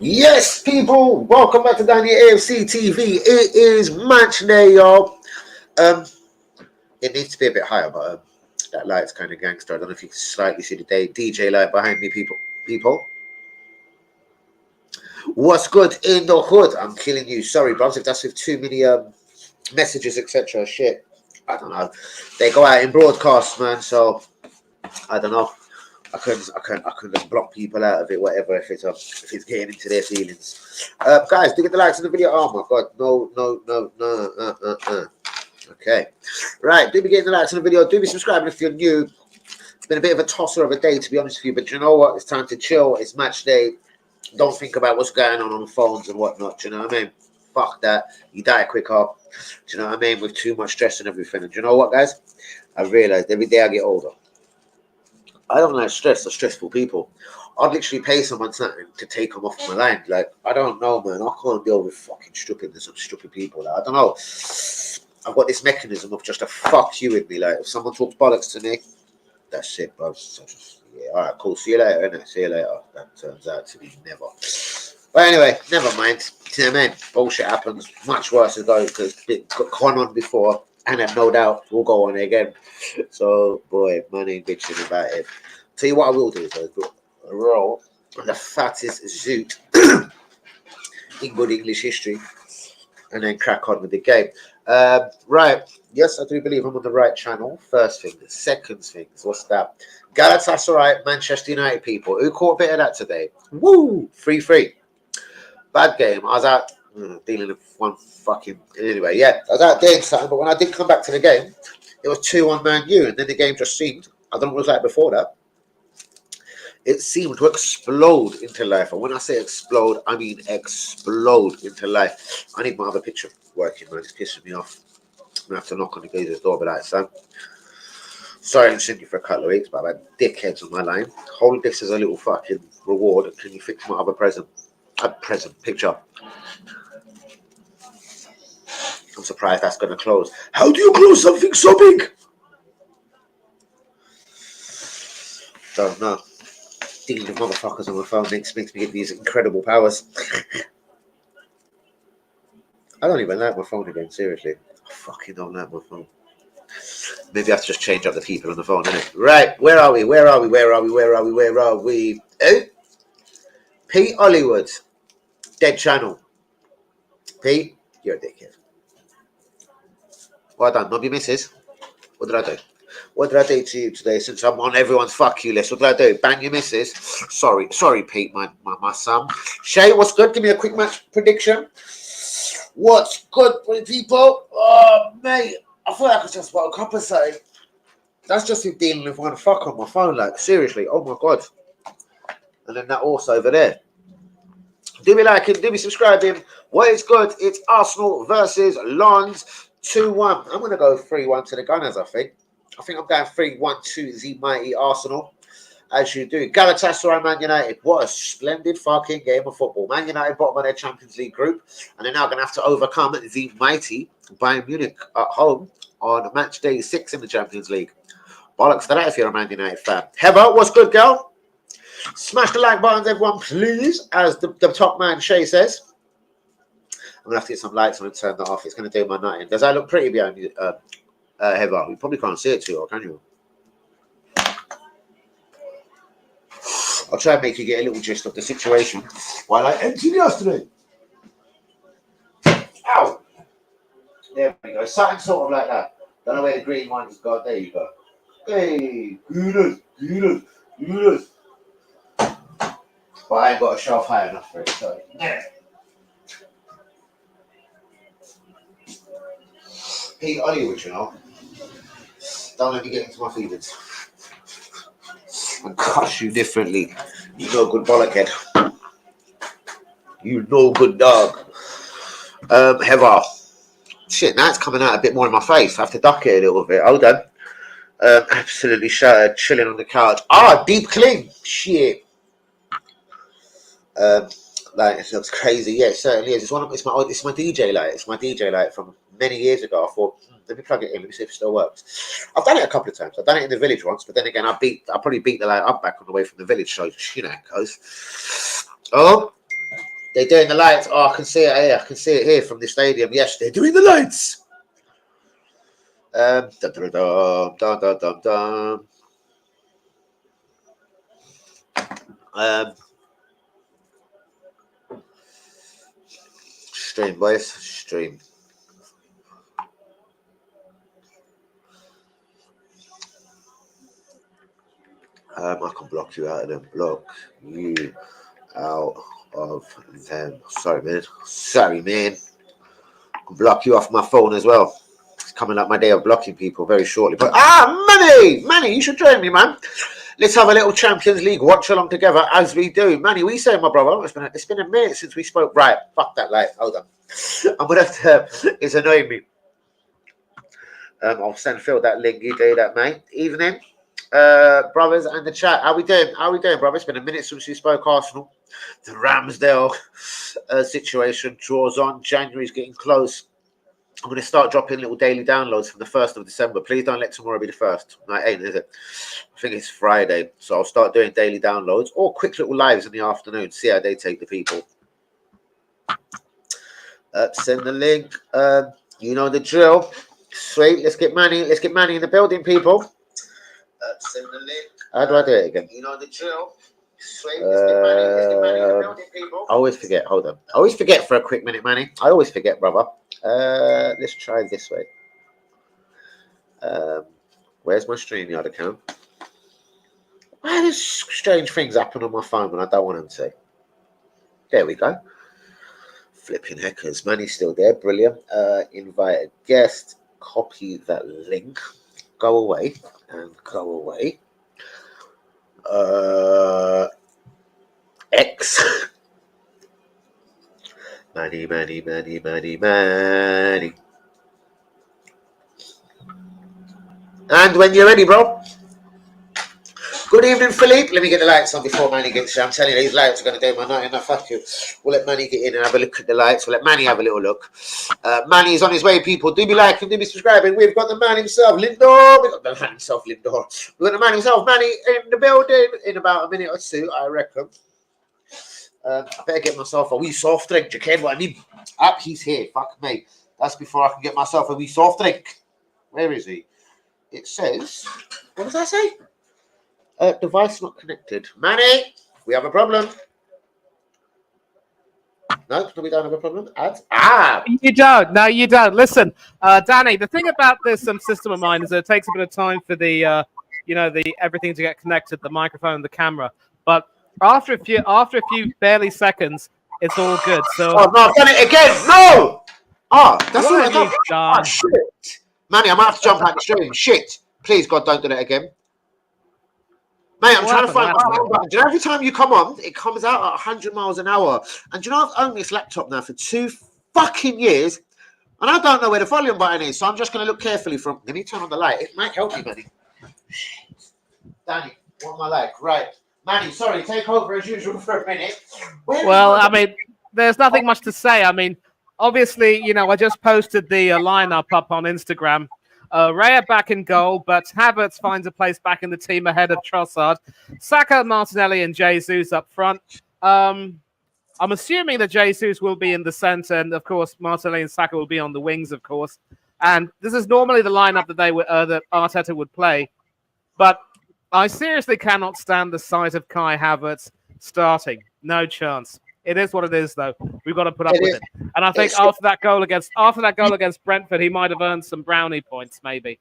Yes, people, welcome back to Down the AFC TV. It is match day, y'all. It needs to be a bit higher, but that light's kind of gangster. I don't know if you can slightly see the DJ light behind me, people. What's good in the hood? I'm killing you. Sorry, bros, if that's with too many messages, etc. Shit, I don't know. They go out in broadcast, man. So I don't know. I couldn't block people out of it, whatever, if it's getting into their feelings. Guys, do get the likes on the video. Oh my god, no. Okay. Right, do be getting the likes on the video. Do be subscribing if you're new. It's been a bit of a tosser of a day, to be honest with you, but you know what? It's time to chill. It's match day. Don't think about what's going on phones and whatnot. Do you know what I mean? Fuck that. You die quicker. Do you know what I mean? With too much stress and everything. And do you know what, guys? I realized every day I get older, I don't like stress or stressful people. I'd literally pay someone something to take them off my line. Like, I don't know, man. I can't deal with fucking stupidness and stupid people. Like, I don't know. I've got this mechanism of just a fuck you with me. Like, if someone talks bollocks to me, that's it, bro. So just, yeah, all right, cool. See you later, innit? See you later. That turns out to be never. But anyway, never mind. You know what I mean? Bullshit happens. Much worse ago because it got gone on before. And I've no doubt we'll go on again. So, boy, man ain't bitching about it. Tell you what I will do is I'll roll the fattest zoot in good English history and then crack on with the game. Right. Yes, I do believe I'm on the right channel. First thing. Second thing. What's that? Galatasaray, Manchester United people. Who caught a bit of that today? Woo! 3-3. Bad game. I was out dealing with one fucking... Anyway, yeah. I was out doing something, but when I did come back to the game, it was 2-1 Man U, and then the game just seemed... I don't know what it was like before that. It seemed to explode into life. And when I say explode, I mean explode into life. I need my other picture working, man. It's pissing me off. I'm going to have to knock on the geezer's door, but like, son, sorry I didn't send you for a couple of weeks, but I've had dickheads on my line. Hold this as a little fucking reward, and can you fix my other present? Picture. I'm surprised that's going to close. How do you close something so big? Don't know. Dealing with motherfuckers on my phone makes me get these incredible powers. I don't even like my phone again, seriously. I fucking don't like my phone. Maybe I have to just change up the people on the phone, innit? Right, where are we? Oh, Pete Hollywood. Dead channel. Pete, you're a dickhead. Well done, not your missus. What did I do? What did I do to you today since I'm on everyone's fuck you list? What did I do? Bang your missus? Sorry, Pete, my son. Shay, what's good? Give me a quick match prediction. What's good, people? Oh, mate, I feel like I just woke up or something. That's just you dealing with one fuck on my phone, like, seriously. Oh, my God. And then that horse over there. Do me liking, do me subscribing. What is good? It's Arsenal versus Lens 2-1. I'm going to go 3-1 to the Gunners, I think. I think I'm going 3-1 to the mighty Arsenal, as you do. Galatasaray, Man United. What a splendid fucking game of football. Man United bottom of their Champions League group, and they're now going to have to overcome the mighty Bayern Munich at home on match day 6 in the Champions League. Bollocks to that if you're a Man United fan. Heather, what's good, girl? Smash the like buttons, everyone, please, as the top man, Shay, says. I'm going to have to get some lights on and turn that off. It's going to do my nutting. Does that look pretty behind you, Heather? You probably can't see it too, or can you? I'll try and make you get a little gist of the situation while I empty the house today. Ow! There we go. Something sort of like that. Don't know where the green one is gone. There you go. Hey, good. But I ain't got a shelf high enough for it, so yeah. Pete Hollywood, you know. Don't let me get into my feelings. And cuss you differently. You know good bollockhead. You know good dog. Heather. Shit, now it's coming out a bit more in my face. I have to duck it a little bit. Hold on. Absolutely shattered, chilling on the couch. Deep clean. Shit. Like, it looks crazy. Yeah, it certainly is. It's my DJ light. It's my DJ light from many years ago. I thought, let me plug it in. Let me see if it still works. I've done it a couple of times. I've done it in the village once, but then again, I probably beat the light up back on the way from the village. So you know how it goes. Oh, they're doing the lights. Oh, I can see it here. I can see it here from the stadium. Yes, they're doing the lights. Dum, dum, dum, dum, dum, dum. Stream, boys. Stream. I can block you out of them. Block you out of them. Sorry, man. Sorry, man. I can block you off my phone as well. It's coming up my day of blocking people very shortly. But Manny, you should join me, man. Let's have a little Champions League watch along together as we do. Manny, we say, my brother, it's been a minute since we spoke. Right, fuck that light. Hold on. I'm gonna have to. It's annoying me. I'll send Phil that link. You do that, mate. Evening, brothers, and the chat. How we doing? How we doing, brother? It's been a minute since we spoke. Arsenal, the Ramsdale situation draws on. January's getting close. I'm going to start dropping little daily downloads from the 1st of December. Please don't let tomorrow be the 1st. No, it ain't, is it? I think it's Friday. So I'll start doing daily downloads or quick little lives in the afternoon. See how they take the people. Send the link. You know the drill. Sweet. Let's get Manny in the building, people. Send the link. How do I do it again? You know the drill. Sweet. Let's get Manny in the building, people. I always forget. Hold on. I always forget for a quick minute, Manny. I always forget, brother. Let's try this way. Where's my StreamYard account? Why there's strange things happen on my phone when I don't want them to? There we go. Flipping heckers. Manny's still there. Brilliant. Invite a guest. Copy that link. Go away and go away. X. Manny. And when you're ready, bro. Good evening, Philippe. Let me get the lights on before Manny gets here. I'm telling you, these lights are going to do my night enough. Fuck you. We'll let Manny get in and have a look at the lights. We'll let Manny have a little look. Manny is on his way, people. Do be liking, do be subscribing. We've got the man himself, Lindor. We've got the man himself, Lindor. We've got the man himself, Manny, in the building in about a minute or two, I reckon. I better get myself a wee soft drink. Do you care what I mean? Up, he's here. Fuck me. That's before I can get myself a wee soft drink. Where is he? It says, what does that say? Device not connected. Manny, we have a problem. No, we don't have a problem. You don't. No, you don't. Listen, Danny, the thing about this system of mine is that it takes a bit of time for the everything to get connected, the microphone and the camera. But after a few barely seconds, it's all good. So no, I've done it again. No! That's what what I've done. Shit. Manny, I might have to jump out the stream. Shit. Please, God, don't do that again. Mate, I'm trying to find my phone button. Do you know every time you come on, it comes out at 100 miles an hour? And do you know I've owned this laptop now for 2 fucking years, and I don't know where the volume button is, so I'm just going to look carefully from... Let me turn on the light. It might help you, Manny. Danny, what my light? Right. Manny, sorry, take over as usual for a minute. Well, I mean, there's nothing much to say. I mean, obviously, I just posted the lineup up on Instagram. Raya back in goal, but Havertz finds a place back in the team ahead of Trossard. Saka, Martinelli, and Jesus up front. I'm assuming that Jesus will be in the centre, and of course, Martinelli and Saka will be on the wings, of course. And this is normally the lineup that that Arteta would play. But I seriously cannot stand the sight of Kai Havertz starting. No chance. It is what it is, though. We've got to put up with it. And I think after that goal against Brentford, he might have earned some brownie points, maybe.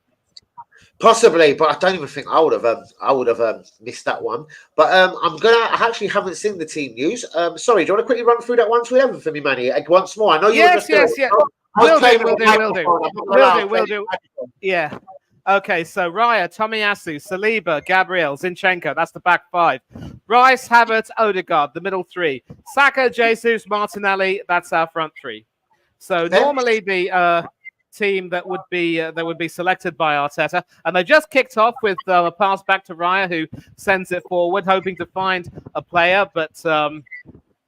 Possibly, but I don't even think I would have missed that one. But I actually haven't seen the team news. Sorry, do you want to quickly run through that 1-11 for me, Manny? Once more. I know you were just Yes. Will do. Yeah. Okay, so Raya, Tomiyasu, Saliba, Gabriel, Zinchenko. That's the back 5. Rice, Havertz, Odegaard, the middle 3. Saka, Jesus, Martinelli. That's our front 3. So normally the team that would be selected by Arteta, and they just kicked off with a pass back to Raya, who sends it forward, hoping to find a player, but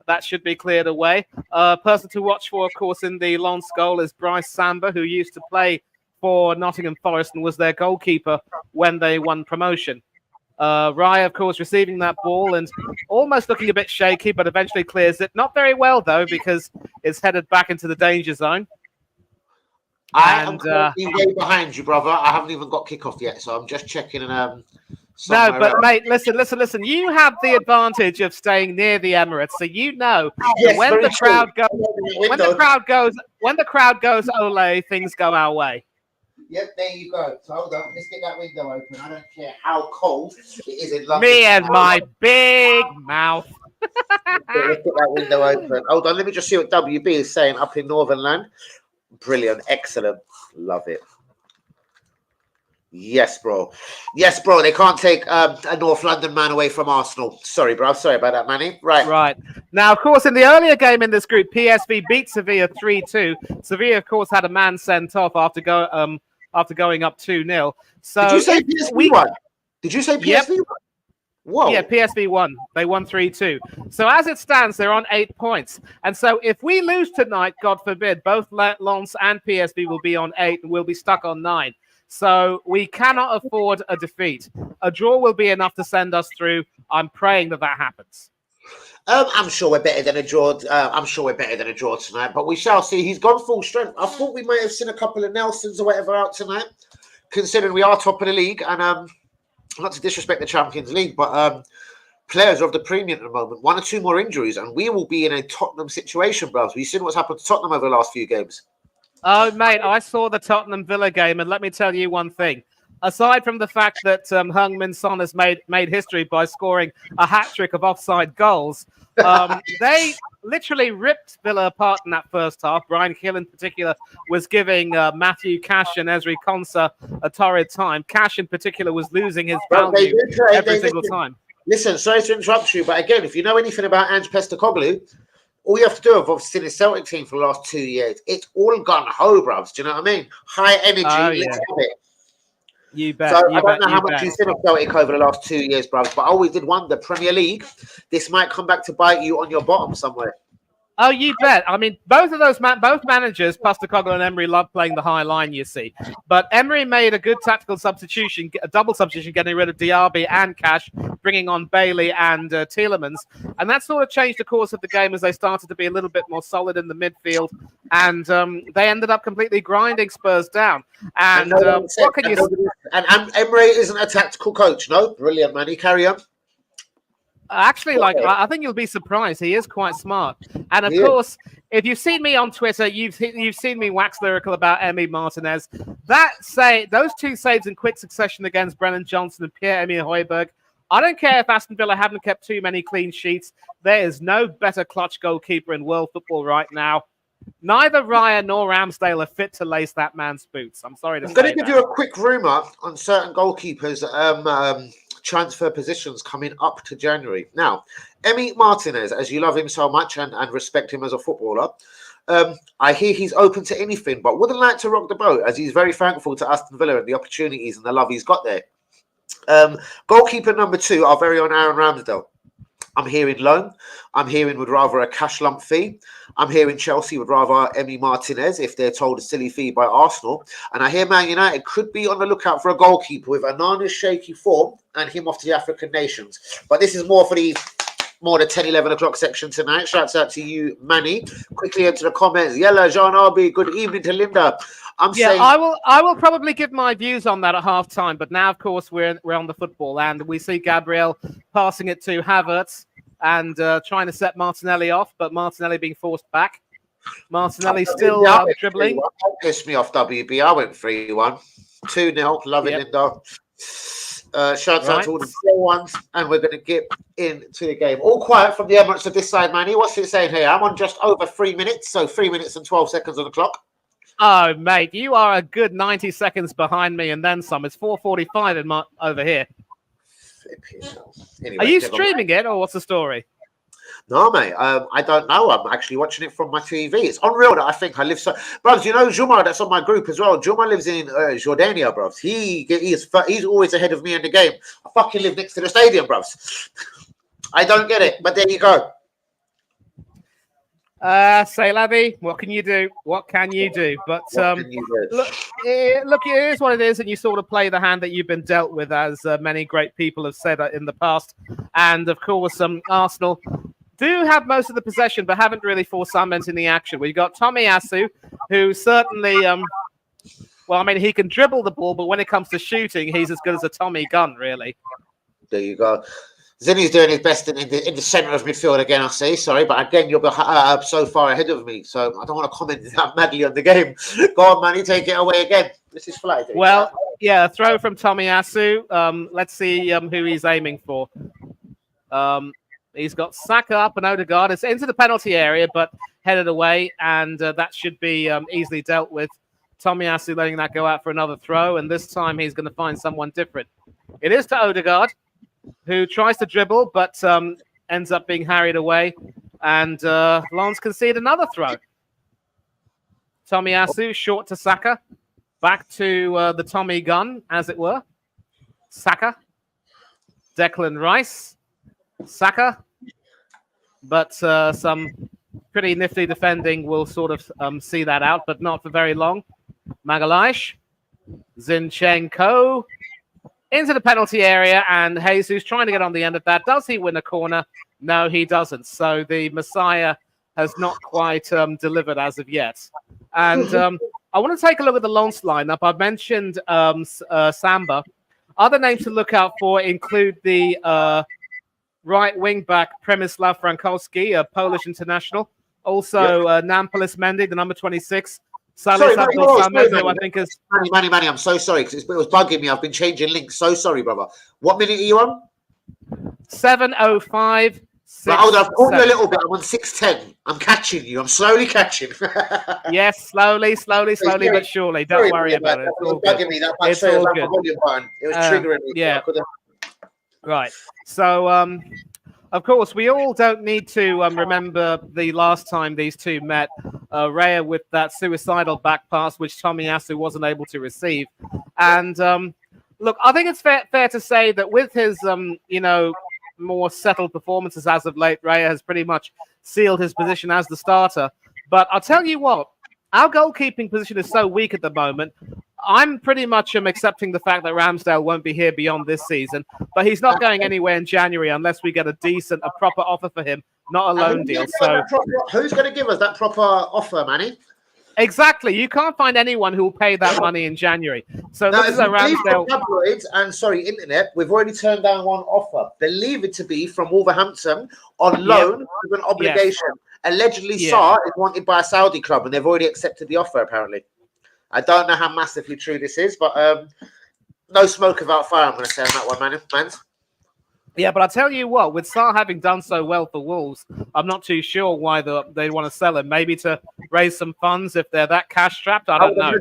that should be cleared away. Person to watch for, of course, in the Lens goal is Bryce Samba, who used to play for Nottingham Forest and was their goalkeeper when they won promotion. Raya, of course, receiving that ball and almost looking a bit shaky, but eventually clears it. Not very well, though, because it's headed back into the danger zone. I am currently way behind you, brother. I haven't even got kickoff yet, so I'm just checking. And no, but mate, listen. You have the advantage of staying near the Emirates, so you know when the crowd goes, Ole, things go our way. Yep, there you go. So hold on, let's get that window open. I don't care how cold it is in London. Me and my big mouth. Let's get that window open. Hold on, let me just see what WB is saying up in Northern Land. Brilliant, excellent, love it. Yes, bro. Yes, bro. They can't take a North London man away from Arsenal. Sorry, bro. Sorry about that, Manny. Right. Now, of course, in the earlier game in this group, PSV beat Sevilla 3-2. Sevilla, of course, had a man sent off after going up 2-0. So did you say PSV won? Did you say PSV won? Whoa. Yeah, PSV won. They won 3-2. So as it stands, they're on 8 points. And so if we lose tonight, God forbid, both Lens and PSV will be on 8 and we'll be stuck on 9. So we cannot afford a defeat. A draw will be enough to send us through. I'm praying that happens. I'm sure we're better than a draw. Tonight, but we shall see. He's gone full strength. I thought we might have seen a couple of Nelsons or whatever out tonight, considering we are top of the league. And not to disrespect the Champions League, but players of the premium at the moment, 1 or 2 more injuries, and we will be in a Tottenham situation, bros. We've seen what's happened to Tottenham over the last few games. Oh, mate, I saw the Tottenham Villa game, and let me tell you one thing. Aside from the fact that Heung-min Son has made history by scoring a hat-trick of offside goals, they literally ripped Villa apart in that first half. Brian Hill, in particular, was giving Matthew Cash and Ezri Konsa a torrid time. Cash, in particular, was losing his value every single time. Listen, sorry to interrupt you, but again, if you know anything about Ange Postecoglou, all you have to do, I've obviously seen the Celtic team for the last 2 years. It's all gung-ho, bruvs. Do you know what I mean? High energy. Let's have it. You bet. So I don't know how much you've seen of Celtic over the last 2 years, bruvs, but I always did wonder, Premier League, this might come back to bite you on your bottom somewhere. Oh, you bet. I mean, both managers, Postecoglou and Emery, love playing the high line, you see. But Emery made a good tactical substitution, a double substitution, getting rid of Diaby and Cash, bringing on Bailey and Tielemans. And that sort of changed the course of the game as they started to be a little bit more solid in the midfield. And they ended up completely grinding Spurs down. And what can you say? And Emery isn't a tactical coach, no? Brilliant, man. Carry on. Actually, I think you'll be surprised. He is quite smart. And of course, if you've seen me on Twitter, you've seen me wax lyrical about Emi Martinez. Those 2 saves in quick succession against Brennan Johnson and Pierre-Emile Højbjerg. I don't care if Aston Villa haven't kept too many clean sheets. There is no better clutch goalkeeper in world football right now. Neither Raya nor Ramsdale are fit to lace that man's boots. I'm sorry to say. I'm going to give you a quick rumour on certain goalkeepers' transfer positions coming up to January. Now, Emi Martinez, as you love him so much and respect him as a footballer, I hear he's open to anything, but wouldn't like to rock the boat, as he's very thankful to Aston Villa and the opportunities and the love he's got there. Goalkeeper number 2, our very own Aaron Ramsdale. I'm hearing loan. I'm hearing would rather a cash lump fee. I'm hearing Chelsea would rather Emi Martinez if they're told a silly fee by Arsenal. And I hear Man United could be on the lookout for a goalkeeper with Anana's shaky form and him off to the African nations. But this is more for the 10, 11 o'clock section tonight. Shouts out to you, Manny. Quickly into the comments. Yella, Jean Arby. Good evening to Linda. I will probably give my views on that at half-time, but now, of course, we're on the football, and we see Gabriel passing it to Havertz and trying to set Martinelli off, but Martinelli being forced back. Martinelli still dribbling. Don't piss me off, WB. I went 3-1. 2-0. Love it, Linda. Shouts out to all the 4-1s, and we're going to get into the game. All quiet from the Emirates of this side, Manny. What's it saying here? I'm on just over 3 minutes, so 3 minutes and 12 seconds on the clock. Oh, mate, you are a good 90 seconds behind me and then some. It's 4:45 over here. Anyway, are you streaming it, or what's the story? No, mate. I don't know. I'm actually watching it from my TV. It's unreal that I think I live so... Bros, you know Juma, that's on my group as well. Juma lives in Jordania, bros. He's always ahead of me in the game. I fucking live next to the stadium, bros. I don't get it, but there you go. Say, Lavi, what can you do? What can you do? But What can you do? look, it is what it is, and you sort of play the hand that you've been dealt with, as many great people have said in the past. And of course, Arsenal do have most of the possession, but haven't really forced Sunderland in the action. We've got Tomiyasu, who certainly, well, I mean, he can dribble the ball, but when it comes to shooting, he's as good as a Tommy gun, really. There you go. Zinni's doing his best in the centre of midfield again, I see. Sorry, but again, you're so far ahead of me, so I don't want to comment that madly on the game. Go on, Manny, take it away again. This is fly. Well, yeah, throw from Tomiyasu. Let's see who he's aiming for. He's got Saka up and Odegaard. It's into the penalty area, but headed away, and that should be easily dealt with. Tomiyasu letting that go out for another throw, and this time he's going to find someone different. It is to Odegaard, who tries to dribble, but ends up being harried away. And Lens concede another throw. Tomiyasu short to Saka. Back to the Tommy gun, as it were. Saka. Declan Rice. Saka. But some pretty nifty defending will sort of see that out, but not for very long. Magalhaes. Zinchenko. Into the penalty area, and Jesus trying to get on the end of that. Does he win a corner? No, he doesn't. So the Messiah has not quite delivered as of yet. And I want to take a look at the Lens lineup. I've mentioned Samba. Other names to look out for include the right wing back Przemysław Frankowski, a Polish international. Also Nampalys Mendy, the number 26. Salis Abdul-Samad, who I think is... Manny, I'm so sorry because it was bugging me. I've been changing links. So sorry, brother. What minute are you on? 7:05. Hold on, I've caught you a little bit. I'm on 6:10. I'm catching you. I'm slowly catching. Yes, slowly, but surely. Don't worry about it. It's all good. Me. That it's all good. It was triggering me. Yeah. Right. So, of course, we all don't need to remember the last time these two met. Raya with that suicidal back pass, which Tomiyasu wasn't able to receive. And look, I think it's fair to say that with his, more settled performances as of late, Raya has pretty much sealed his position as the starter. But I'll tell you what, our goalkeeping position is so weak at the moment. I'm pretty much accepting the fact that Ramsdale won't be here beyond this season, but he's not going anywhere in January unless we get a proper offer for him, not a loan deal. So who's going to give us that proper offer, Manny? Exactly. You can't find anyone who will pay that money in January. So now, this is a Ramsdale. Tabloids and internet, we've already turned down one offer. Believe it to be from Wolverhampton on loan with an obligation. Yes. Allegedly, Sarr is wanted by a Saudi club, and they've already accepted the offer, apparently. I don't know how massively true this is, but no smoke without fire, I'm going to say on that one, man. Yeah, but I'll tell you what, with Sarr having done so well for Wolves, I'm not too sure why they want to sell him. Maybe to raise some funds if they're that cash-strapped. I don't know.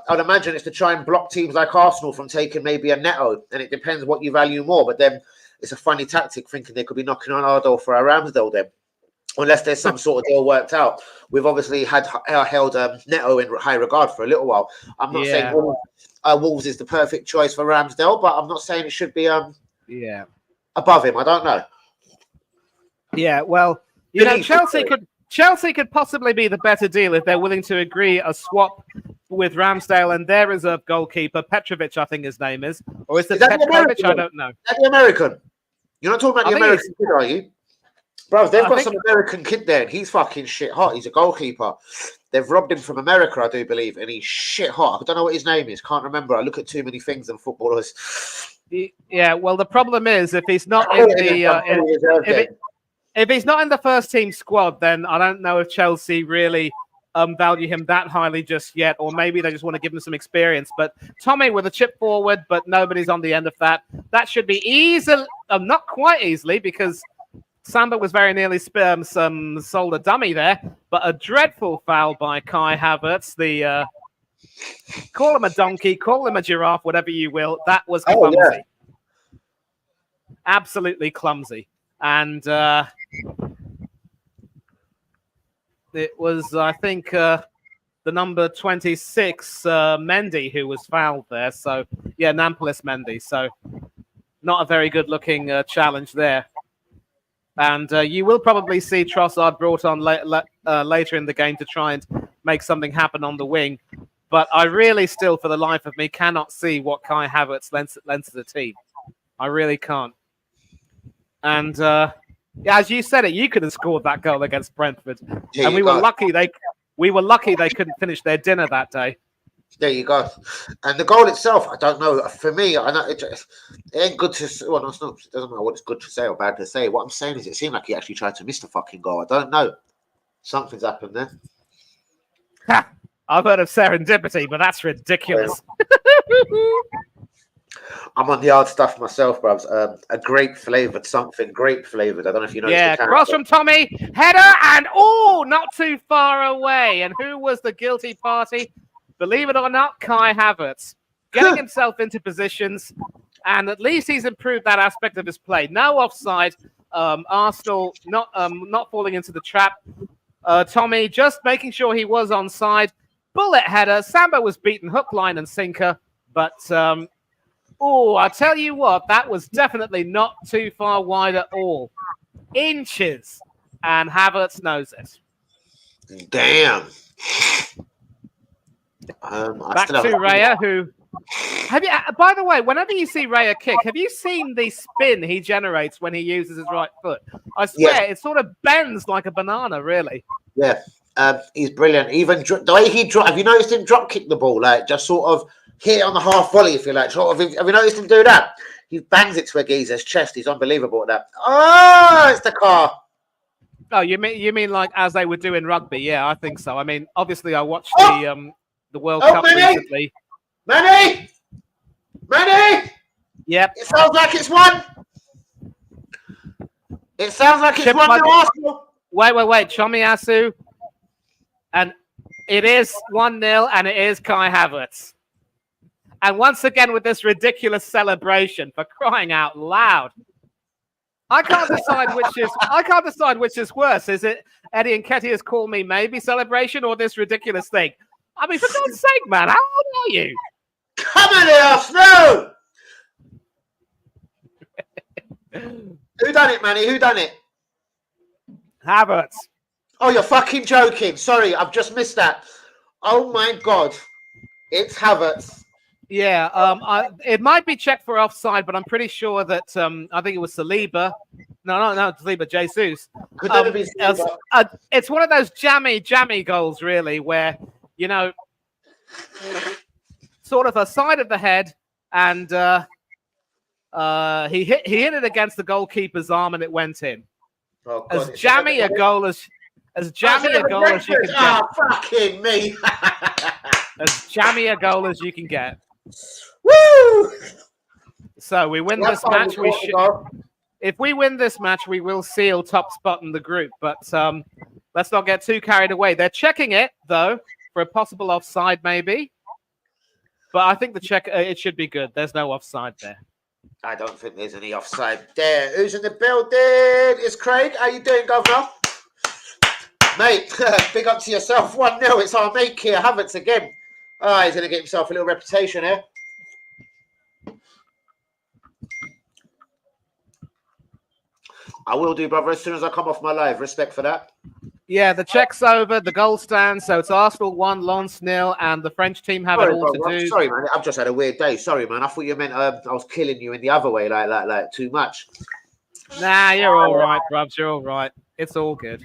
I'd imagine it's to try and block teams like Arsenal from taking maybe a Neto, and it depends what you value more. But then it's a funny tactic thinking they could be knocking on our door for a Ramsdale then. Unless there's some sort of deal worked out. We've obviously held Neto in high regard for a little while. I'm not saying Wolves is the perfect choice for Ramsdale, but I'm not saying it should be above him. I don't know. Yeah, well, Chelsea could possibly be the better deal if they're willing to agree a swap with Ramsdale and their reserve goalkeeper, Petrovic, I think his name is. Or is it Petrovic? I don't know. Is that the American? You're not talking about the American kid, are you? Bro, they've got some American kid there, and he's fucking shit hot. He's a goalkeeper. They've robbed him from America, I do believe, and he's shit hot. I don't know what his name is. Can't remember. I look at too many things than footballers. Yeah, well, the problem is if he's not in the if he's not in the first team squad, then I don't know if Chelsea really value him that highly just yet, or maybe they just want to give him some experience. But Tommy with a chip forward, but nobody's on the end of that. That should be easily, not quite easily, because Samba was very nearly sold a dummy there, but a dreadful foul by Kai Havertz. The call him a donkey, call him a giraffe, whatever you will. That was clumsy, absolutely clumsy, and it was, I think, the number 26 Mendy who was fouled there. So yeah, Nampalys Mendy. So not a very good-looking challenge there. And you will probably see Trossard brought on later in the game to try and make something happen on the wing. But I really still, for the life of me, cannot see what Kai Havertz lends to the team. I really can't. And yeah, as you said it, you could have scored that goal against Brentford. And we were lucky they couldn't finish their dinner that day. There you go. And the goal itself, I don't know. For me, I know it ain't good to. Well, no, it's not. It doesn't matter what it's good to say or bad to say. What I'm saying is, it seemed like he actually tried to miss the fucking goal. I don't know. Something's happened there. Ha! I've heard of serendipity, but that's ridiculous. I'm on the hard stuff myself, bruv. A grape flavored something. Grape flavored. I don't know if you know. Yeah, cross from Tommy, header, and not too far away. And who was the guilty party? Believe it or not, Kai Havertz, getting himself into positions, and at least he's improved that aspect of his play. No offside. Arsenal not falling into the trap. Tommy just making sure he was onside. Bullet header. Samba was beaten hook, line, and sinker. But I tell you what, that was definitely not too far wide at all. Inches, and Havertz knows it. Damn. Back to Raya, who have you? By the way, whenever you see Raya kick, have you seen the spin he generates when he uses his right foot? I swear, it sort of bends like a banana, really. Yeah, he's brilliant. Even the way he drop. Have you noticed him drop kick the ball, like just sort of hit it on the half volley, if you like? Sort of. Have you noticed him do that? He bangs it to a geezer's chest. He's unbelievable at that. Oh, it's the car. Oh, you mean like as they would do in rugby? Yeah, I think so. I mean, obviously, I watched the World Cup recently. Manny! Yep. It sounds like it's one. It sounds like it's one to Arsenal. Wait. Tomiyasu. And it is 1-0, and it is Kai Havertz. And once again with this ridiculous celebration, for crying out loud. I can't decide which is worse. Is it Eddie Nketiah's call me maybe celebration or this ridiculous thing? I mean, for God's sake, man, how old are you? Come on, Arsenal! Who done it, Manny? Who done it? Havertz. Oh, you're fucking joking. Sorry, I've just missed that. Oh, my God. It's Havertz. Yeah, it might be checked for offside, but I'm pretty sure that I think it was Saliba. No, Saliba, Jesus. Could never be Saliba. It's one of those jammy goals, really, where, you know, sort of a side of the head, and he hit it against the goalkeeper's arm, and it went in. Oh, God, as jammy a goal as you can get. Oh, fucking me. As jammy a goal as you can get. Woo! So we win this match. If we win this match, we will seal top spot in the group. But let's not get too carried away. They're checking it, though, for a possible offside, maybe. But I think the check, it should be good. There's no offside there. I don't think there's any offside there. Who's in the building? It's Craig. How you doing, Governor? Mate, big up to yourself. 1-0. It's our mate here, Havertz again. Oh, he's going to get himself a little reputation here. I will do, brother, as soon as I come off my live. Respect for that. Yeah, the check's over. The goal stands. So it's Arsenal 1, Lens 0, and the French team have it all to do. Sorry, man. I've just had a weird day. Sorry, man. I thought you meant I was killing you in the other way, like too much. Nah, you're all right, brubs. You're all right. It's all good.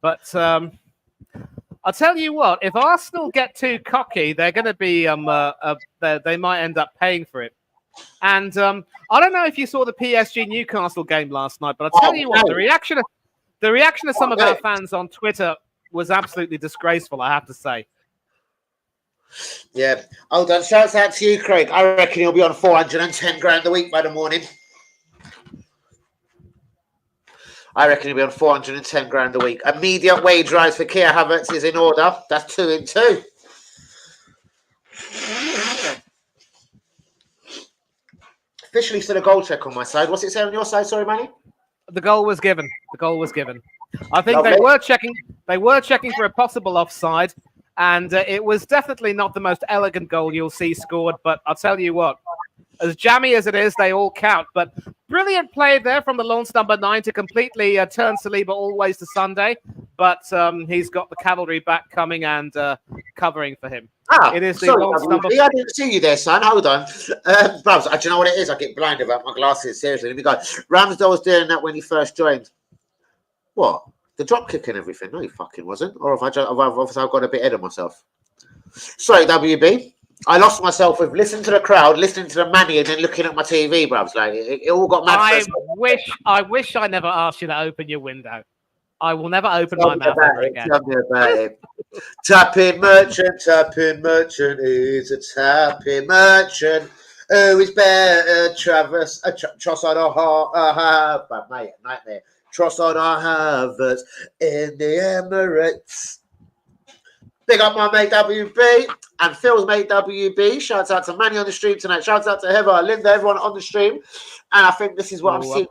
But I'll tell you what. If Arsenal get too cocky, they're going to be they might end up paying for it. And I don't know if you saw the PSG Newcastle game last night, but I'll tell you what, the reaction of some of our fans on Twitter was absolutely disgraceful, I have to say. Yeah. Hold on. Shouts out to you, Craig. I reckon he'll be on 410 grand a week by the morning. I reckon he'll be on 410 grand a week. Immediate wage rise for Kai Havertz is in order. That's 2 in 2. Officially still a goal check on my side. What's it say on your side? Sorry, Manny. The goal was given. I think they were checking for a possible offside, and it was definitely not the most elegant goal you'll see scored. But I'll tell you what, as jammy as it is, they all count. But Brilliant play there from the Lance number 9 to completely turn Saliba always to Sunday, but he's got the cavalry back coming and covering for him. It is the Lance number. I didn't see you there, son. Hold on, Brabs. Do you know what it is? I get blind about my glasses. Seriously, let me go. Ramsdale was doing that when he first joined. What? The drop kick and everything? No, he fucking wasn't. Or have I got a bit ahead of myself? Sorry, WB. I lost myself with listening to the crowd, listening to the money, and then looking at my TV, bruvs. Like it all got mad. I wish I never asked you to open your window. I will never open my mouth ever again. Tell me about it. Tapping merchant is a tapping merchant. Who is better, Travis? Trossard or mate, nightmare. Trossard or Havertz in the Emirates. Big up my mate WB and Phil's mate WB. Shouts out to Manny on the stream tonight. Shouts out to Heather, Linda, everyone on the stream. And I think this is what I'm seeing.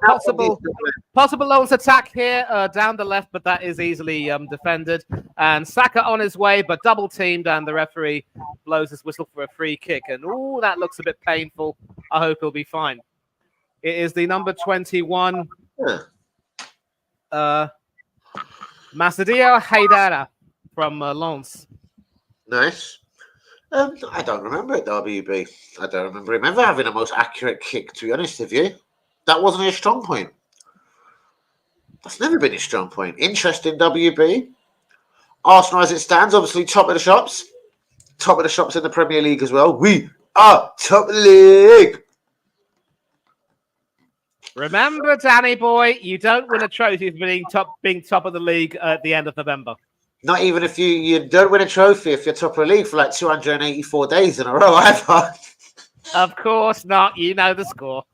Possible Lance attack here down the left, but that is easily defended. And Saka on his way, but double teamed, and the referee blows his whistle for a free kick. And oh, that looks a bit painful. I hope he'll be fine. It is the number 21, Masadio Haidara from Lens. Nice. I don't remember it, WB. I don't remember him ever having the most accurate kick, to be honest with you. That wasn't his strong point. That's never been his strong point. Interesting, WB. Arsenal, as it stands, obviously top of the shops. Top of the shops in the Premier League as well. We are top of the league. Remember, Danny boy, you don't win a trophy for being top of the league at the end of November. Not even if you don't win a trophy if you're top of the league for like 284 days in a row, either. Of course not. You know the score.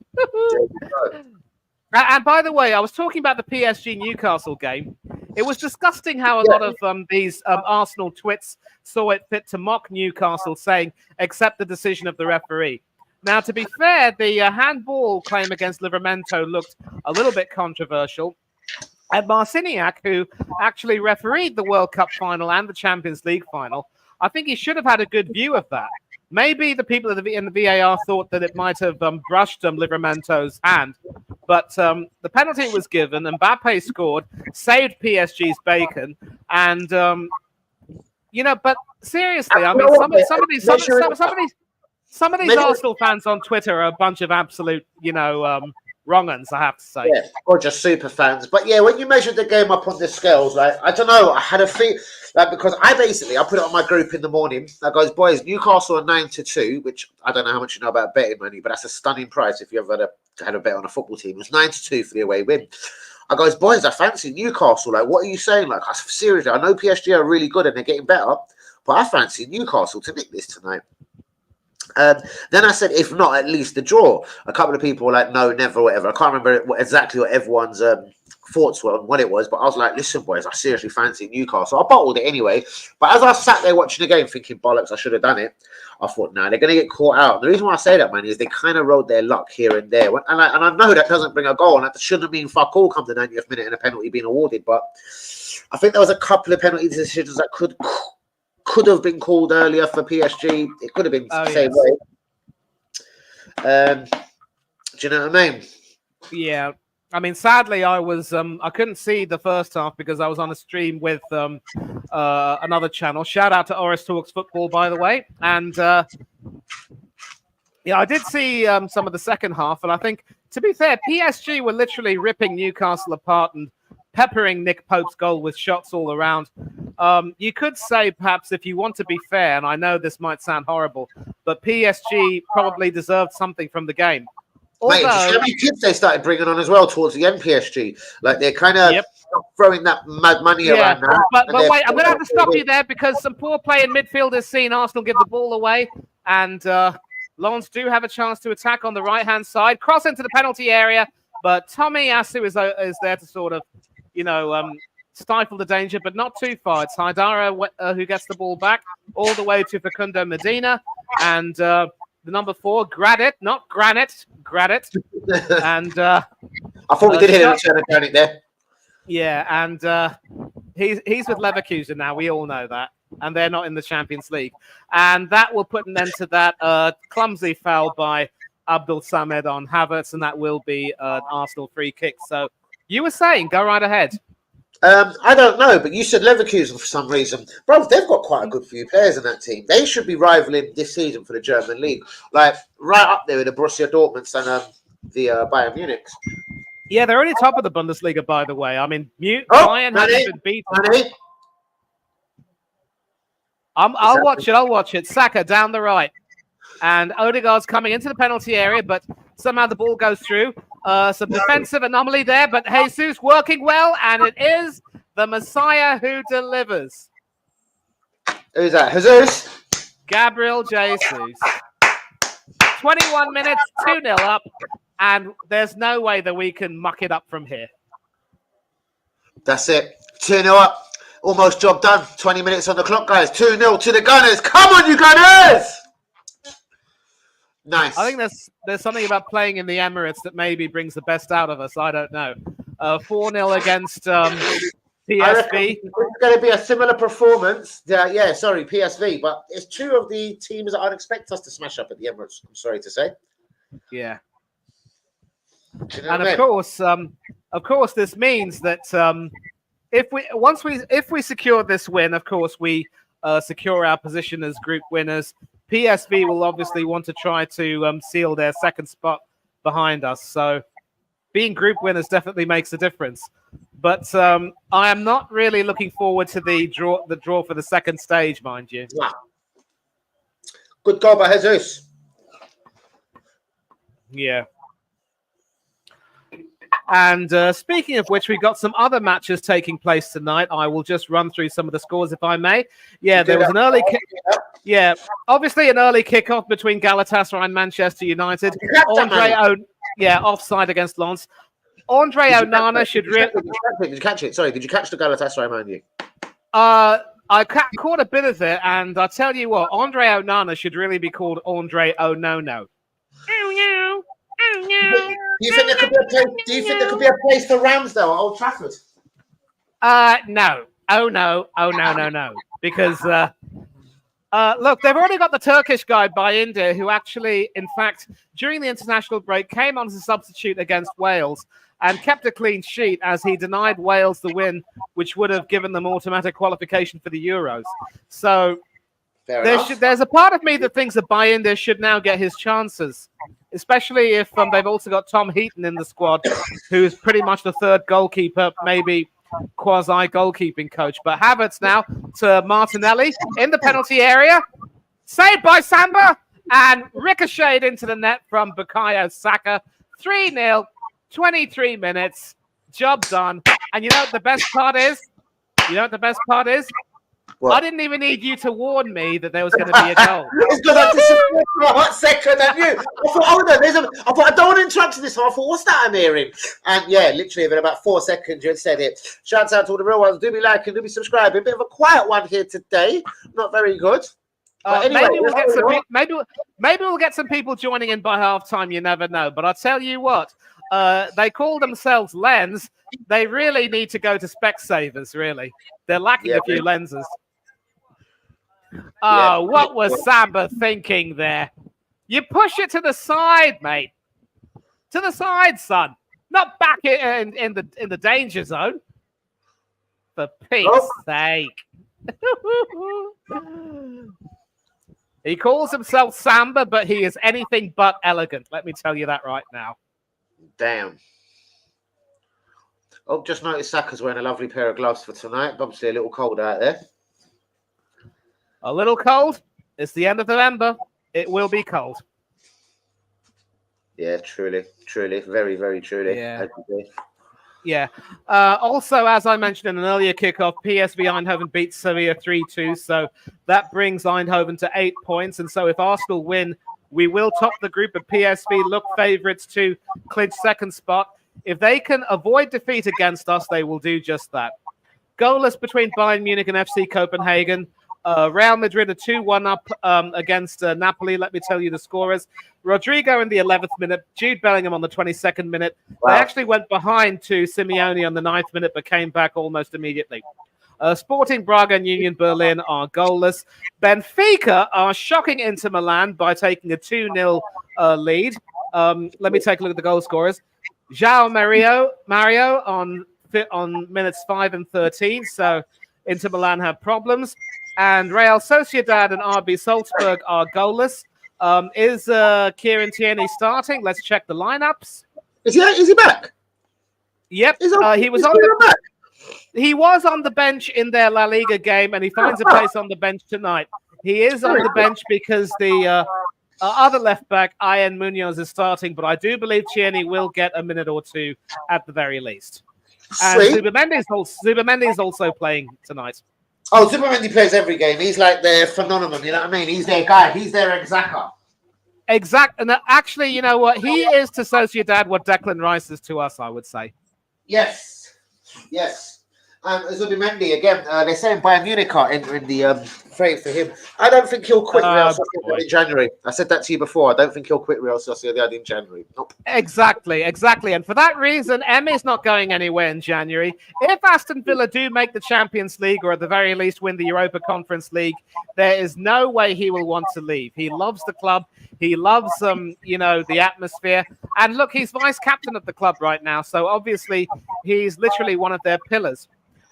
And by the way, I was talking about the PSG Newcastle game. It was disgusting how a lot of these Arsenal twits saw it fit to mock Newcastle, saying, accept the decision of the referee. Now, to be fair, the handball claim against Livramento looked a little bit controversial. And Marciniak, who actually refereed the World Cup final and the Champions League final, I think he should have had a good view of that. Maybe the people in the VAR thought that it might have brushed Livramento's hand, but the penalty was given, Mbappe scored, saved PSG's bacon, and, but seriously, I mean, some of these Arsenal fans on Twitter are a bunch of absolute, wrong-uns, I have to say. Yeah, or just super fans. But yeah, when you measured the game up on the scales, like, I don't know, I had a feel, like, because I put it on my group in the morning. I goes, boys, Newcastle are 9-2, which I don't know how much you know about betting money, but that's a stunning price if you ever had a bet on a football team. It was 9-2 for the away win. I goes, boys, I fancy Newcastle. Like, what are you saying? Like, seriously, I know PSG are really good and they're getting better, but I fancy Newcastle to nick this tonight. Then I said, if not, at least the draw. A couple of people were like, no, never, whatever. I can't remember exactly what everyone's thoughts were on what it was, but I was like, listen, boys, I seriously fancy Newcastle. I bottled it anyway. But as I sat there watching the game thinking, bollocks, I should have done it, I thought, nah, they're going to get caught out. And the reason why I say that, man, is they kind of rode their luck here and there. And I know that doesn't bring a goal, and that shouldn't mean fuck all come the 90th minute and a penalty being awarded. But I think there was a couple of penalty decisions that could have been called earlier for PSG. It could have been the same way. Do you know what I mean? Yeah. I mean, sadly, I couldn't see the first half because I was on a stream with another channel. Shout out to Oris Talks Football, by the way. And I did see some of the second half. And I think, to be fair, PSG were literally ripping Newcastle apart and peppering Nick Pope's goal with shots all around. You could say, perhaps, if you want to be fair, and I know this might sound horrible, but PSG probably deserved something from the game. Mate, how many kids they started bringing on as well towards the end, PSG? Like, they're kind of throwing that mad money around now. But wait, I'm going to have to stop you there because some poor play in midfield has seen Arsenal give the ball away. And Lens do have a chance to attack on the right-hand side. Cross into the penalty area. But Tommy Asu is there to sort of, stifle the danger, but not too far. It's Haidara who gets the ball back all the way to Facundo Medina. And the number 4, Gradit, not Granite, Gradit. And I thought we did hit a return of Granite there. Yeah, and he's with Leverkusen now. We all know that. And they're not in the Champions League. And that will put an end to that clumsy foul by Abdul Samed on Havertz, and that will be an Arsenal free kick. So you were saying, go right ahead. I don't know, but you said Leverkusen for some reason. Bro, they've got quite a good few players in that team. They should be rivaling this season for the German league. Like, right up there with the Borussia Dortmunds and the Bayern Munich. Yeah, they're only top of the Bundesliga, by the way. I mean, Bayern hasn't been beaten. I'll watch it. Saka down the right. And Odegaard's coming into the penalty area, but somehow the ball goes through. Some defensive anomaly there, but Jesus working well, and it is the Messiah who delivers. Who's that? Jesus? Gabriel Jesus. 21 minutes, 2-0 up, and there's no way that we can muck it up from here. That's it. 2-0 up. Almost job done. 20 minutes on the clock, guys. 2-0 to the Gunners. Come on, you Gunners! Nice. I think there's something about playing in the Emirates that maybe brings the best out of us. I don't know. 4-0 against PSV. It's going to be a similar performance. PSV. But it's two of the teams that I'd expect us to smash up at the Emirates. I'm sorry to say. Yeah. You know and of course, this means that if we secure this win, of course, we secure our position as group winners. PSV will obviously want to try to seal their second spot behind us. So being group winners definitely makes a difference. But I am not really looking forward to the draw for the second stage, mind you. Wow. Good goal by Jesus. Yeah. And speaking of which, we've got some other matches taking place tonight. I will just run through some of the scores, if I may. Yeah, there was an early kick. Yeah, obviously an early kickoff between Galatasaray and Manchester United. Offside against Lens. Andre Onana should really. Did you catch it? Sorry, did you catch the Galatasaray man? You? I caught a bit of it, and I tell you what, Andre Onana should really be called Andre Onono. Oh no! Oh no! Do you think there could be a place? Do you think there could be a place for Ramsdale at Old Trafford? No. Oh no! Oh no! Because look, they've already got the Turkish guy by India, who actually, in fact, during the international break, came on as a substitute against Wales and kept a clean sheet as he denied Wales the win, which would have given them automatic qualification for the Euros. So there's a part of me that thinks that Bayindir should now get his chances, especially if they've also got Tom Heaton in the squad, who's pretty much the third goalkeeper, maybe quasi-goalkeeping coach. But Havertz now to Martinelli in the penalty area. Saved by Samba and ricocheted into the net from Bukayo Saka. 3-0, 23 minutes. Job done. And you know what the best part is? What? I didn't even need you to warn me that there was going to be a goal. It's because I disappeared for a hot second and you. I thought, hold on, I thought, I don't want to interrupt this. I thought, what's that I'm hearing? And yeah, literally within about 4 seconds, you had said it. Shouts out to all the real ones. Do be liking, do be subscribing. A bit of a quiet one here today. Not very good. Anyway, maybe we'll get some people joining in by halftime. You never know. But I'll tell you what, they call themselves Lens. They really need to go to Specsavers, really. They're lacking a few lenses. Oh, what was Samba thinking there? You push it to the side, mate. To the side, son. Not back in the danger zone. For Pete's sake. He calls himself Samba, but he is anything but elegant. Let me tell you that right now. Damn. Oh, just noticed Saka's wearing a lovely pair of gloves for tonight. Obviously a little cold out there. A little cold? It's the end of November. It will be cold. Yeah, truly. Very, very truly. Yeah. Also, as I mentioned in an earlier kickoff, PSV Eindhoven beat Sevilla 3-2. So that brings Eindhoven to 8 points. And so if Arsenal win, we will top the group, of PSV look favourites to clinch second spot. If they can avoid defeat against us, they will do just that. Goalless between Bayern Munich and FC Copenhagen. Real Madrid are 2-1 up against Napoli. Let me tell you the scorers. Rodrigo in the 11th minute, Jude Bellingham on the 22nd minute. Wow. They actually went behind to Simeone on the 9th minute, but came back almost immediately. Sporting Braga and Union Berlin are goalless. Benfica are shocking Inter Milan by taking a 2-0 lead. Let me take a look at the goal scorers. João Mario on minutes 5 and 13. So Inter Milan have problems. And Real Sociedad and RB Salzburg are goalless. Is Kieran Tierney starting? Let's check the lineups. Is he back? Yep. He was on the bench in their La Liga game, and he finds a place on the bench tonight. He is on the bench because the other left back, Ian Munoz, is starting, but I do believe Tierney will get a minute or two at the very least. And Zubamendi is also playing tonight. Oh, Zubamendi plays every game. He's like their phenomenon, you know what I mean? He's their guy. He's their exacta. And actually, you know what? He is to Sociedad what Declan Rice is to us, I would say. Yes. Zubamendi, again, they're saying Bayern Munich are entering the frame for him. I don't think he'll quit Real Sociedad in January. I said that to you before. I don't think he'll quit Real Sociedad in January. Nope. Exactly. And for that reason, Emmy's not going anywhere in January. If Aston Villa do make the Champions League, or at the very least win the Europa Conference League, there is no way he will want to leave. He loves the club. He loves, the atmosphere. And look, he's vice captain of the club right now. So obviously, he's literally one of their pillars.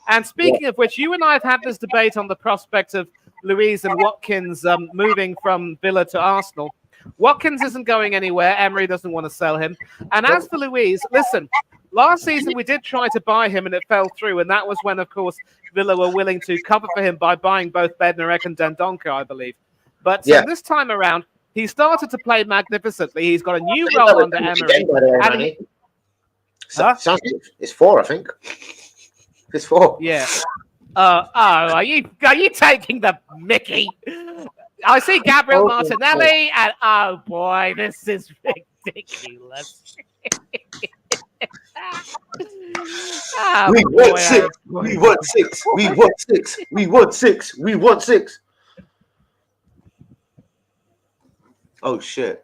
And speaking of which, you and I have had this debate on the prospect of Luiz and Watkins moving from Villa to Arsenal. Watkins isn't going anywhere. Emery doesn't want to sell him. And as for Luiz, listen, last season we did try to buy him and it fell through. And that was when, of course, Villa were willing to cover for him by buying both Bednarek and Dendoncker, I believe. But this time around, he started to play magnificently. He's got a new role under Emery. It's 4, I think. It's 4. Yeah. Are you taking the mickey? I see Gabriel Martinelli, and oh boy, this is ridiculous. We want six. Oh shit!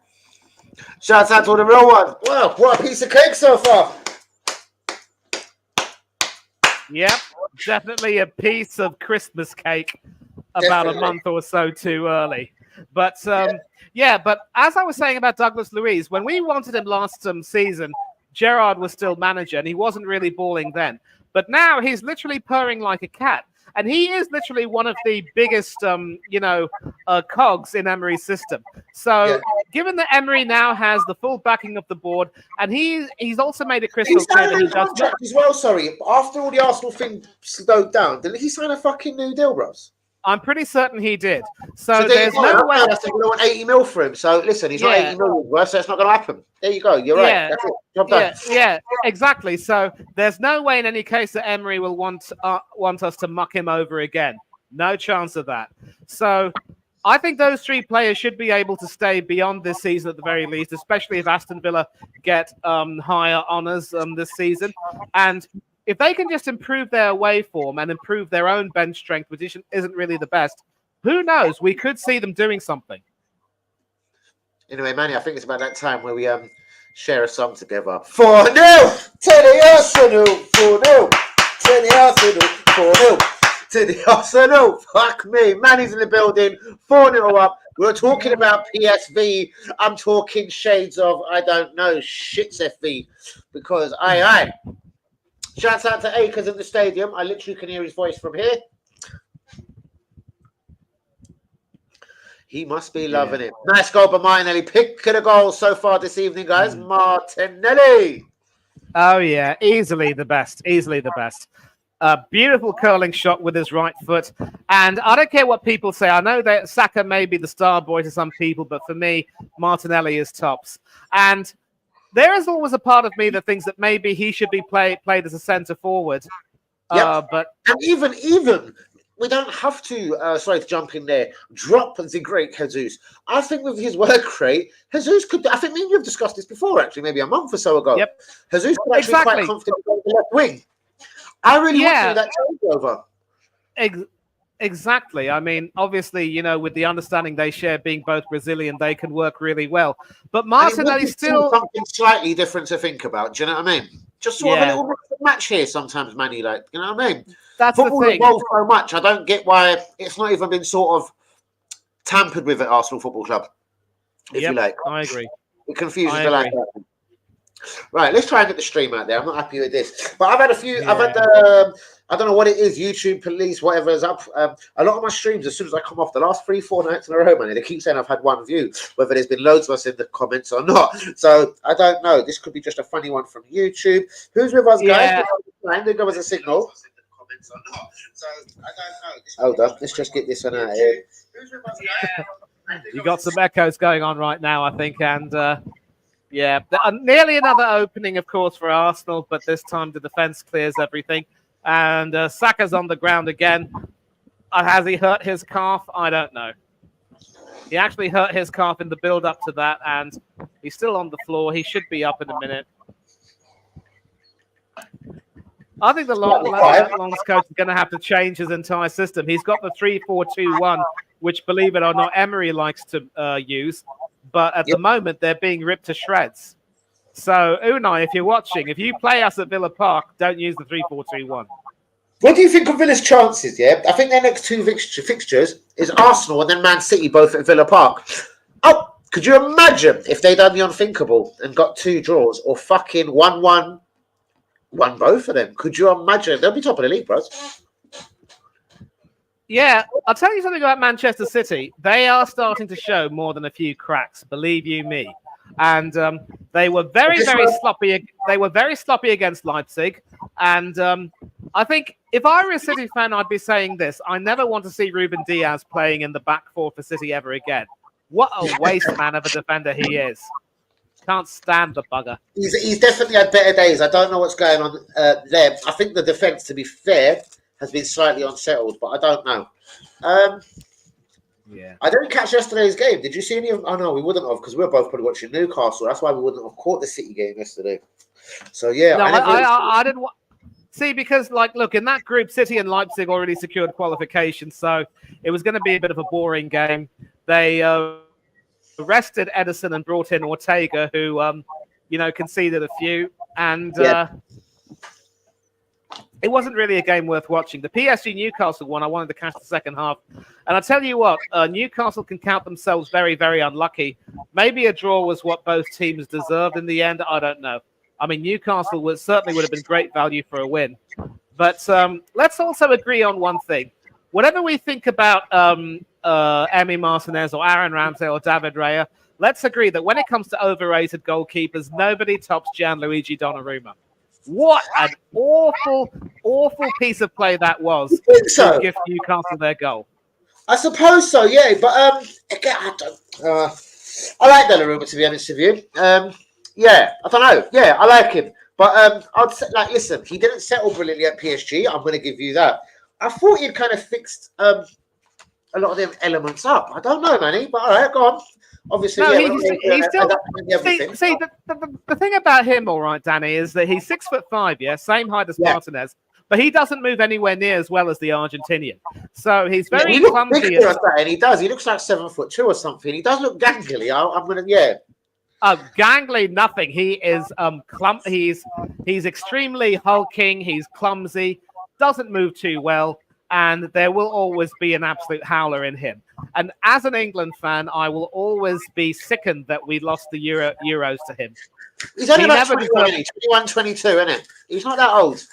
Shouts out to the real one. Wow, what a piece of cake so far. Yep, definitely a piece of Christmas cake about a month or so too early. But but as I was saying about Douglas Luiz, when we wanted him last season, Gerrard was still manager and he wasn't really balling then. But now he's literally purring like a cat. And he is literally one of the biggest, cogs in Emery's system. So given that Emery now has the full backing of the board, and he's also made it crystal clear that he does not... as well, sorry. After all the Arsenal thing slowed down, didn't he sign a fucking new deal, bros? I'm pretty certain he did. So there's no way... That's going to want 80 mil for him. So listen, he's not 80 mil worth, so it's not going to happen. There you go. You're right. That's it. Job done. Yeah, exactly. So there's no way in any case that Emery will want us to muck him over again. No chance of that. So I think those three players should be able to stay beyond this season at the very least, especially if Aston Villa get higher honours this season. And if they can just improve their away form and improve their own bench strength, which isn't really the best, who knows? We could see them doing something. Anyway, Manny, I think it's about that time where we share a song together. 4-0 to the Arsenal. 4-0 to the Arsenal. 4-0 to the Arsenal. Fuck me. Manny's in the building. 4-0 up. We're talking about PSV. I'm talking shades of, I don't know, shits FV. Because aye. Shouts out to Akers in the stadium. I literally can hear his voice from here. He must be loving it. Nice goal by Martinelli. Pick of the goal so far this evening, guys. Martinelli. Oh, yeah. Easily the best. A beautiful curling shot with his right foot. And I don't care what people say. I know that Saka may be the star boy to some people, but for me, Martinelli is tops. And there is always a part of me that thinks that maybe he should be played as a centre forward. But even we don't have to. Sorry to jump in there. Drop the great Jesus. I think with his work rate, Jesus could. I think me and you have discussed this before, actually, maybe a month or so ago. Yep. Jesus could actually quite comfortably go to the left wing. I really want to do that changeover. Exactly. I mean, obviously, with the understanding they share being both Brazilian, they can work really well. But Martinelli still something slightly different to think about. Do you know what I mean? Just sort of a little match here sometimes, Manny. Like, you know what I mean? That's Football the thing. evolves so much. I don't get why it's not even been sort of tampered with at Arsenal Football Club. If you like, I agree. It confuses I the life agree. out of me. Right, let's try and get the stream out there. I'm not happy with this, but I've had a few. Yeah. I've had I don't know what it is. YouTube police, whatever is up. A lot of my streams, as soon as I come off, the last 3-4 nights in a row, man, they keep saying I've had one view. Whether there's been loads of us in the comments or not, so I don't know. This could be just a funny one from YouTube. Who's with us, guys? Yeah. They give us a signal. Hold on, let's just get this one out here. You got some echoes going on right now, I think, and yeah, nearly another opening, of course, for Arsenal, but this time the defense clears everything, and Saka's on the ground again. Has he hurt his calf? I don't know. He actually hurt his calf in the build-up to that, and he's still on the floor. He should be up in a minute. I think the Long's coach is going to have to change his entire system. He's got the 3-4-2-1, which, believe it or not, Emery likes to use. But at the moment, they're being ripped to shreds. So, Unai, if you're watching, if you play us at Villa Park, don't use the 3-4-2-1. What do you think of Villa's chances? Yeah, I think their next two fixtures is Arsenal and then Man City, both at Villa Park. Oh, could you imagine if they done the unthinkable and got 2 draws or fucking 1-1, won both of them? Could you imagine? They'll be top of the league, bros. Yeah, I'll tell you something about Manchester City. They are starting to show more than a few cracks, believe you me. And they were very sloppy. They were very sloppy against Leipzig. And I think if I were a City fan, I'd be saying this. I never want to see Ruben Diaz playing in the back four for City ever again. What a waste man of a defender he is. Can't stand the bugger. He's definitely had better days. I don't know what's going on there. I think the defence, to be fair, has been slightly unsettled, but I don't know. Yeah, I didn't catch yesterday's game. Did you see any of? Oh no, we wouldn't have because we were both probably watching Newcastle. That's why we wouldn't have caught the City game yesterday. So yeah, no, I didn't. See, because look, in that group, City and Leipzig already secured qualification, so it was going to be a bit of a boring game. They rested Edison and brought in Ortega, who conceded a few, and it wasn't really a game worth watching. The PSG Newcastle one, I wanted to catch the second half. And I tell you what, Newcastle can count themselves very, very unlucky. Maybe a draw was what both teams deserved in the end. I don't know. I mean, Newcastle certainly would have been great value for a win. But let's also agree on one thing. Whatever we think about Emi Martinez or Aaron Ramsey or David Raya, let's agree that when it comes to overrated goalkeepers, nobody tops Gianluigi Donnarumma. What an awful, awful piece of play that was to give Newcastle their goal. I suppose so, yeah. But again, I like Donnarumma, to be honest with you. Yeah, I don't know. Yeah, I like him. But I'd say, listen, he didn't settle brilliantly at PSG. I'm going to give you that. I thought he'd kind of fixed a lot of them elements up. I don't know, Manny, but all right, go on. Obviously, no, yeah, he's still. See, the thing about him, all right, Danny, is that he's 6'5", yeah, same height as Martinez, but he doesn't move anywhere near as well as the Argentinian. So he's very clumsy. And he does. He looks like 7'2" or something. He does look gangly. I'm gonna, gangly, nothing. He is He's extremely hulking. He's clumsy. Doesn't move too well. And there will always be an absolute howler in him. And as an England fan, I will always be sickened that we lost the Euros to him. He's only about 21, 22, isn't it? He's not that old.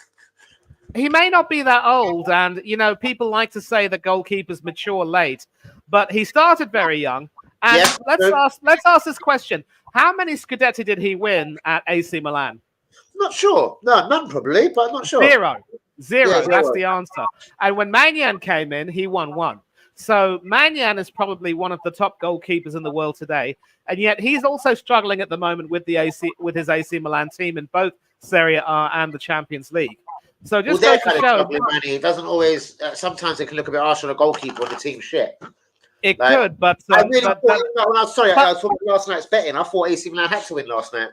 He may not be that old. And, people like to say that goalkeepers mature late. But he started very young. And let's ask this question. How many Scudetti did he win at AC Milan? Not sure. No, none probably, but not sure. Zero. That's the answer. And when Maignan came in, he won 1. So Maignan is probably one of the top goalkeepers in the world today, and yet he's also struggling at the moment with his AC Milan team in both Serie A and the Champions League. So just goes to show, it doesn't always. Sometimes it can look a bit harsh on a goalkeeper when the team's shit. It could, but I really thought, I was talking last night's betting. I thought AC Milan had to win last night.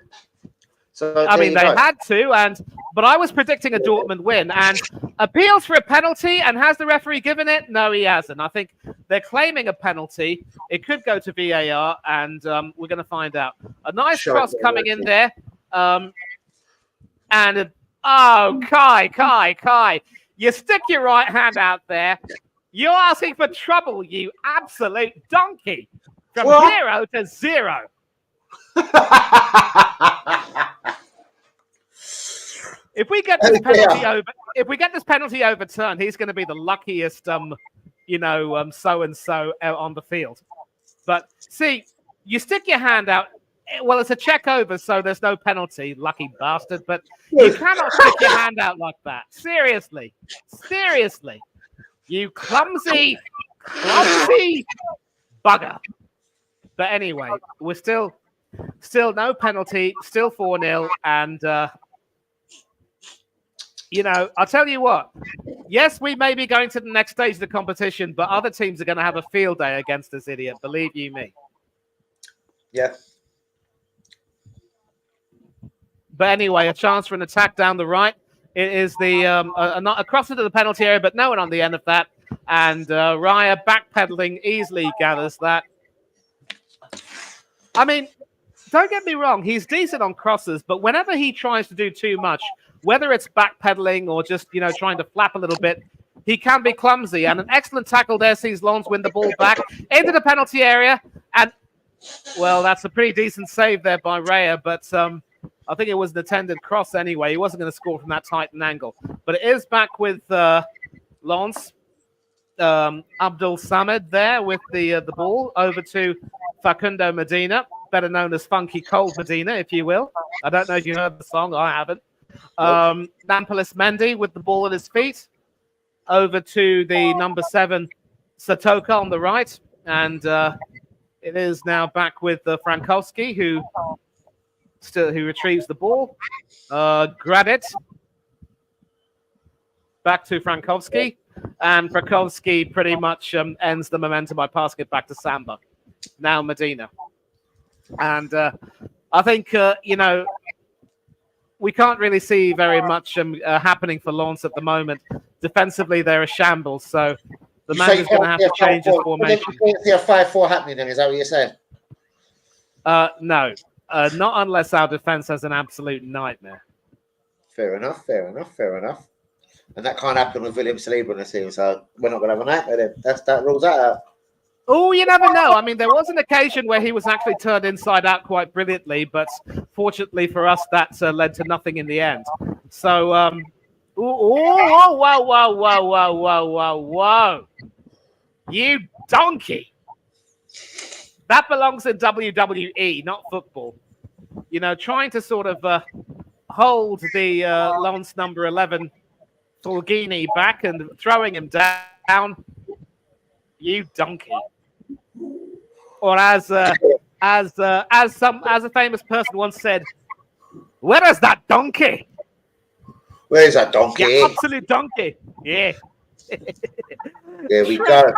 So I mean, they had to, but I was predicting a Dortmund win, and appeals for a penalty, and has the referee given it? No, he hasn't. I think they're claiming a penalty. It could go to VAR, and we're going to find out. A nice cross coming in there, Kai, you stick your right hand out there. You're asking for trouble, you absolute donkey. From 0 to 0. If we get this penalty overturned, he's going to be the luckiest, so and so on the field. But see, you stick your hand out. Well, it's a check over, so there's no penalty, lucky bastard. But you cannot stick your hand out like that. Seriously, you clumsy bugger. But anyway, we're still no penalty, still 4-0, and I'll tell you what. Yes, we may be going to the next stage of the competition, but other teams are going to have a field day against this idiot. Believe you me. Yeah. But anyway, a chance for an attack down the right. It is not a cross into the penalty area, but no one on the end of that. And Raya backpedaling easily gathers that. I mean, don't get me wrong. He's decent on crosses, but whenever he tries to do too much, whether it's backpedaling or just, trying to flap a little bit, he can be clumsy. And an excellent tackle there sees Lons win the ball back into the penalty area. And, well, that's a pretty decent save there by Raya, but I think it was an intended cross anyway. He wasn't going to score from that tight an angle. But it is back with Lons. Abdul Samad there with the ball over to Facundo Medina, better known as Funky Cold Medina, if you will. I don't know if you heard the song. I haven't. Nampalys Mendy with the ball at his feet over to the number 7 Satoka on the right. And it is now back with Frankowski, who retrieves the ball. Gradit back to Frankowski. And Frankowski pretty much ends the momentum by passing it back to Samba. Now Medina. And I think, we can't really see very much happening for Lens at the moment. Defensively, they're a shambles. So the manager's going to have to change his formation. You see a 5-4 happening then, is that what you're saying? No. Not unless our defense has an absolute nightmare. Fair enough. And that can't happen with William Saliba on the team, so we're not going to have a nightmare then. That rules that out. Oh, you never know. I mean, there was an occasion where he was actually turned inside out quite brilliantly, but fortunately for us, that led to nothing in the end. So, whoa. You donkey. That belongs in WWE, not football. Trying to sort of hold the Lens number 11 Fulgini back and throwing him down. You donkey. Or as a famous person once said, where is that donkey? Where is that donkey? Yeah, absolute donkey. Yeah. There we go.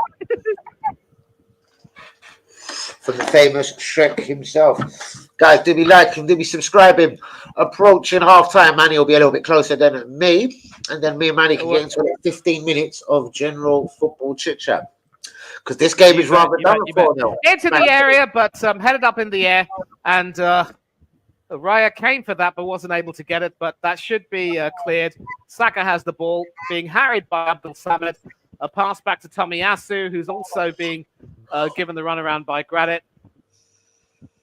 From the famous Shrek himself. Guys, do we like him? Do we subscribe him? Approaching half-time, Manny will be a little bit closer than me. And then me and Manny can get into 15 minutes of general football chit-chat. Because this game is rather done for now. Into the area, but headed up in the air. And Raya came for that, but wasn't able to get it. But that should be cleared. Saka has the ball, being harried by Abdul Samad. A pass back to Tomiyasu, who's also being given the runaround by Gradit.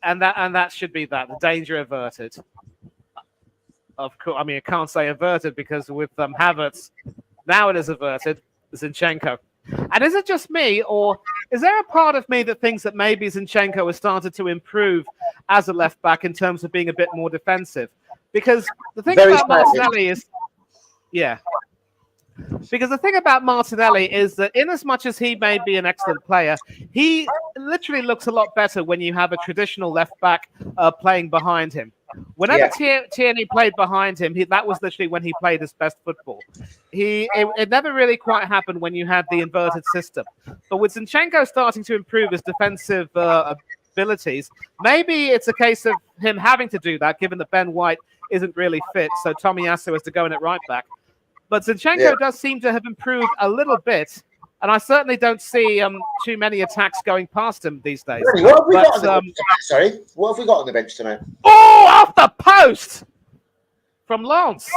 And that should be that. The danger averted. Of course, I mean, I can't say averted because with Havertz, now it is averted. Zinchenko. And is it just me, or is there a part of me that thinks that maybe Zinchenko has started to improve as a left back in terms of being a bit more defensive? Because the thing about Martinelli is, because the thing about Martinelli is that in as much as he may be an excellent player, he literally looks a lot better when you have a traditional left back playing behind him. Whenever Tierney played behind him, that was literally when he played his best football. It never really quite happened when you had the inverted system. But with Zinchenko starting to improve his defensive abilities, maybe it's a case of him having to do that, given that Ben White isn't really fit, so Tomiyasu has to go in at right back. But Zinchenko does seem to have improved a little bit, and I certainly don't see too many attacks going past him these days. What have we got on the bench tonight? Sorry, what have we got on the bench tonight? Oh, off the post from Lens,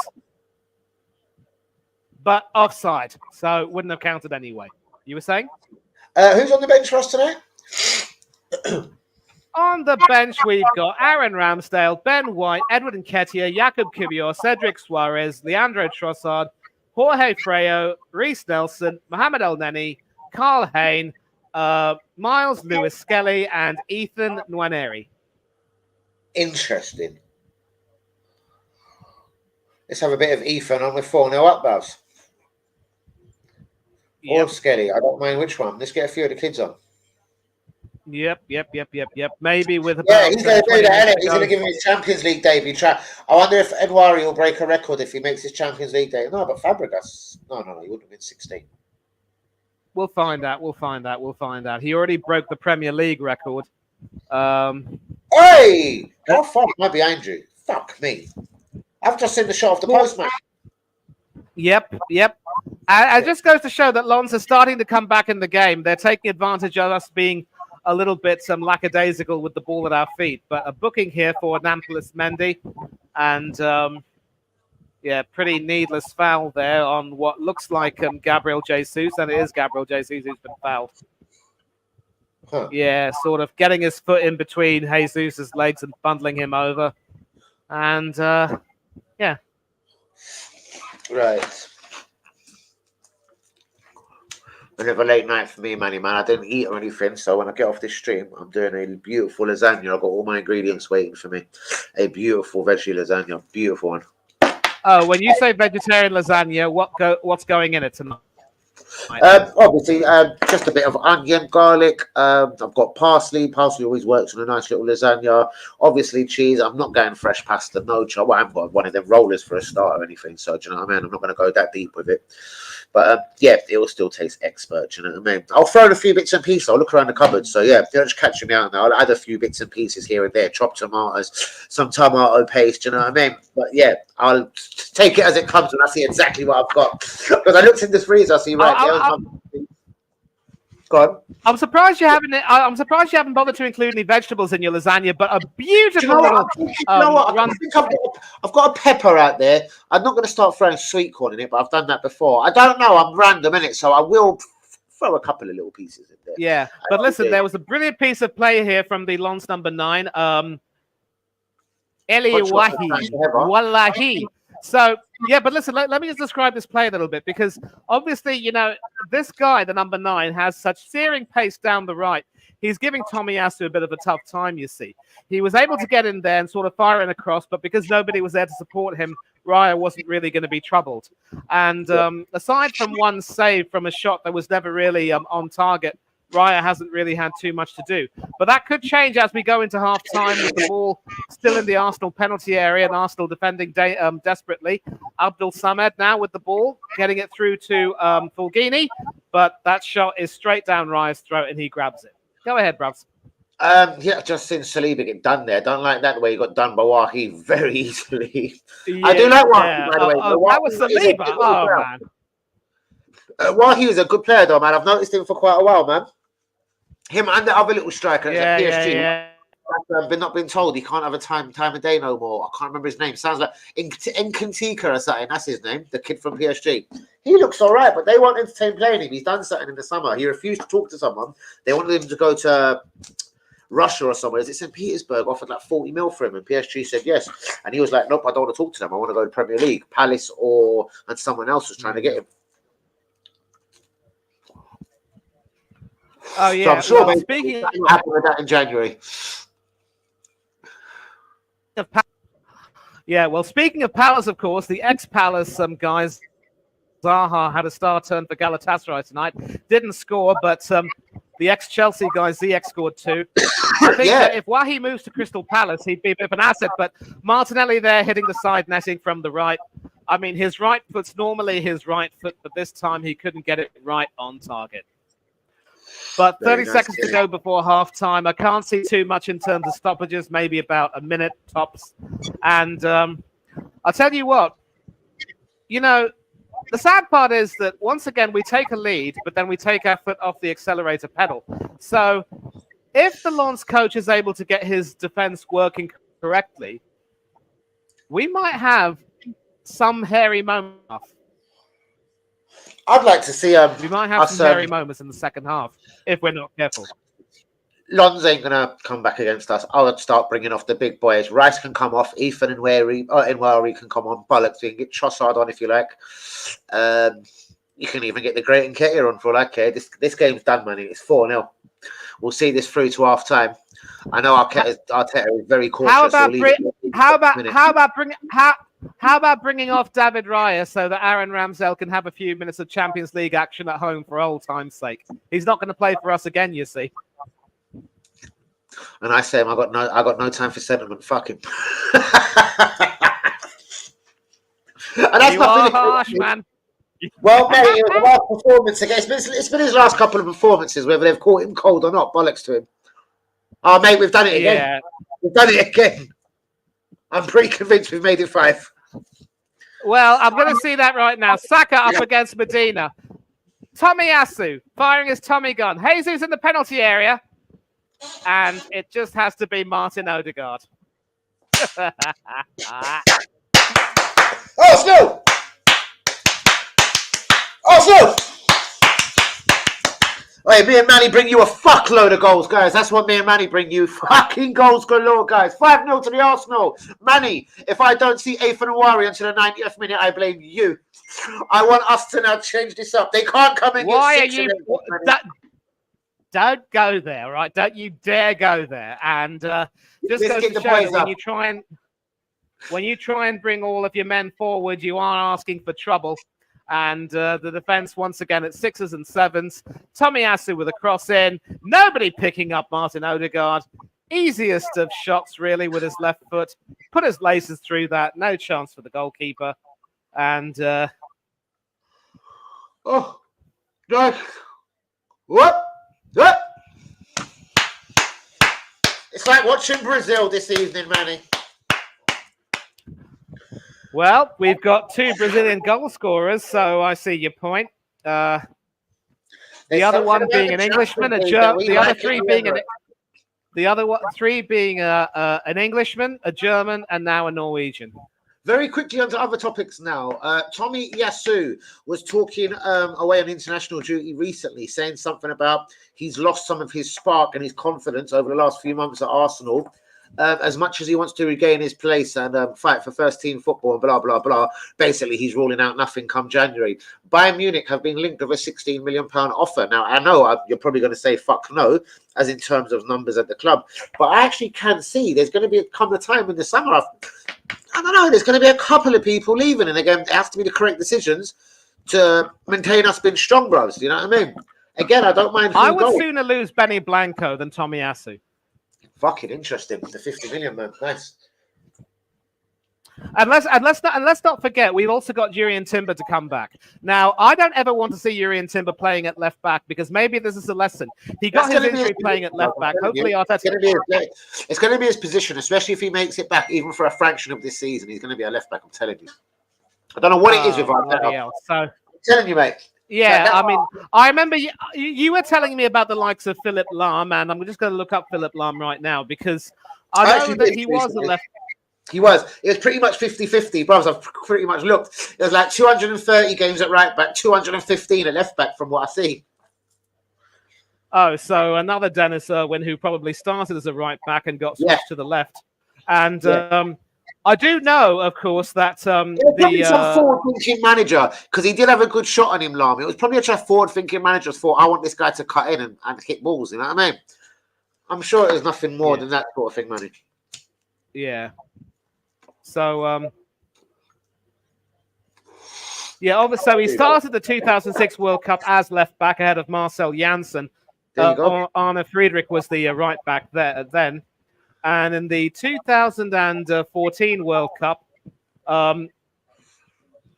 but offside, so wouldn't have counted anyway. You were saying? Who's on the bench for us tonight? On the bench, we've got Aaron Ramsdale, Ben White, Edward Nketiah, Jakub Kiwior, Cedric Suarez, Leandro Trossard, Jorge Freo, Reece Nelson, Mohamed El Neni, Carl Hayne, Miles Lewis-Skelly, and Ethan Nwaneri. Interesting. Let's have a bit of Ethan on with 4-0 up, Bubs. Or Skelly. I don't mind which one. Let's get a few of the kids on. Yep. Maybe with about he's going to do that, isn't he? He's going to give him his Champions League debut. I wonder if Edouard will break a record if he makes his Champions League debut. No, but Fabregas. No, he wouldn't have been 16. We'll find out. He already broke the Premier League record. Hey! How far am I behind you? Fuck me. I've just seen the shot off the postman. Yep. It just goes to show that Lens are starting to come back in the game. They're taking advantage of us being a little bit lackadaisical with the ball at our feet. But a booking here for Nampalys Mendy. And, pretty needless foul there on what looks like Gabriel Jesus. And it is Gabriel Jesus who's been fouled. Huh. Yeah, sort of getting his foot in between Jesus' legs and bundling him over. And, Right. Another late night for me, man. I didn't eat or anything, so when I get off this stream, I'm doing a beautiful lasagna. I've got all my ingredients waiting for me. A beautiful veggie lasagna, beautiful one. Oh, when you say vegetarian lasagna, what's going in it tonight? Obviously, just a bit of onion, garlic. I've got parsley. Parsley always works on a nice little lasagna. Obviously, cheese. I'm not going fresh pasta. No, I haven't got one of them rollers for a start or anything. So, do you know what I mean? I'm not going to go that deep with it. But it will still taste expert. Do you know what I mean? I'll throw in a few bits and pieces. I'll look around the cupboard. So you're just catching me out now. I'll add a few bits and pieces here and there. Chopped tomatoes, some tomato paste. Do you know what I mean? But I'll take it as it comes when I see exactly what I've got. Because I looked in this freezer. I see Go on. I'm surprised you haven't bothered to include any vegetables in your lasagna, but a beautiful I've got a pepper out there. I'm not going to start throwing sweet corn in it, but I've done that before. I don't know. I'm lrandom in it, so I will throw a couple of little pieces in there. Yeah, but listen, there was a brilliant piece of play here from the Lens number 9, Eli Wahi. So, but listen, let me just describe this play a little bit, because obviously, this guy, the number 9, has such searing pace down the right. He's giving Tomiyasu a bit of a tough time, you see. He was able to get in there and sort of fire in across, but because nobody was there to support him, Raya wasn't really going to be troubled. And aside from one save from a shot that was never really on target, Raya hasn't really had too much to do. But that could change as we go into half-time with the ball still in the Arsenal penalty area and Arsenal defending desperately. Abdul Samed now with the ball, getting it through to Fulgini, but that shot is straight down Raya's throat and he grabs it. Go ahead, Brubs. Just seen Saliba get done there. Don't like that the way he got done by Wahi very easily. I do like Wahi, by the way. That was Saliba. Man. Wahi is a good player, though, man. I've noticed him for quite a while, man. Him and the other little striker at PSG. I've not been told he can't have a time of day no more. I can't remember his name. Sounds like Nkantika or something. That's his name, the kid from PSG. He looks all right, but they won't entertain playing him. He's done something in the summer. He refused to talk to someone. They wanted him to go to Russia or somewhere. Is it St. Petersburg? Offered like 40 mil for him, and PSG said yes. And he was like, nope, I don't want to talk to them. I want to go to Premier League. Palace and someone else was trying to get him. Oh yeah. So I'm sure speaking of happen with that in January. Speaking of Palace, of course, the ex-Palace guys, Zaha had a star turn for Galatasaray tonight. Didn't score, but the ex-Chelsea guy, Ziyech, scored 2. I think that if Wahi moves to Crystal Palace, he'd be a bit of an asset, but Martinelli there hitting the side netting from the right. I mean, his right foot's normally his right foot, but this time he couldn't get it right on target. But 30 seconds to go before half-time. I can't see too much in terms of stoppages, maybe about a minute tops. And I'll tell you what, the sad part is that once again, we take a lead, but then we take our foot off the accelerator pedal. So if the Lens coach is able to get his defense working correctly, we might have some hairy moments. I'd like to see we might have some hairy moments in the second half if we're not careful. Lons ain't gonna come back against us. I would start bringing off the big boys. Rice can come off. Ethan and Nwari can come on. Bollocks, you can get Trossard on if you like. You can even get the Great Nketiah on for all I care. This game's done, man. It's 4-0. We'll see this through to half time. I know Arteta is very cautious. How about bringing off David Raya so that Aaron Ramsdale can have a few minutes of Champions League action at home for old time's sake? He's not going to play for us again, you see. And I say, I got no time for sentiment. Fuck him. And that's you are harsh, man. Well, mate, it was the last performance again. It's been his last couple of performances, whether they've caught him cold or not. Bollocks to him. Oh, mate, we've done it again. Yeah. We've done it again. I'm pretty convinced we've made it 5. Well, I'm going to see that right now. Saka up against Medina. Tomiyasu firing his Tommy gun. Jesus in the penalty area. And it just has to be Martin Odegaard. Arsenal! Arsenal! Hey, me and Manny bring you a fuckload of goals, guys. That's what me and Manny bring you. Fucking goals galore, guys. 5-0 to the Arsenal. Manny, if I don't see Ethan Nwari until the 90th minute, I blame you. I want us to now change this up. They can't come and Why get are you... Don't go there, right? Don't you dare go there. And just goes to show that when you try and bring all of your men forward, you are asking for trouble. And the defense once again at 6s and 7s. Tomiyasu with a cross in. Nobody picking up Martin Odegaard. Easiest of shots, really, with his left foot. Put his laces through that. No chance for the goalkeeper. And oh, God. What? It's like watching Brazil this evening, Manny. Well, we've got 2 Brazilian goal scorers, so I see your point. The other one being an Englishman, the other 3 being an Englishman, a German, and now a Norwegian. Very quickly onto other topics now. Tomiyasu was talking away on international duty recently, saying something about he's lost some of his spark and his confidence over the last few months at Arsenal. As much as he wants to regain his place and fight for first team football and blah, blah, blah, basically he's ruling out nothing come January. Bayern Munich have been linked with a £16 million offer. Now, I know you're probably going to say fuck no, as in terms of numbers at the club, but I actually can see there's going to come a time in the summer. I don't know, there's going to be a couple of people leaving, and again, it has to be the correct decisions to maintain us being strong, bros. You know what I mean? Again, I don't mind. I would sooner lose Benny Blanco than Tomiyasu. Fucking interesting. The 50 million, man. Nice. And let's not forget, we've also got Jurrien Timber to come back. Now, I don't ever want to see Jurrien Timber playing at left back because maybe this is a lesson. He got his injury playing at left back. Hopefully, Arteta. It's going to be his position, especially if he makes it back, even for a fraction of this season. He's going to be a left back. I'm telling you. I don't know what it is with Arteta. So I'm telling you, mate. Yeah, I mean, I remember you were telling me about the likes of Philip Lahm, and I'm just going to look up Philip Lahm right now because I know that he was a left. He was. It was pretty much 50-50. Brothers, I've pretty much looked. It was like 230 games at right back, 215 at left back from what I see. Oh, so another Dennis Irwin who probably started as a right back and got switched to the left. And I do know, of course, that some forward-thinking manager, because he did have a good shot on him, Lahm. It was probably a forward-thinking manager thought, I want this guy to cut in and hit balls, you know what I mean? I'm sure it was nothing more than that sort of thing, Manny. Yeah. So, so he started the 2006 World Cup as left back ahead of Marcel Janssen. Arne Friedrich was the right back there then. And in the 2014 World Cup,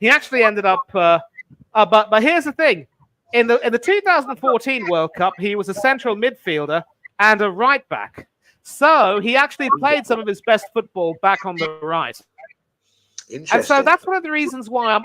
he actually ended up. But here's the thing: in the 2014 World Cup, he was a central midfielder and a right back. So he actually played some of his best football back on the right. And so that's one of the reasons why I'm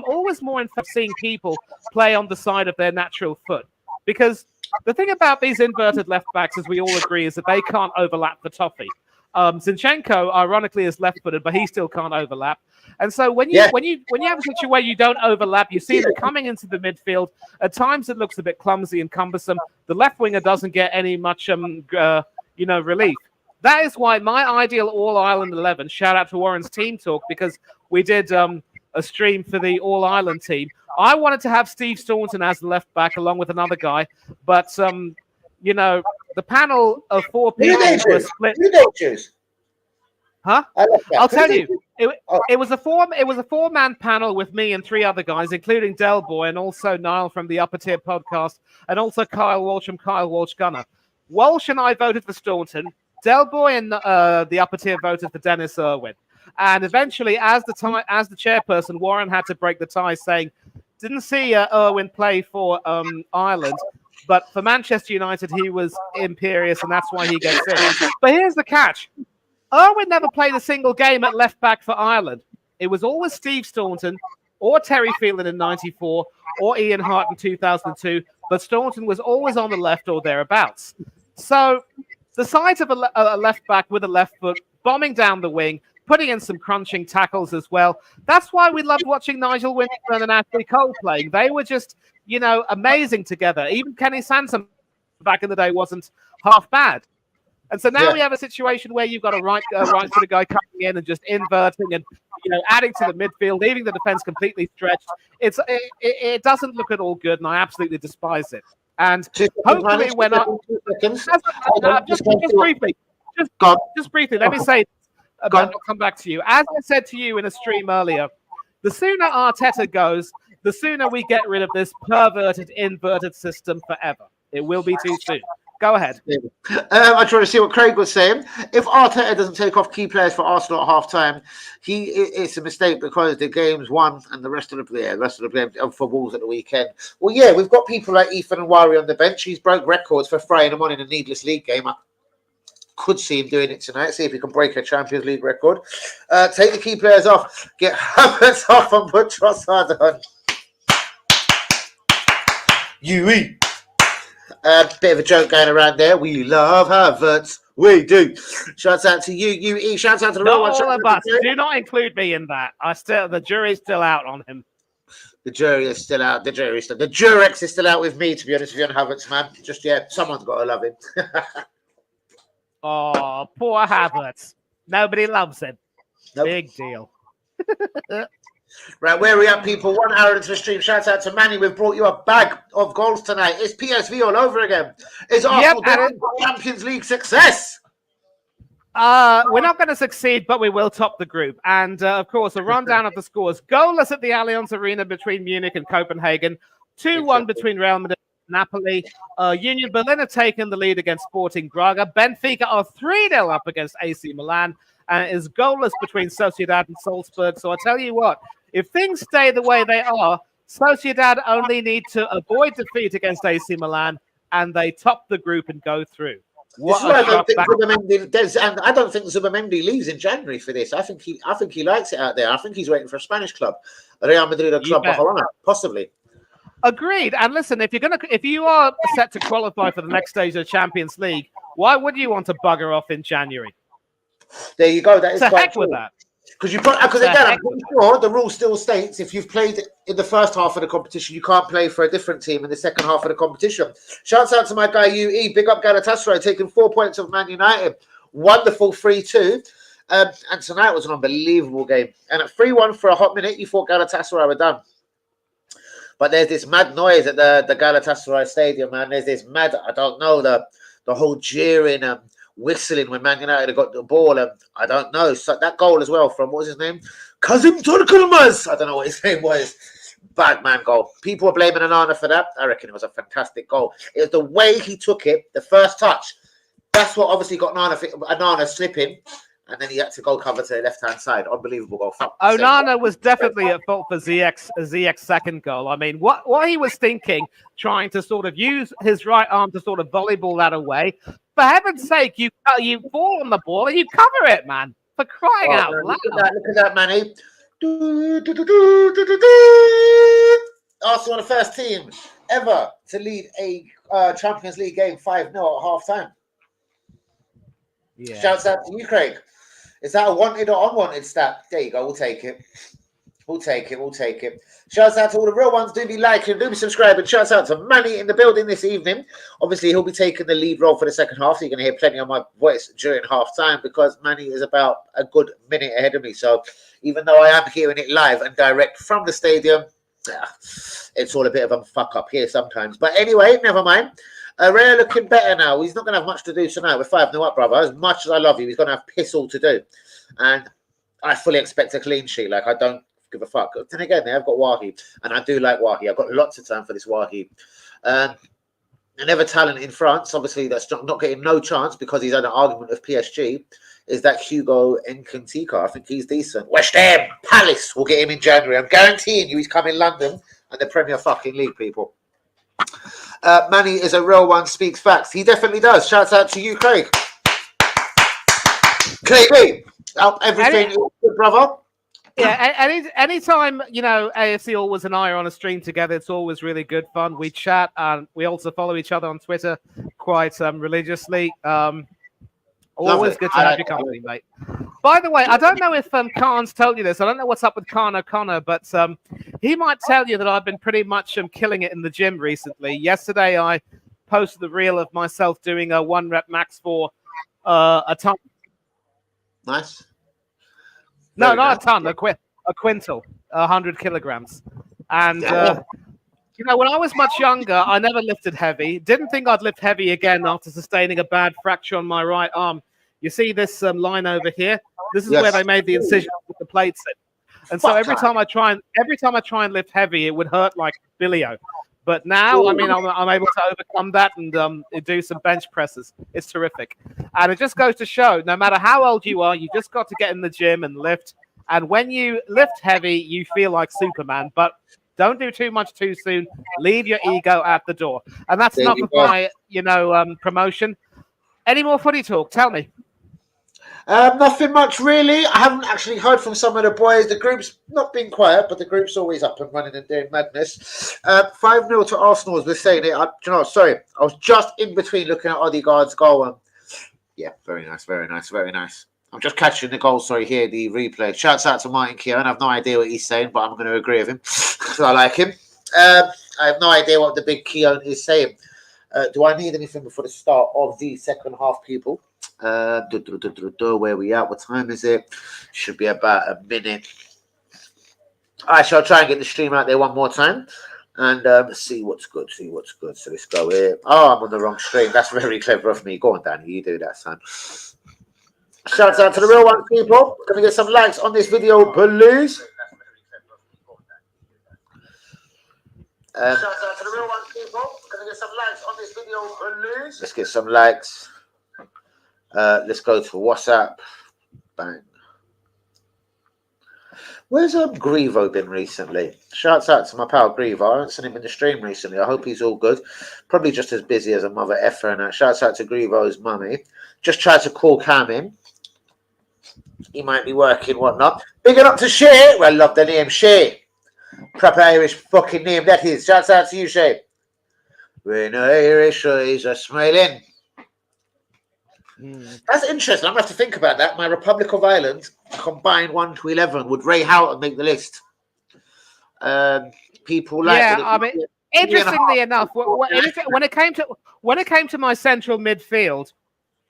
always more interested in seeing people play on the side of their natural foot, because the thing about these inverted left backs, as we all agree, is that they can't overlap the toffee. Zinchenko, ironically, is left-footed, but he still can't overlap. And so when you have a situation where you don't overlap, you see them coming into the midfield. At times it looks a bit clumsy and cumbersome. The left winger doesn't get any much relief. That is why my ideal All-Ireland 11, shout out to Warren's Team Talk, because we did a stream for the All-Ireland team. I wanted to have Steve Staunton as the left back along with another guy, but the panel of 4 people were split. You don't choose. Huh? I'll tell you. It was a 4-man panel with me and 3 other guys, including Del Boy and also Niall from the Upper Tier podcast, and also Kyle Walsh from Kyle Walsh Gunner. Walsh and I voted for Staunton. Del Boy and the Upper Tier voted for Dennis Irwin. And eventually, as the chairperson, Warren had to break the tie, saying, "Didn't see Irwin play for Ireland, but for Manchester United, he was imperious, and that's why he gets in." But here's the catch. Irwin never played a single game at left back for Ireland. It was always Steve Staunton or Terry Phelan in 94 or Ian Hart in 2002, but Staunton was always on the left or thereabouts. So the sight of a left back with a left foot, bombing down the wing, putting in some crunching tackles as well. That's why we loved watching Nigel Winterburn and Ashley Cole playing. They were just, amazing together. Even Kenny Sansom back in the day wasn't half bad. And so now we have a situation where you've got a right sort of guy coming in and just inverting and adding to the midfield, leaving the defense completely stretched. It doesn't look at all good, and I absolutely despise it. And hopefully, when just briefly, let me say, I'll come back to you. As I said to you in a stream earlier, the sooner Arteta goes, the sooner we get rid of this perverted, inverted system forever. It will be too soon. Go ahead. I try to see what Craig was saying. If Arteta doesn't take off key players for Arsenal at half-time, it's a mistake because the game's won and the rest of the game for Wolves at the weekend. Well, yeah, we've got people like Ethan and Wari on the bench. He's broke records for frying them on in a needless league game. I could see him doing it tonight. See if he can break a Champions League record. Take the key players off. Get Havertz off and put Trossard on. UE. Bit of a joke going around there. We love Havertz. We do. Shouts out to you, UE. Shouts out to the real one. All of us. Do not include me in that. The jury's still out on him. The jury is still out. The Jurex is still out with me, to be honest with you, on Havertz, man. Just someone's got to love him. Oh, poor Havertz. Nobody loves him. Nope. Big deal. Right, where are we at, people? 1 hour into the stream. Shout out to Manny. We've brought you a bag of goals tonight. It's PSV all over again. It's Arsenal Champions League success. We're not going to succeed, but we will top the group. And, of course, a rundown of the scores. Goalless at the Allianz Arena between Munich and Copenhagen. 2-1 between Real Madrid and Napoli. Union Berlin have taken the lead against Sporting Braga. Benfica are 3-0 up against AC Milan. And it is goalless between Sociedad and Salzburg. So I tell you what, if things stay the way they are, Sociedad only need to avoid defeat against AC Milan, and they top the group and go through. I don't think Zubimendi leaves in January for this. I think he likes it out there. I think he's waiting for a Spanish club, Real Madrid or Club Barcelona, possibly. Agreed. And listen, if you are set to qualify for the next stage of the Champions League, why would you want to bugger off in January? There you go. That is quite heck with that. Because again, I'm pretty sure the rule still states if you've played in the first half of the competition, you can't play for a different team in the second half of the competition. Shouts out to my guy UE. Big up Galatasaray taking 4 points of Man United. Wonderful 3-2. And tonight was an unbelievable game. And at 3-1 for a hot minute, you thought Galatasaray were done. But there's this mad noise at the Galatasaray Stadium, man. There's this mad, I don't know, the whole jeering and whistling when Man United got the ball, and I don't know. So that goal as well from, what was his name? Kazim Turkulmaz. I don't know what his name was. Bad man goal. People were blaming Onana for that. I reckon it was a fantastic goal. It was the way he took it, the first touch. That's what obviously got Onana slipping, and then he had to go cover to the left-hand side. Unbelievable goal. Onana was definitely at fault for Ziyech's second goal. I mean, what he was thinking, trying to sort of use his right arm to sort of volleyball that away. For heaven's sake, you fall on the ball and you cover it, man. For crying out loud. Look at that, Manny. Arsenal are the first team ever to lead a Champions League game 5-0 at half-time. Yeah. Shouts out to you, Craig. Is that a wanted or unwanted stat? There you go. We'll take it. We'll take it. We'll take it. Shouts out to all the real ones. Do be liking, do be subscribing. Shouts out to Manny in the building this evening. Obviously, he'll be taking the lead role for the second half. So you're going to hear plenty of my voice during half time because Manny is about a good minute ahead of me. So even though I am hearing it live and direct from the stadium, it's all a bit of a fuck up here sometimes. But anyway, never mind. Ray looking better now. He's not going to have much to do tonight. We're 5-0 up, brother. As much as I love you, he's going to have piss all to do. And I fully expect a clean sheet. Like, I don't give a fuck. Then again, I've got Wahi, and I do like Wahi. I've got lots of time for this Wahi. Another talent in France, obviously, that's not getting no chance because he's had an argument of PSG, is that Hugo Nkantika. I think he's decent. West Ham, Palace will get him in January. I'm guaranteeing you he's coming London and the Premier fucking League, people. Manny is a real one, speaks facts. He definitely does. Shouts out to you, Craig. Craig, everything is good, brother. Yeah, anytime, you know, AFC Always and I are on a stream together, it's always really good fun. We chat and we also follow each other on Twitter quite religiously. Always good to have your company, mate. By the way, I don't know if Khan's told you this. I don't know what's up with Khan O'Connor, but he might tell you that I've been pretty much killing it in the gym recently. Yesterday, I posted the reel of myself doing a 1 rep max for a ton. Nice. No, not a ton, a quintal, 100 kilograms. And, you know, when I was much younger, I never lifted heavy. Didn't think I'd lift heavy again after sustaining a bad fracture on my right arm. You see this line over here? This is where they made the incision with the plates in. And so every time I try and lift heavy, it would hurt like Billio. But now, I mean, I'm able to overcome that and do some bench presses. It's terrific. And it just goes to show, no matter how old you are, you just got to get in the gym and lift. And when you lift heavy, you feel like Superman. But don't do too much too soon. Leave your ego at the door. And that's enough of my, you know, promotion. Any more footy talk? Tell me. Nothing much really. I haven't actually heard from some of the boys. The group's not been quiet, but the group's always up and running and doing madness. 5-0 to Arsenal, as we're saying it. You know, sorry, I was just in between looking at Odegaard's goal. Yeah, very nice, very nice, very nice. I'm just catching the goal, sorry, here, the replay. Shouts out to Martin Kieran. I have no idea what he's saying, but I'm going to agree with him because I like him. I have no idea what the big Keown is saying. Do I need anything before the start of the second half, people? Where we at? What time is it? Should be about a minute. I shall try and get the stream out there one more time and see what's good. See what's good. So let's go here. Oh, I'm on the wrong stream. That's very clever of me. Go on, Danny. You do that, son. Shouts out to the real ones, people. Can we get some likes on this video, please? Shouts out to the real ones, people. Can we get some likes on this video, please? Let's get some likes. Let's go to WhatsApp. Bang. Where's Grievo been recently? Shouts out to my pal Grievo. I haven't seen him in the stream recently. I hope he's all good. Probably just as busy as a mother effer and that. Shouts out to Grievo's mummy. Just tried to call Cam in. He might be working, whatnot. Big it up to Shay. Well, I love the name Shay. Proper Irish fucking name that is. Shouts out to you, Shay. When Irish eyes are smiling. That's interesting. I'm going to have to think about that. My Republic of Ireland combined 1 to 11. Would Ray Houghton make the list? People like... Yeah, I mean, interestingly enough, when it came to my central midfield,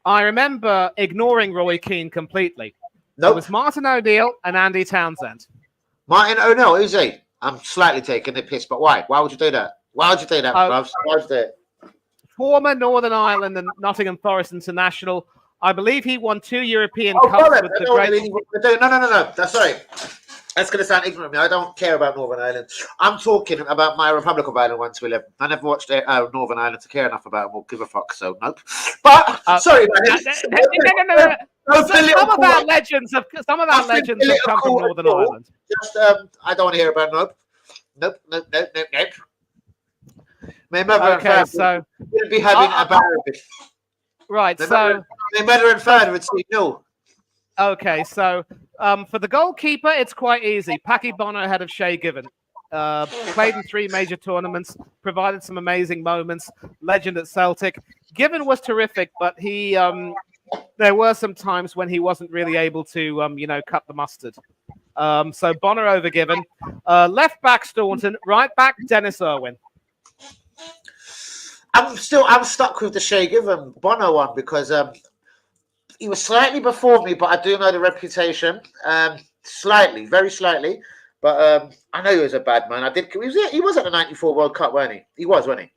I remember ignoring Roy Keane completely. Nope. It was Martin O'Neill and Andy Townsend. Martin O'Neill, who's he? I'm slightly taking the piss, but why? Why would you do that? Why would you do that, bruv? Why would you do it? Former Northern Ireland and Nottingham Forest international. I believe he won 2 European Cups with the great... No. That's right. That's going to sound ignorant of me. I don't care about Northern Ireland. I'm talking about my Republic of Ireland 1 to 11. I never watched Northern Ireland to care enough about them or give a fuck, so nope. But, sorry, man. Some of our legends have come from Northern Ireland. Just, I don't want to hear about Nope. My mother and father would be having a bar of it. Right, my mother and father would say no. Okay, so for the goalkeeper, it's quite easy. Paki Bono ahead of Shay Given. Played in 3 major tournaments, provided some amazing moments. Legend at Celtic. Given was terrific, but he there were some times when he wasn't really able to, you know, cut the mustard. So Bonner overgiven. Left back Staunton, right back Dennis Irwin. I'm stuck with the Shea Given Bono one because he was slightly before me, but I do know the reputation. Slightly, very slightly. But I know he was a bad man. He was at the 94 World Cup, weren't he? He was, wasn't he?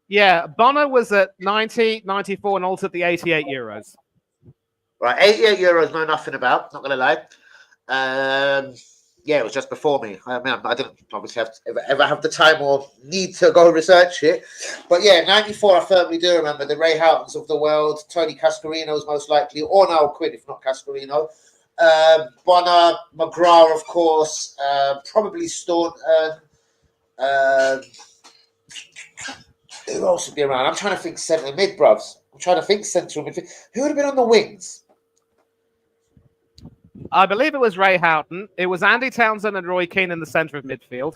Yeah, Bono was at 90, 94, and also at the 88 Euros. Right, 88 Euros, know nothing about, not going to lie. Yeah, it was just before me. I mean, I didn't obviously ever have the time or need to go research it. But yeah, 94, I firmly do remember the Ray Houghtons of the world, Tony Cascarino's most likely, or Niall Quinn, if not Cascarino. Bonner, McGrath, of course, probably Staunton. Who else would be around? I'm trying to think centre mid, bruvs. I'm trying to think central midfield. Who would have been on the wings? I believe it was Ray Houghton. It was Andy Townsend and Roy Keane in the centre of midfield.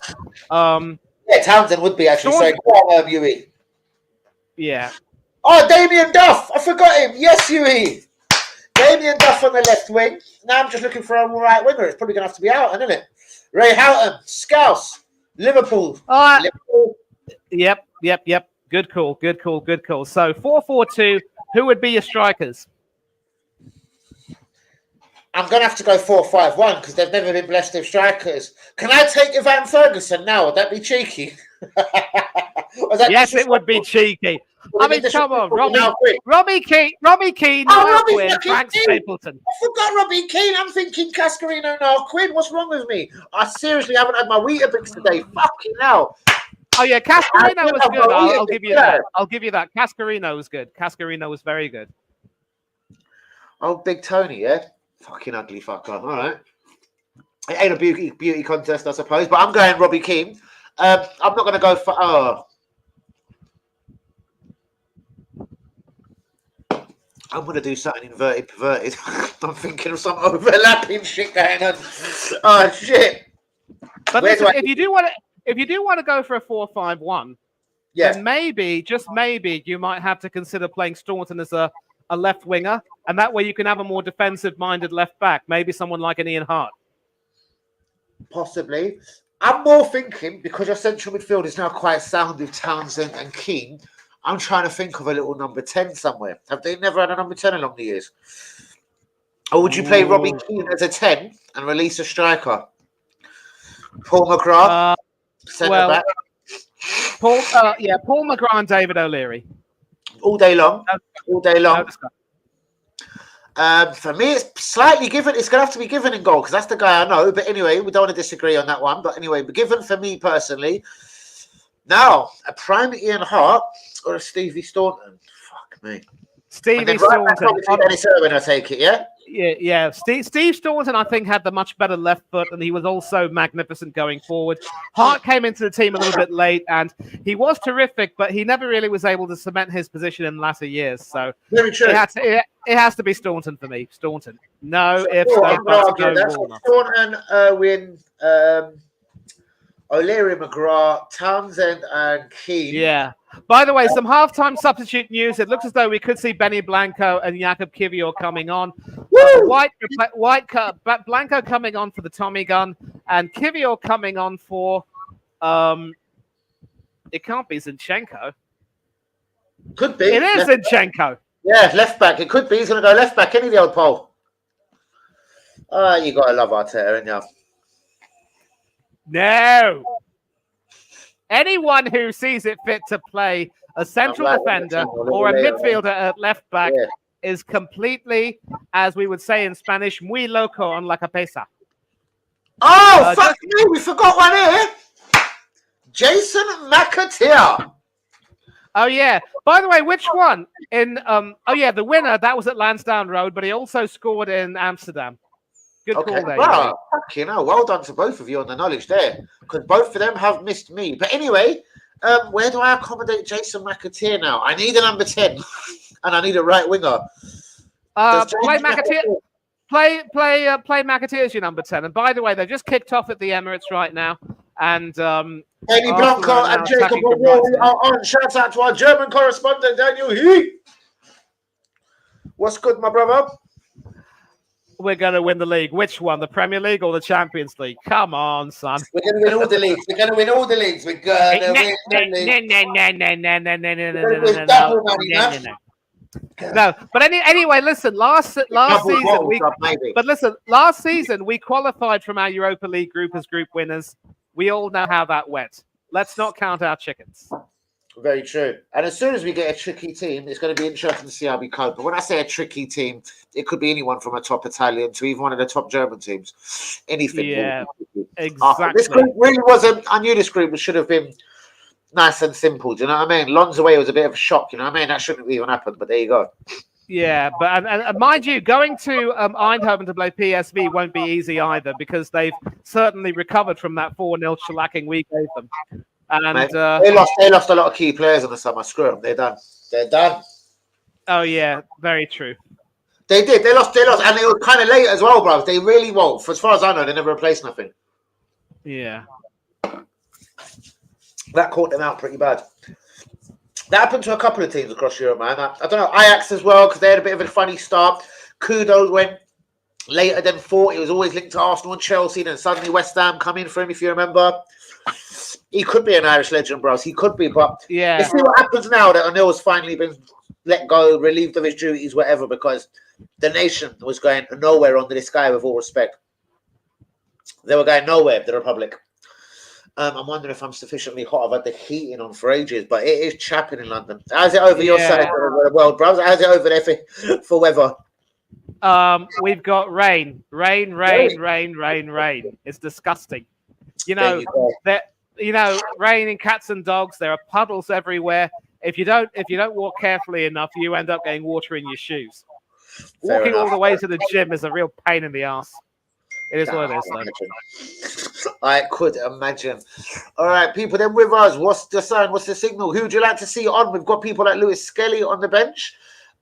Yeah, Townsend would be actually. Sorry, Huey. Yeah. Oh, Damien Duff. I forgot him. Yes, Huey. Damien Duff on the left wing. Now I'm just looking for a right winger. It's probably going to have to be Houghton, isn't it? Ray Houghton, Scouse, Liverpool. Liverpool. Yep. Good call. So 4-4-2. Who would be your strikers? I'm going to have to go 4-5-1 because they've never been blessed with strikers. Can I take Ivan Ferguson now? Would that be cheeky? Yes, it would be cheeky. I mean, come on, Robbie Keane, Frank Stapleton. I forgot Robbie Keane. I'm thinking Cascarino, Niall Quinn. What's wrong with me? I seriously haven't had my Weetabix today. Fucking hell. Oh yeah, Cascarino was good. I'll give you that. I'll give you that. Cascarino was good. Cascarino was very good. Oh, Big Tony, yeah. Fucking ugly fucker. All right. It ain't a beauty contest, I suppose, but I'm going Robbie Keane. I'm not going to go for... I'm going to do something perverted. I'm thinking of some overlapping shit going on. Oh, shit. But listen, if you do want to go for a 4-5-1, then maybe, just maybe, you might have to consider playing Staunton as a left winger, and that way you can have a more defensive-minded left back, maybe someone like an Ian Hart. Possibly. I'm more thinking, because your central midfield is now quite sound with Townsend and Keane, I'm trying to think of a little number 10 somewhere. Have they never had a number 10 along the years? Or would you play Robbie Keane as a 10 and release a striker? Paul McGrath, centre back. Paul McGrath and David O'Leary. All day long. For me, it's slightly given. It's going to have to be given in goal because that's the guy I know. But anyway, we don't want to disagree on that one. But anyway, given for me personally. Now, a prime Ian Hart or a Stevie Staunton? Fuck me. Stevie Staunton. Dennis Irwin, I take it, yeah? Yeah. Steve Staunton, I think, had the much better left foot, and he was also magnificent going forward. Hart came into the team a little bit late, and he was terrific, but he never really was able to cement his position in the latter years. So very true. It has to be Staunton for me. Staunton. No ifs, no buts, no Staunton, Irwin, O'Leary, McGrath, Townsend, and Keane. Yeah. By the way, some halftime substitute news. It looks as though we could see Benny Blanco and Jakub Kiwior coming on. Blanco coming on for the Tommy gun, and Kiwior coming on for. It can't be Zinchenko. Could be. It is Zinchenko. Yeah, left back. It could be. He's going to go left back. Any the old Paul. You got to love Arteta, ain't you? No. Anyone who sees it fit to play a central defender or a midfielder at left back is completely, as we would say in Spanish, muy loco on la cabeza. Oh, fuck me. We forgot one here. Jason McAteer. Oh, yeah. By the way, which one? The winner, that was at Lansdowne Road, but he also scored in Amsterdam. Good call there. Wow, fucking hell. Well done to both of you on the knowledge there, because both of them have missed me. But anyway, where do I accommodate Jason McAteer now? I need a number 10, and I need a right winger. Play McAteer. Play McAteer as your number 10. And by the way, they've just kicked off at the Emirates right now, and Benny Blanco and Jacob O'Rourke are on. Shout out to our German correspondent Daniel He. What's good, my brother? We're going to win the league. Which one? The Premier League or the Champions League? Come on, son. We're going to win all the leagues. We're going to win all the leagues. We're going to win the league. No, but anyway, listen. Last season we qualified from our Europa League group as group winners. We all know how that went. Let's not count our chickens. Very true. And as soon as we get a tricky team, it's going to be interesting to see how we cope. But when I say a tricky team, it could be anyone from a top Italian to even one of the top German teams. Anything. Yeah, exactly. This group really wasn't. I knew this group should have been nice and simple. Do you know what I mean? Lons away was a bit of a shock. You know what I mean? That shouldn't have even happened. But there you go. Yeah, but and mind you, going to Eindhoven to play PSV won't be easy either because they've certainly recovered from that 4-0 shellacking we gave them. And they lost a lot of key players in the summer. Screw them. They're done. They're done. Oh yeah, very true. They did. They lost, and it was kind of late as well, bro. They really won't. For as far as I know, they never replaced nothing. Yeah, that caught them out pretty bad. That happened to a couple of teams across Europe, man. I don't know, Ajax as well, because they had a bit of a funny start. Kudo went later than thought. It was always linked to Arsenal and Chelsea. Then suddenly West Ham come in for him, if you remember. He could be an Irish legend, bros. He could be, but yeah. let's see what happens now that O'Neill's finally been let go, relieved of his duties, whatever, because the nation was going nowhere under this guy, with all respect. They were going nowhere, the Republic. I'm wondering if I'm sufficiently hot. I've had the heating on for ages, but it is chapping in London. How's it over your side of the world, bros? How's it over there for weather? We've got rain. It's disgusting. Raining cats and dogs. There are puddles everywhere. If you don't walk carefully enough, you end up getting water in your shoes. Walking all the way to the gym is a real pain in the ass. It is what it is, though. I could imagine. All right, people, then with us, what's the sign? What's the signal? Who would you like to see on? We've got people like Lewis Skelly on the bench.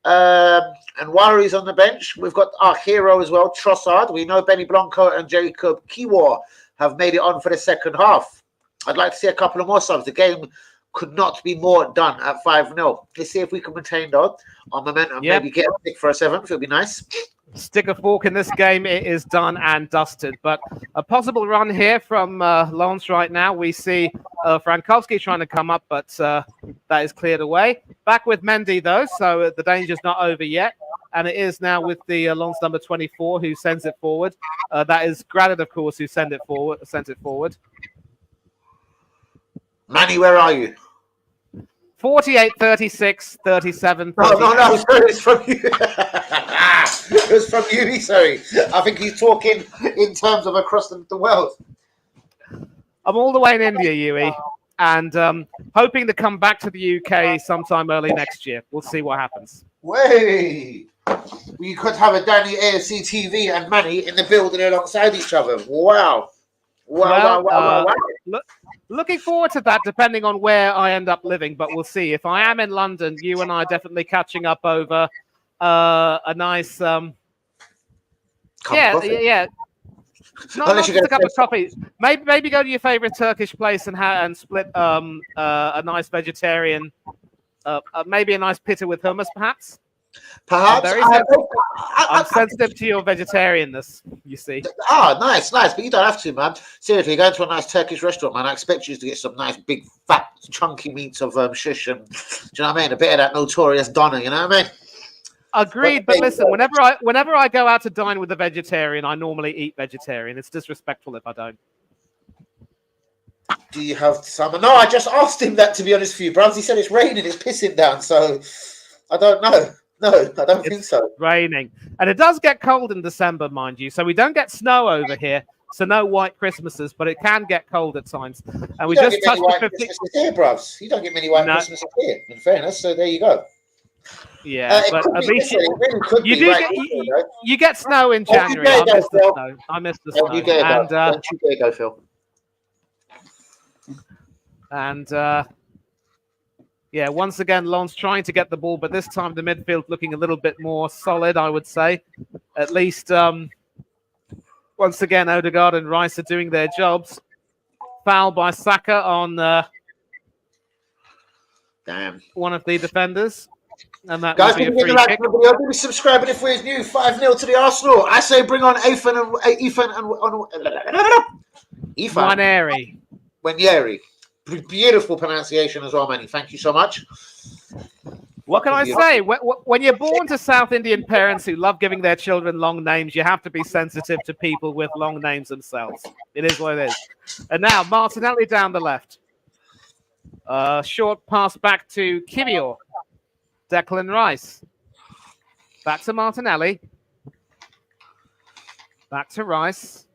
And Wari's on the bench. We've got our hero as well, Trossard. We know Benny Blanco and Jacob Kiwar have made it on for the second half. I'd like to see a couple of more subs. The game could not be more done at 5-0. Let's see if we can maintain though our momentum. Maybe get a pick for a 7th. It'll be nice. Stick a fork in this game. It is done and dusted. But a possible run here from Lens right now. We see Frankowski trying to come up, but that is cleared away. Back with Mendy, though, so the danger's not over yet. And it is now with the Lens number 24 who sends it forward. That is Granit, of course, who sent it forward. Manny, where are you? 48, 36, 37. No, sorry, it's from you. It was from you, sorry. I think he's talking in terms of across the world. I'm all the way in India, Yui, and hoping to come back to the UK sometime early next year. We'll see what happens. Way! We could have a Danny AFC TV and Manny in the building alongside each other. Wow. Wow. Looking forward to that, depending on where I end up living, but we'll see. If I am in London, you and I are definitely catching up over a nice yeah. Not just a cup of coffee. Maybe go to your favorite Turkish place and split a nice vegetarian, maybe a nice pita with hummus, perhaps. Perhaps. I'm sensitive to your vegetarianness, you see. Nice. But you don't have to, man. Seriously, go to a nice Turkish restaurant, man. I expect you to get some nice, big, fat, chunky meats of shish and, do you know what I mean? A bit of that notorious doner, you know what I mean? Agreed, but listen, whenever I go out to dine with a vegetarian, I normally eat vegetarian. It's disrespectful if I don't. Do you have some? No, I just asked him that, to be honest with you, bros. He said it's raining, it's pissing down, so I don't know. No, I don't think so. Raining. And it does get cold in December, mind you. So we don't get snow over here. So no white Christmases, but it can get cold at times. And we just touched the 50. Here, bros. You don't get many white Christmases here, in fairness. So there you go. Yeah, but at least you get snow in January. I miss the snow. Don't you go, Phil. And yeah, once again, Lens trying to get the ball, but this time the midfield looking a little bit more solid, I would say. At least, once again, Odegaard and Rice are doing their jobs. Foul by Saka on one of the defenders. And that Guys, will be a people get free the like kick. the video. Be subscribing if we're new. 5-0 to the Arsenal. I say bring on Ethan and Nwaneri. Nwaneri. Beautiful pronunciation as well, Manny. Thank you so much. What can I say? When you're born to South Indian parents who love giving their children long names, you have to be sensitive to people with long names themselves. It is what it is. And now Martinelli down the left. Short pass back to Kivior. Declan Rice. Back to Martinelli. Back to Rice.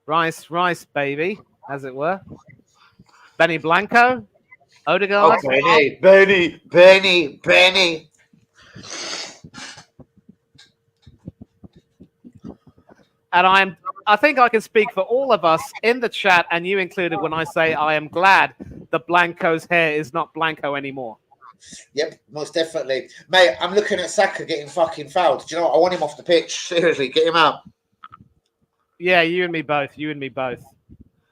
Rice, baby, as it were. Benny Blanco. Odegaard. Oh, Benny. And I think I can speak for all of us in the chat, and you included, when I say I am glad that Blanco's hair is not Blanco anymore. Yep, most definitely. Mate, I'm looking at Saka getting fucking fouled. Do you know what? I want him off the pitch. Seriously, get him out. Yeah, you and me both.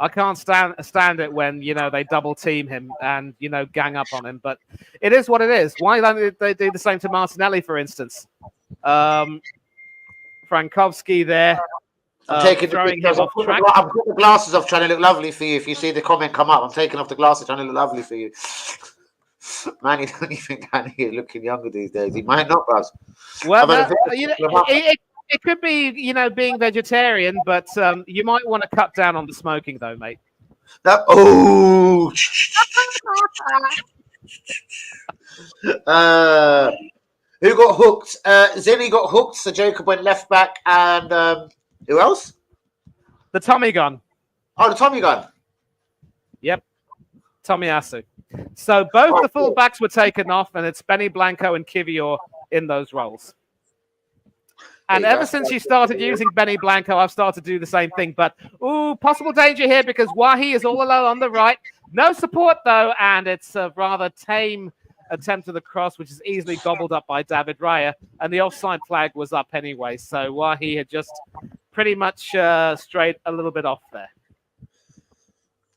I can't stand it when, they double team him and, gang up on him. But it is what it is. Why don't they do the same to Martinelli, for instance? Frankowski there. I'm taking throwing him off track. I've got the glasses off trying to look lovely for you. If you see the comment come up, I'm taking off the glasses trying to look lovely for you. Man, you don't even down here looking younger these days. He might not, Buzz. Well, it could be, being vegetarian, but you might want to cut down on the smoking, though, mate. Oh. Who got hooked? Zinni got hooked, so Jacob went left back, and who else? The Tommy gun. Oh, the Tommy gun. Yep. Tomiyasu. So both the fullbacks were taken off, and it's Benny Blanco and Kivior in those roles. And ever since you started using Benny Blanco, I've started to do the same thing. But, possible danger here because Wahi is all alone on the right. No support, though, and it's a rather tame attempt at the cross, which is easily gobbled up by David Raya. And the offside flag was up anyway. So Wahi had just pretty much strayed a little bit off there.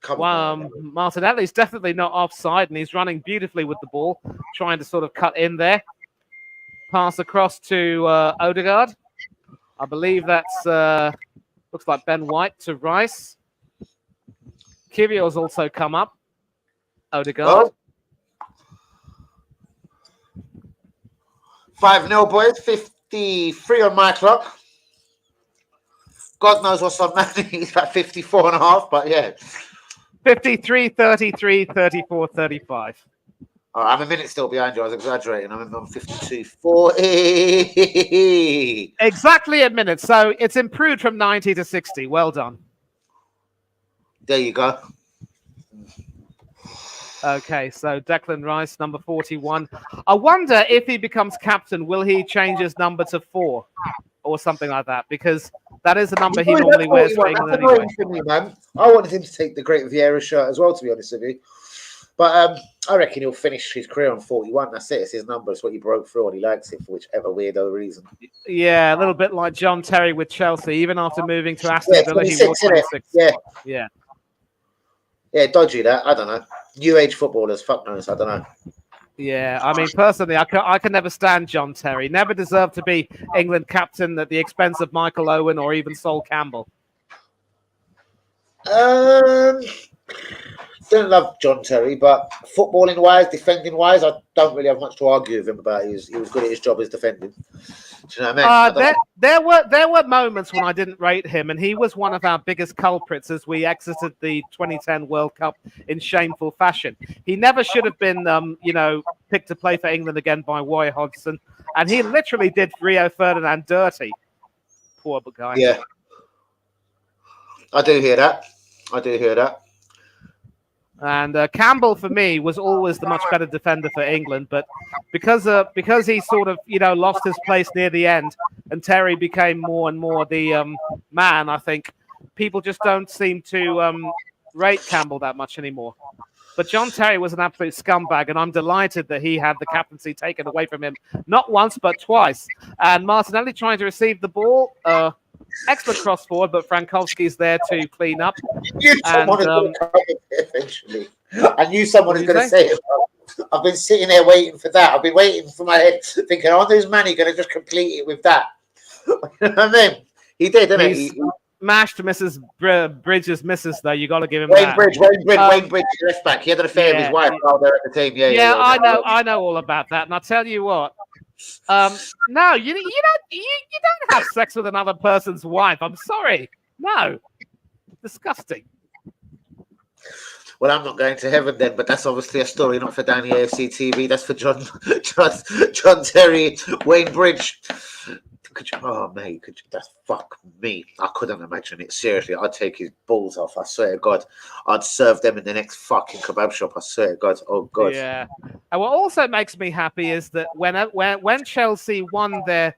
Martinelli's definitely not offside, and he's running beautifully with the ball, trying to sort of cut in there. Pass across to Odegaard. I believe that's looks like Ben White to Rice. Kivior's also come up. Odegaard. 5-0, boys. 53 on my clock. God knows what's on Manny. He's about 54.5, but yeah. 53, 33, 34, 35. Oh, I'm a minute still behind you. I was exaggerating. I'm on 52, 40. Exactly a minute. So it's improved from 90 to 60. Well done. There you go. Okay, so Declan Rice, number 41. I wonder if he becomes captain, will he change his number to 4 or something like that? Because that is the number he normally wears for England anyway. For me, man. I wanted him to take the Great Vieira shirt as well, to be honest with you. But I reckon he'll finish his career on 41. That's it. It's his number. It's what he broke through, and he likes it for whichever weirdo reason. Yeah, a little bit like John Terry with Chelsea. Even after moving to Aston Villa, he wore 26. Yeah, dodgy that. I don't know. New age footballers, fuck knows. I don't know. Yeah, I mean, personally, I can never stand John Terry. Never deserved to be England captain at the expense of Michael Owen or even Sol Campbell. Don't love John Terry, but footballing wise, defending wise, I don't really have much to argue with him about. He was good at his job as defending. Do you know what I mean? There were moments when I didn't rate him, and he was one of our biggest culprits as we exited the 2010 World Cup in shameful fashion. He never should have been, picked to play for England again by Roy Hodgson, and he literally did Rio Ferdinand dirty. Poor guy. Yeah, I do hear that. And Campbell, for me, was always the much better defender for England. But because he sort of, lost his place near the end and Terry became more and more the man, I think people just don't seem to rate Campbell that much anymore. But John Terry was an absolute scumbag, and I'm delighted that he had the captaincy taken away from him, not once, but twice. And Martinelli trying to receive the ball. Excellent cross forward, but Frankowski's there to clean up. Eventually. I knew someone was What did going you to say it. I've been sitting there waiting for that. I've been waiting for my head, thinking, "Oh, there's Manny going to just complete it with that." You know what I mean? He did, didn't he? He's mashed Mrs. Bridges misses though. You got to give him Wayne that. Bridge, Wayne Bridge, left back. He had an affair with his Yeah, wife while they're at the team. yeah, Yeah. I know all about that. And I'll tell you what. No, you don't have sex with another person's wife. I'm sorry. No, disgusting. Well, I'm not going to heaven then, but that's obviously a story not for Danny AFC TV. That's for John Terry, Wayne Bridge. Mate, that's fuck me. I couldn't imagine it. Seriously, I'd take his balls off. I swear to God, I'd serve them in the next fucking kebab shop. I swear to God. Oh God. Yeah. And what also makes me happy is that when Chelsea won their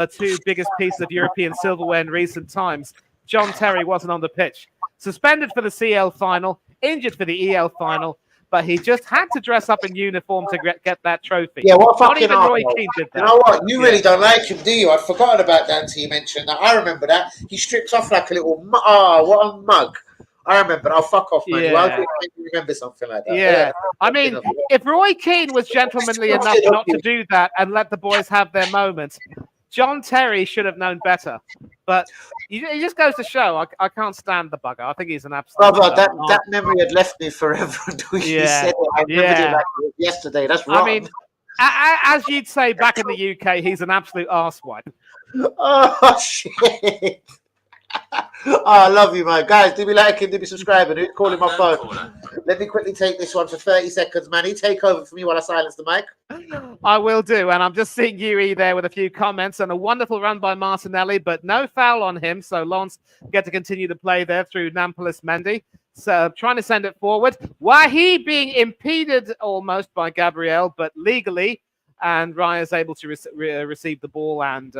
two biggest pieces of European silverware in recent times, John Terry wasn't on the pitch. Suspended for the CL final, injured for the EL final, but he just had to dress up in uniform to get that trophy. Yeah, what Not fucking even Roy Keane did that. You know what? You really don't like him, do you? I'd forgotten about that until you mentioned that. I remember that. He stripped off like a little... what a mug. I remember. Oh, fuck off, man. Yeah. Why would you remember something like that? Yeah. I mean, if Roy Keane was gentlemanly enough not to do that and let the boys have their moments, John Terry should have known better. But he just goes to show I can't stand the bugger. I think he's an absolute... Brother, that memory had left me forever. Yeah. I remembered it like it was yesterday. That's wrong. I mean, as you'd say back in the UK, he's an absolute arsewipe. Oh, shit. I love you, man. Guys, do be liking, do be subscribing. Who's calling my phone? Let me quickly take this one for 30 seconds, Manny. Take over for me while I silence the mic. I will do. And I'm just seeing UE there with a few comments and a wonderful run by Martinelli, but no foul on him. So Lens get to continue to play there through Nampalys Mendy. So trying to send it forward. Wahi being impeded almost by Gabriel, but legally. And Raya is able to receive the ball and...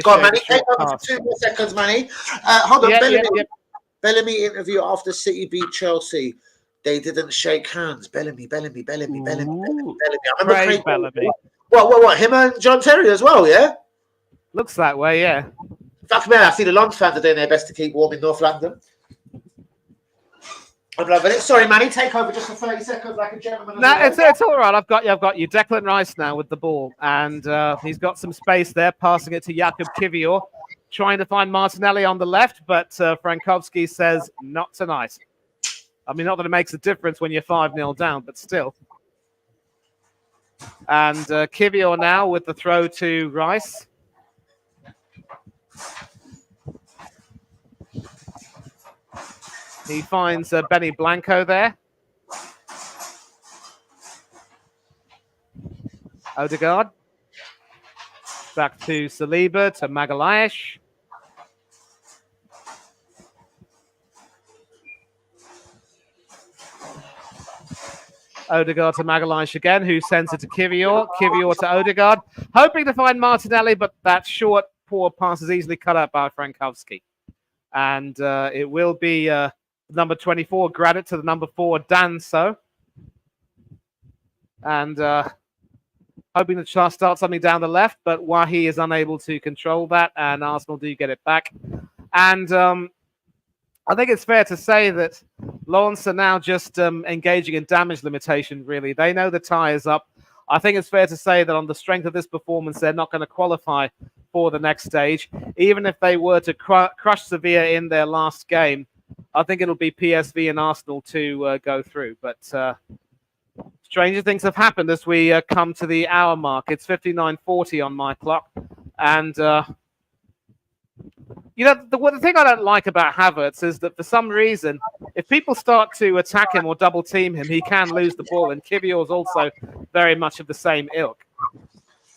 Go on, Manny. Take over for 2 more seconds, Manny. Hold on, Bellamy interview after City beat Chelsea. They didn't shake hands. Bellamy. I remember Craig Bellamy. What? Him and John Terry as well, yeah? Looks that way, yeah. Fuck me, I see the Lens fans are doing their best to keep warm in North London. I'm loving it. Sorry, Manny, take over just for 30 seconds like a gentleman. No, it's all right. I've got you. Declan Rice now with the ball. And he's got some space there, passing it to Jakub Kivior, trying to find Martinelli on the left, but Frankowski says, not tonight. I mean, not that it makes a difference when you're 5-0 down, but still. And Kivior now with the throw to Rice. He finds Benny Blanco there. Odegaard. Back to Saliba, to Magalhaes. Odegaard to Magalhaes again, who sends it to Kivior. Kivior to Odegaard. Hoping to find Martinelli, but that short, poor pass is easily cut out by Frankowski. And it will be... number 24, Granit to the number 4, Danso. And hoping to start something down the left, but Wahi is unable to control that, and Arsenal do get it back. And I think it's fair to say that Lens are now just engaging in damage limitation, really. They know the tie is up. I think it's fair to say that on the strength of this performance, they're not going to qualify for the next stage. Even if they were to crush Sevilla in their last game, I think it'll be PSV and Arsenal to go through. But stranger things have happened as we come to the hour mark. It's 59:40 on my clock. And, you know, the thing I don't like about Havertz is that for some reason, if people start to attack him or double team him, he can lose the ball. And Kivior is also very much of the same ilk.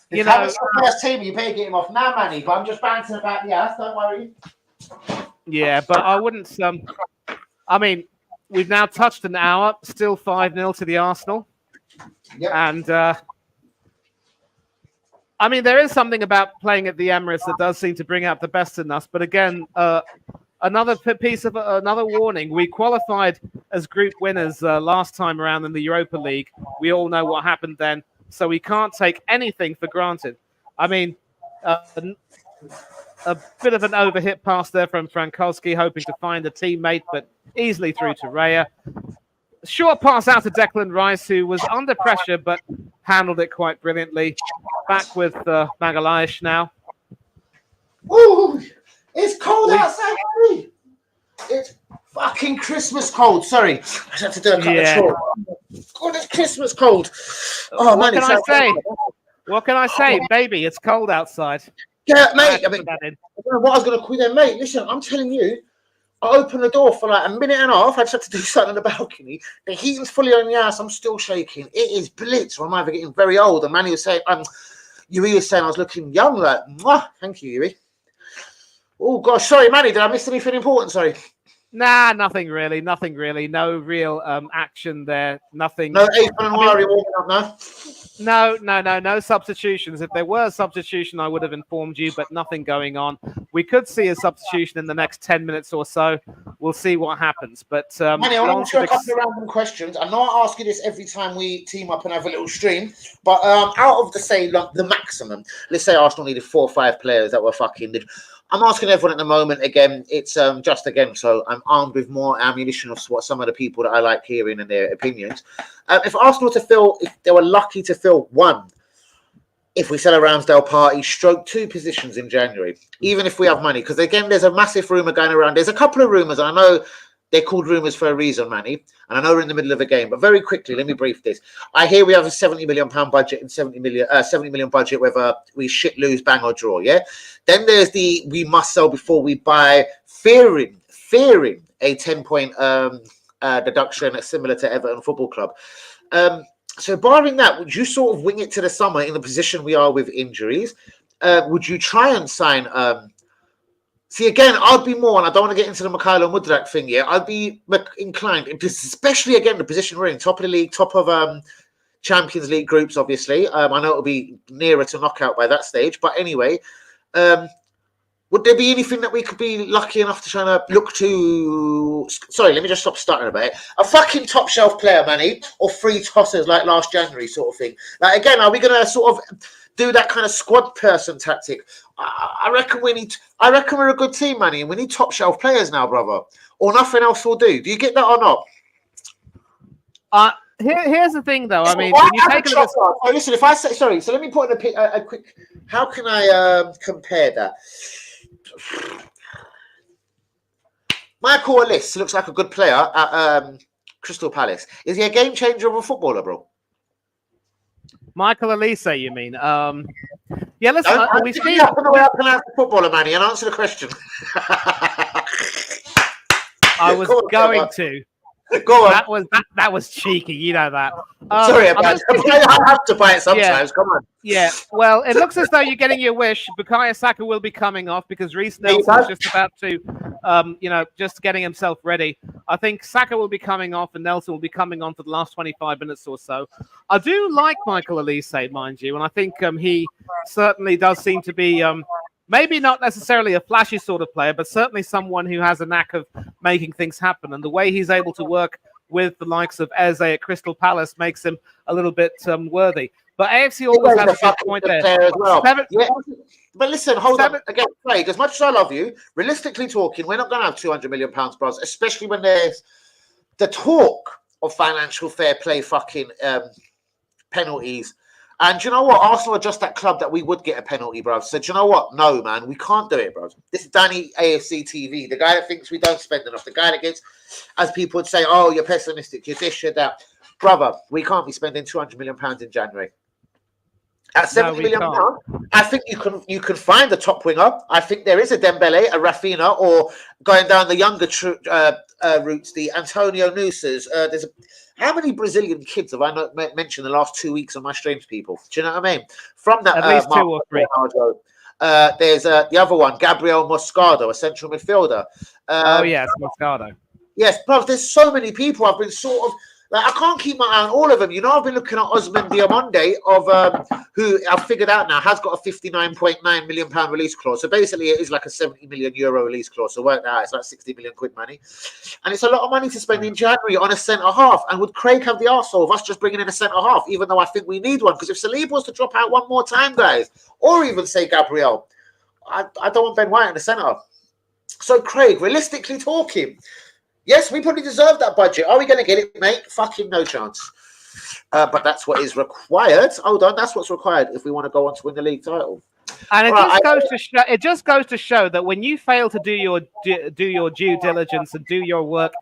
You know, Havertz the first team, you better get him off now, Manny. But I'm just bouncing about the ass, don't worry. Yeah, but I wouldn't... I mean, we've now touched an hour, still 5-0 to the Arsenal. Yep. And, I mean, there is something about playing at the Emirates that does seem to bring out the best in us. But again, another warning. We qualified as group winners last time around in the Europa League. We all know what happened then. So we can't take anything for granted. I mean... a bit of an overhit pass there from Frankowski, hoping to find a teammate, but easily through to Raya. Short pass out to Declan Rice, who was under pressure but handled it quite brilliantly. Back with Magalhaes now. Ooh, it's cold outside, buddy. It's fucking Christmas cold. Sorry, I just had to do a couple of chores. God, it's Christmas cold. Oh, what man, can I say? What can I say, baby? It's cold outside. Yeah, mate. I don't know what I was going to call you there, mate. Listen, I'm telling you, I opened the door for like a minute and a half. I just had to do something on the balcony. The heating's fully on the house. I'm still shaking. It is blitz. I'm either getting very old. And Manny was saying, Yuri was saying I was looking young. Like, mwah. Thank you, Yuri. Oh gosh, sorry, Manny. Did I miss anything important? Sorry. Nah, nothing really. Nothing really. No real action there. Nothing. No Ethan and Wari warming up now. No substitutions. If there were a substitution, I would have informed you, but nothing going on. We could see a substitution in the next 10 minutes or so. We'll see what happens. But Manny, I want to ask you a couple of random questions. I know I ask you this every time we team up and have a little stream, but out of the maximum, let's say Arsenal needed 4 or 5 players that were fucking. I'm asking everyone at the moment again. It's just again, so I'm armed with more ammunition of what some of the people that I like hearing and their opinions. If Arsenal if they were lucky to fill one, if we sell a Ramsdale party, stroke 2 positions in January, even if we have money, because again, there's a massive rumor going around. There's a couple of rumors, and I know they're called rumors for a reason, Manny. And I know we're in the middle of a game, but very quickly, let me brief this. I hear we have a £70 million budget and 70 million budget, whether we shit, lose, bang, or draw. Yeah. Then there's the we must sell before we buy, fearing a 10-point deduction similar to Everton Football Club. So barring that, would you sort of wing it to the summer in the position we are with injuries? Would you try and sign? See, again, I'd be more, and I don't want to get into the Mikhailo Mudryk thing yet. I'd be inclined, especially again, the position we're in, top of the league, top of Champions League groups, obviously. I know it'll be nearer to knockout by that stage. But anyway, would there be anything that we could be lucky enough to try to look to? Sorry, let me just stop stuttering about it. A fucking top shelf player, Manny, or 3 tossers like last January sort of thing. Like, again, are we going to sort of do that kind of squad person tactic? I reckon we're a good team, Manny, and we need top shelf players now, brother. Or nothing else will do. Do you get that or not? Here's the thing, though. I mean, when you take a look at... listen, if I say sorry, so let me put in a quick. How can I compare that? Michael Olise looks like a good player at Crystal Palace. Is he a game changer of a footballer, bro? Michael Olise, you mean? Yeah, listen, we've seen... the way I pronounce the footballer, Manny, and answer the question. I was going to. Go on. That was cheeky, you know that. Sorry about it. I have to buy it sometimes. Yeah. Come on. Yeah. Well, it looks as though you're getting your wish. Bukayo Saka will be coming off because Reece Nelson's just about to, just getting himself ready. I think Saka will be coming off and Nelson will be coming on for the last 25 minutes or so. I do like Michael Olise, mind you, and I think he certainly does seem to be maybe not necessarily a flashy sort of player, but certainly someone who has a knack of making things happen. And the way he's able to work with the likes of Eze at Crystal Palace makes him a little bit worthy. But AFC always has a good point there. As well. But listen, hold on. Again, Craig, as much as I love you, realistically talking, we're not going to have £200 million, bros, especially when there's the talk of financial fair play fucking penalties. And do you know what? Arsenal are just that club that we would get a penalty, bro. So do you know what? No, man, we can't do it, bro. This is Danny AFC TV, the guy that thinks we don't spend enough, the guy that gets, as people would say, oh, you're pessimistic, you're this, you're that. Brother, we can't be spending £200 million in January. At £70 million, I think you can find a top winger. I think there is a Dembele, a Rafinha, or going down the younger routes, the Antonio Nuses. How many Brazilian kids have I not mentioned the last 2 weeks on my streams, people? Do you know what I mean? From that, at least 2 or 3. There's the other one, Gabriel Moscardo, a central midfielder. Oh, yes, Moscardo. Yes, bro, there's so many people I've been sort of... Like, I can't keep my eye on all of them. You know, I've been looking at Osman Diamonde, who I've figured out now has got a £59.9 million release clause. So basically, it is like a €70 million release clause. So work that out, it's like 60 million quid money. And it's a lot of money to spend in January on a centre-half. And would Craig have the arsehole of us just bringing in a centre-half, even though I think we need one? Because if Saliba was to drop out one more time, guys, or even say Gabriel, I don't want Ben White in the centre. So Craig, realistically talking, Yes, we probably deserve that budget. Are we going to get it, mate? Fucking no chance. But that's what is required. Hold on, that's what's required if we want to go on to win the league title. And it just goes to show that when you fail to do your due diligence and do your work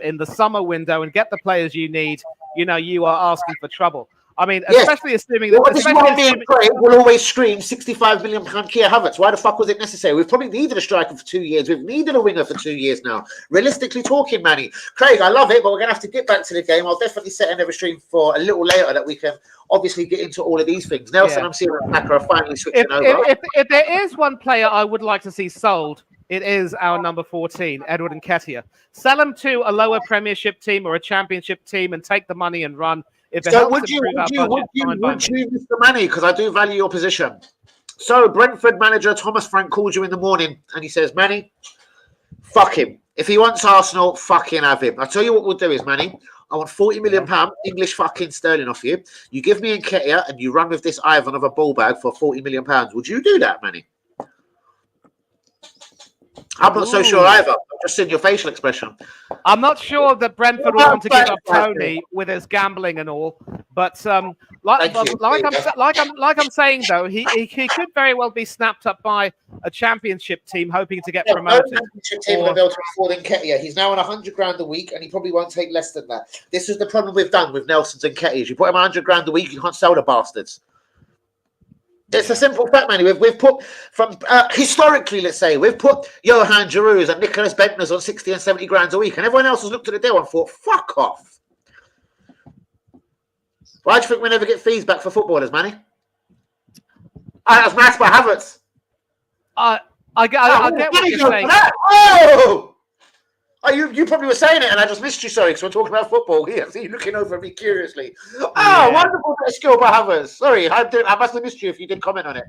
in the summer window and get the players you need, you are asking for trouble. I mean, especially assuming that we'll always scream £65 million Kia Havertz. Why the fuck was it necessary? We've probably needed a striker for 2 years. We've needed a winger for 2 years now. Realistically talking, Manny. Craig, I love it, but we're gonna have to get back to the game. I'll definitely set another stream for a little later that we can obviously get into all of these things. Nelson, I'm seeing Packer are finally switching over. If there is one player I would like to see sold, it is our number 14, Edward Nketiah. Sell him to a lower Premiership team or a Championship team and take the money and run. If it helps improve our budget, would you, Mr. Manny, because I do value your position. So Brentford manager Thomas Frank called you in the morning and he says, Manny, fuck him. If he wants Arsenal, fucking have him. I'll tell you what we'll do is, Manny, I want £40 million English fucking sterling off you. You give me Nketiah and you run with this Ivan of a ball bag for £40 million. Would you do that, Manny? I'm not so sure either. I've just seen your facial expression. I'm not sure that Brentford will want to give up Tony with his gambling and all, but like I'm saying though, he could very well be snapped up by a Championship team hoping to get promoted. Championship team will be able to afford Nketiah. He's now on 100 grand a week, and he probably won't take less than that. This is the problem we've done with Nelson's and Nketiah. You put him 100 grand a week, you can't sell the bastards. It's a simple fact, man. We've put from historically, let's say, we've put Johan Giroud's and Nicholas Bentner's on 60 and 70 grand a week, and everyone else has looked at the deal and thought, "Fuck off." Why do you think we never get fees back for footballers, Manny? That's nice by Havertz. I get what you're saying. Oh, you probably were saying it, and I just missed you. Sorry, because we're talking about football here. See you looking over at me curiously. Oh, wonderful bit of skill by Havertz. Sorry, I must have missed you if you did comment on it.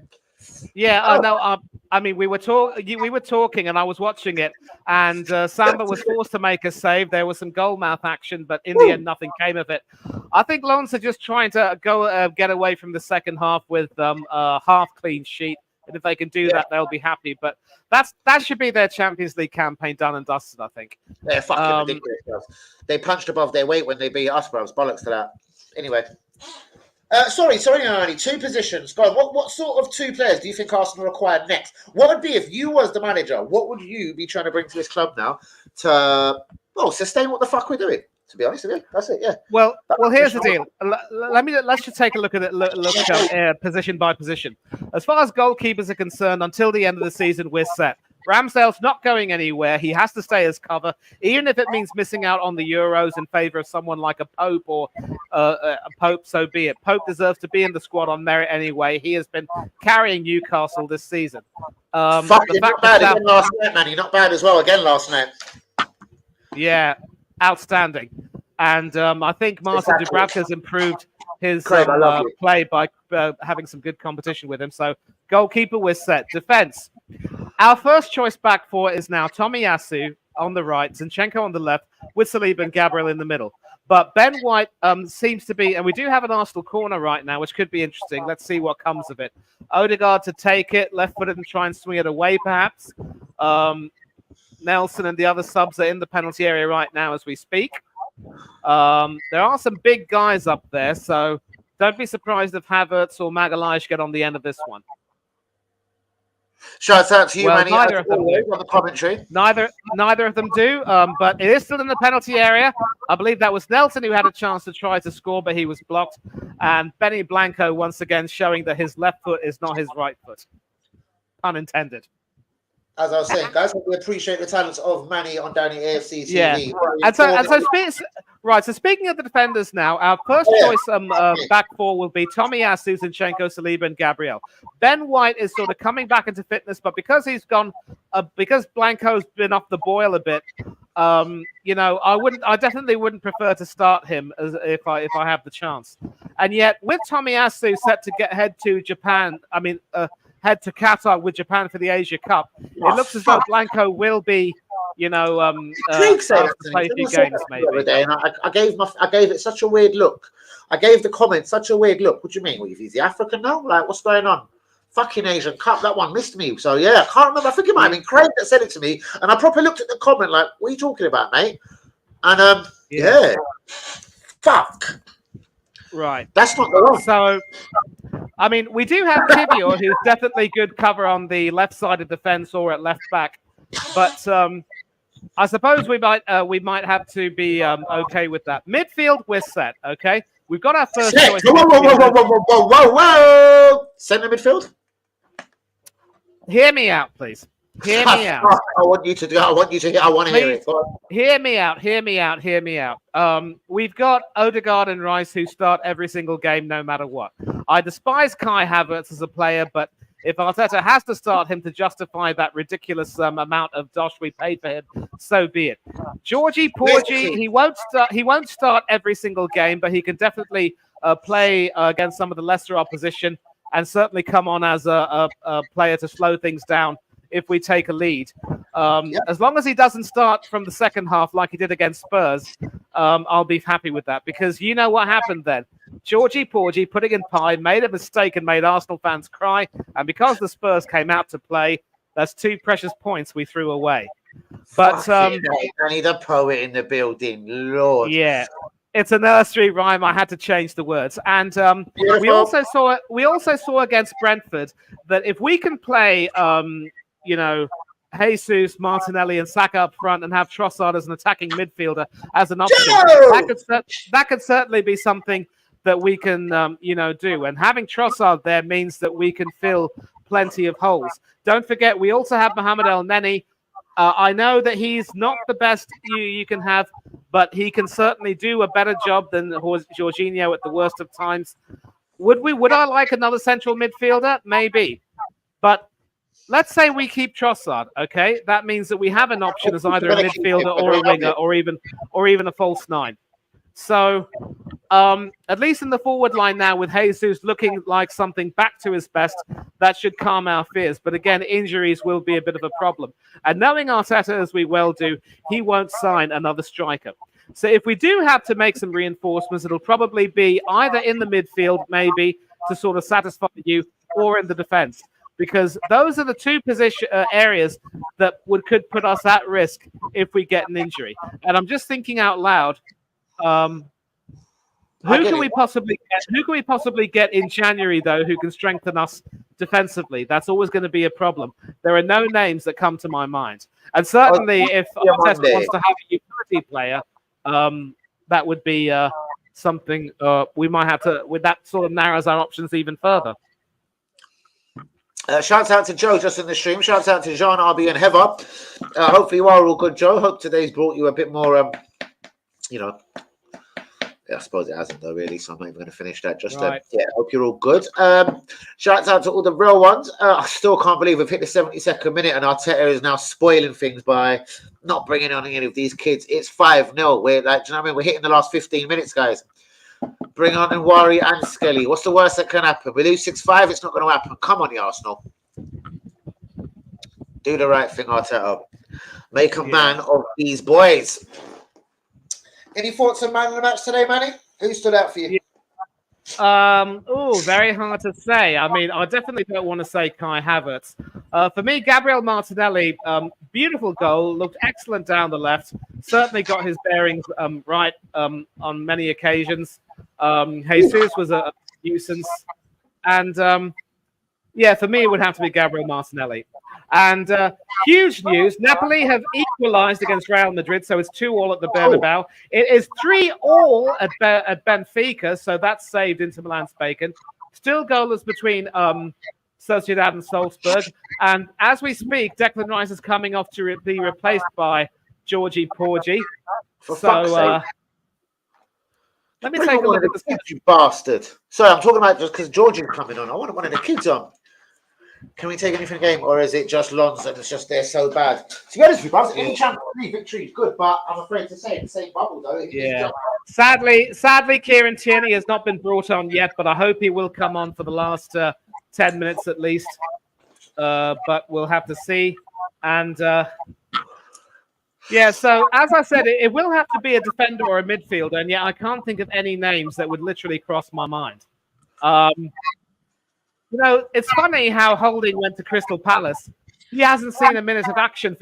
Yeah, no. I mean, we were talking, and I was watching it, and Samba was forced to make a save. There was some goal mouth action, but in the end, nothing came of it. I think Lens are just trying to go get away from the second half with a half clean sheet. And if they can do that, they'll be happy. But that should be their Champions League campaign done and dusted, I think. They're fucking ridiculous. They punched above their weight when they beat us, bros. Bollocks to that. Anyway. Sorry, only 2 positions. God, what sort of 2 players do you think Arsenal require next? What would be, if you was the manager, what would you be trying to bring to this club now to sustain what the fuck we're doing? To be honest with you, that's it. Yeah. Well, here's the deal. Let's just take a look at it. Position by position. As far as goalkeepers are concerned, until the end of the season, we're set. Ramsdale's not going anywhere. He has to stay as cover, even if it means missing out on the Euros in favour of someone like a Pope or a Pope. So be it. Pope deserves to be in the squad on merit anyway. He has been carrying Newcastle this season. Not bad again last night, man. You're not bad as well again last night. Yeah. Outstanding. And I think Martin Dubravka has improved his play by having some good competition with him. So goalkeeper, we're set. Defense. Our first choice back 4 is now Tomiyasu on the right, Zinchenko on the left, with Saliba and Gabriel in the middle. But Ben White seems to be, and we do have an Arsenal corner right now, which could be interesting. Let's see what comes of it. Odegaard to take it, left-footed and try and swing it away, perhaps. Nelson and the other subs are in the penalty area right now as we speak. There are some big guys up there, so don't be surprised if Havertz or Magalhaes get on the end of this one. Shouts out to you, Manny. Neither of them on the commentary. Neither of them do, but it is still in the penalty area. I believe that was Nelson who had a chance to try to score, but he was blocked. And Benny Blanco once again showing that his left foot is not his right foot. Unintended. As I was saying, guys, we appreciate the talents of Manny on Downey AFC TV. Yeah. So speaking of the defenders now, our first choice back 4 will be Tomiyasu, Zinchenko, Saliba, and Gabriel. Ben White is sort of coming back into fitness, but because he's gone, because Blanco's been off the boil a bit, I definitely wouldn't prefer to start him if I have the chance. And yet, with Tomiyasu set to head to Japan, head to Qatar with Japan for the Asia Cup, it looks as though Blanco will be, play a few games maybe. And I gave it such a weird look. I gave the comment such a weird look. What do you mean? Is he African now? Like, what's going on? Fucking Asian Cup. That one missed me. So yeah, I can't remember. I think it might have been Craig that said it to me, and I probably looked at the comment like, "What are you talking about, mate?" And yeah. Fuck. Right. That's not the one. So, I mean, we do have Kivior, who's definitely good cover on the left side of defense or at left back, but I suppose we might have to be okay with that. Midfield, we're set. Okay, we've got our first choice. Whoa! Centre midfield. Hear me out, please. Hear me out. I want you to do. I want you to hear. I want to hear it. Hear me out. Hear me out. Hear me out. We've got Odegaard and Rice who start every single game, no matter what. I despise Kai Havertz as a player, but if Arteta has to start him to justify that ridiculous amount of dosh we paid for him, so be it. Georgie Porgy, he won't start every single game, but he can definitely play against some of the lesser opposition and certainly come on as a player to slow things down if we take a lead. As long as he doesn't start from the second half like he did against Spurs, I'll be happy with that, because you know what happened then. Georgie Porgy, putting in pie, made a mistake and made Arsenal fans cry, and because the Spurs came out to play, that's 2 precious points we threw away. But I need a poet in the building, Lord. Yeah. It's a nursery rhyme. I had to change the words. And we also saw against Brentford that if we can play Jesus, Martinelli, and Saka up front, and have Trossard as an attacking midfielder as an option, that could certainly be something that we can do. And having Trossard there means that we can fill plenty of holes. Don't forget, we also have Mohamed El Neni. I know that he's not the best you can have, but he can certainly do a better job than Jorginho at the worst of times. Would I like another central midfielder? Maybe. But let's say we keep Trossard, okay? That means that we have an option as either a midfielder or a winger or even a false 9. So at least in the forward line now, with Jesus looking like something back to his best, that should calm our fears. But again, injuries will be a bit of a problem. And knowing Arteta as we well do, he won't sign another striker. So if we do have to make some reinforcements, it'll probably be either in the midfield, maybe, to sort of satisfy you, or in the defence. Because those are the 2 areas that could put us at risk if we get an injury. And I'm just thinking out loud, who can we possibly get in January, though, who can strengthen us defensively? That's always going to be a problem. There are no names that come to my mind. And certainly if Arteta wants to have a utility player, that would be something we might have to, with that sort of narrows our options even further. Shouts out to Joe just in the stream. Shouts out to Jean, RB, and Heather. Hopefully you are all good, Joe. Hope today's brought you a bit more, I suppose it hasn't though, really, so I'm not even going to finish that. Just right. Hope you're all good. Shouts out to all the real ones. I still can't believe we've hit the 72nd minute and Arteta is now spoiling things by not bringing on any of these kids. It's 5-0. We're like, do you know what I mean? We're hitting the last 15 minutes, guys. Bring on Nwari and Skelly. What's the worst that can happen? We lose 6-5. It's not going to happen. Come on, you Arsenal. Do the right thing, Arteta. Make a man of these boys. Any thoughts on man of the match today, Manny? Who stood out for you? Very hard to say. I mean, I definitely don't want to say Kai Havertz. For me, Gabriel Martinelli, beautiful goal, looked excellent down the left. Certainly got his bearings right on many occasions. Jesus was a nuisance. And, for me, it would have to be Gabriel Martinelli. And huge news, Napoli have equalised against Real Madrid, so it's 2-2 at the Bernabeu. It is 3-3 at Benfica, so that's saved Inter Milan's bacon. Still goalless between Sociedad and Salzburg. And as we speak, Declan Rice is coming off to be replaced by Georgie Porgy. So let me take a look at this. You bastard. Sorry, I'm talking about just because Georgie's coming on. I want one of the kids on. Can we take anything game, or is it just Lons and it's just they're so bad? To be honest with you, any Champions League victory is good, but I'm afraid to say in the same bubble though. Sadly, Kieran Tierney has not been brought on yet, but I hope he will come on for the last 10 minutes at least. But we'll have to see. And so as I said, it will have to be a defender or a midfielder, and yet I can't think of any names that would literally cross my mind. You know, it's funny how Holding went to Crystal Palace. He hasn't seen a minute of action.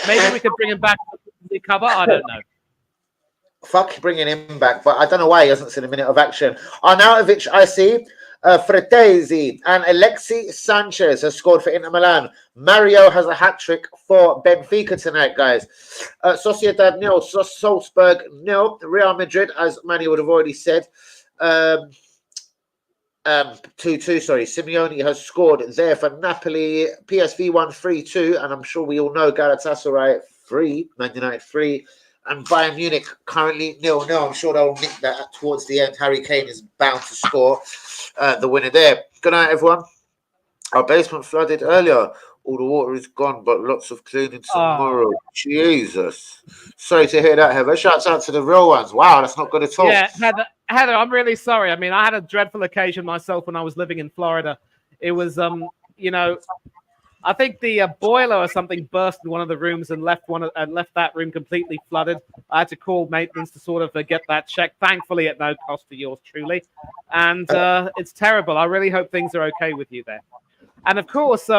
Maybe we could bring him back to cover. I don't know. Fuck bringing him back, but I don't know why he hasn't seen a minute of action. Arnautovic, I see. Fratesi and Alexi Sanchez has scored for Inter Milan. Mario has a hat-trick for Benfica tonight, guys. Sociedad nil, Salzburg nil. Real Madrid, as Manny would have already said, 2-2, sorry. Simeone has scored there for Napoli. PSV won 3-2, and I'm sure we all know Galatasaray 3, Man United 3, and Bayern Munich currently 0-0. I'm sure they'll nick that towards the end. Harry Kane is bound to score the winner there. Good night, everyone. Our basement flooded earlier. All the water is gone, but lots of cleaning tomorrow. Oh. Jesus. Sorry to hear that, Heather. Shouts out to the real ones. Wow, that's not good at all. Yeah, Heather, I'm really sorry. I mean, I had a dreadful occasion myself when I was living in Florida. It was, you know, I think the boiler or something burst in one of the rooms and left that room completely flooded. I had to call maintenance to sort of get that checked. Thankfully, at no cost to yours truly. And it's terrible. I really hope things are okay with you there. And of course,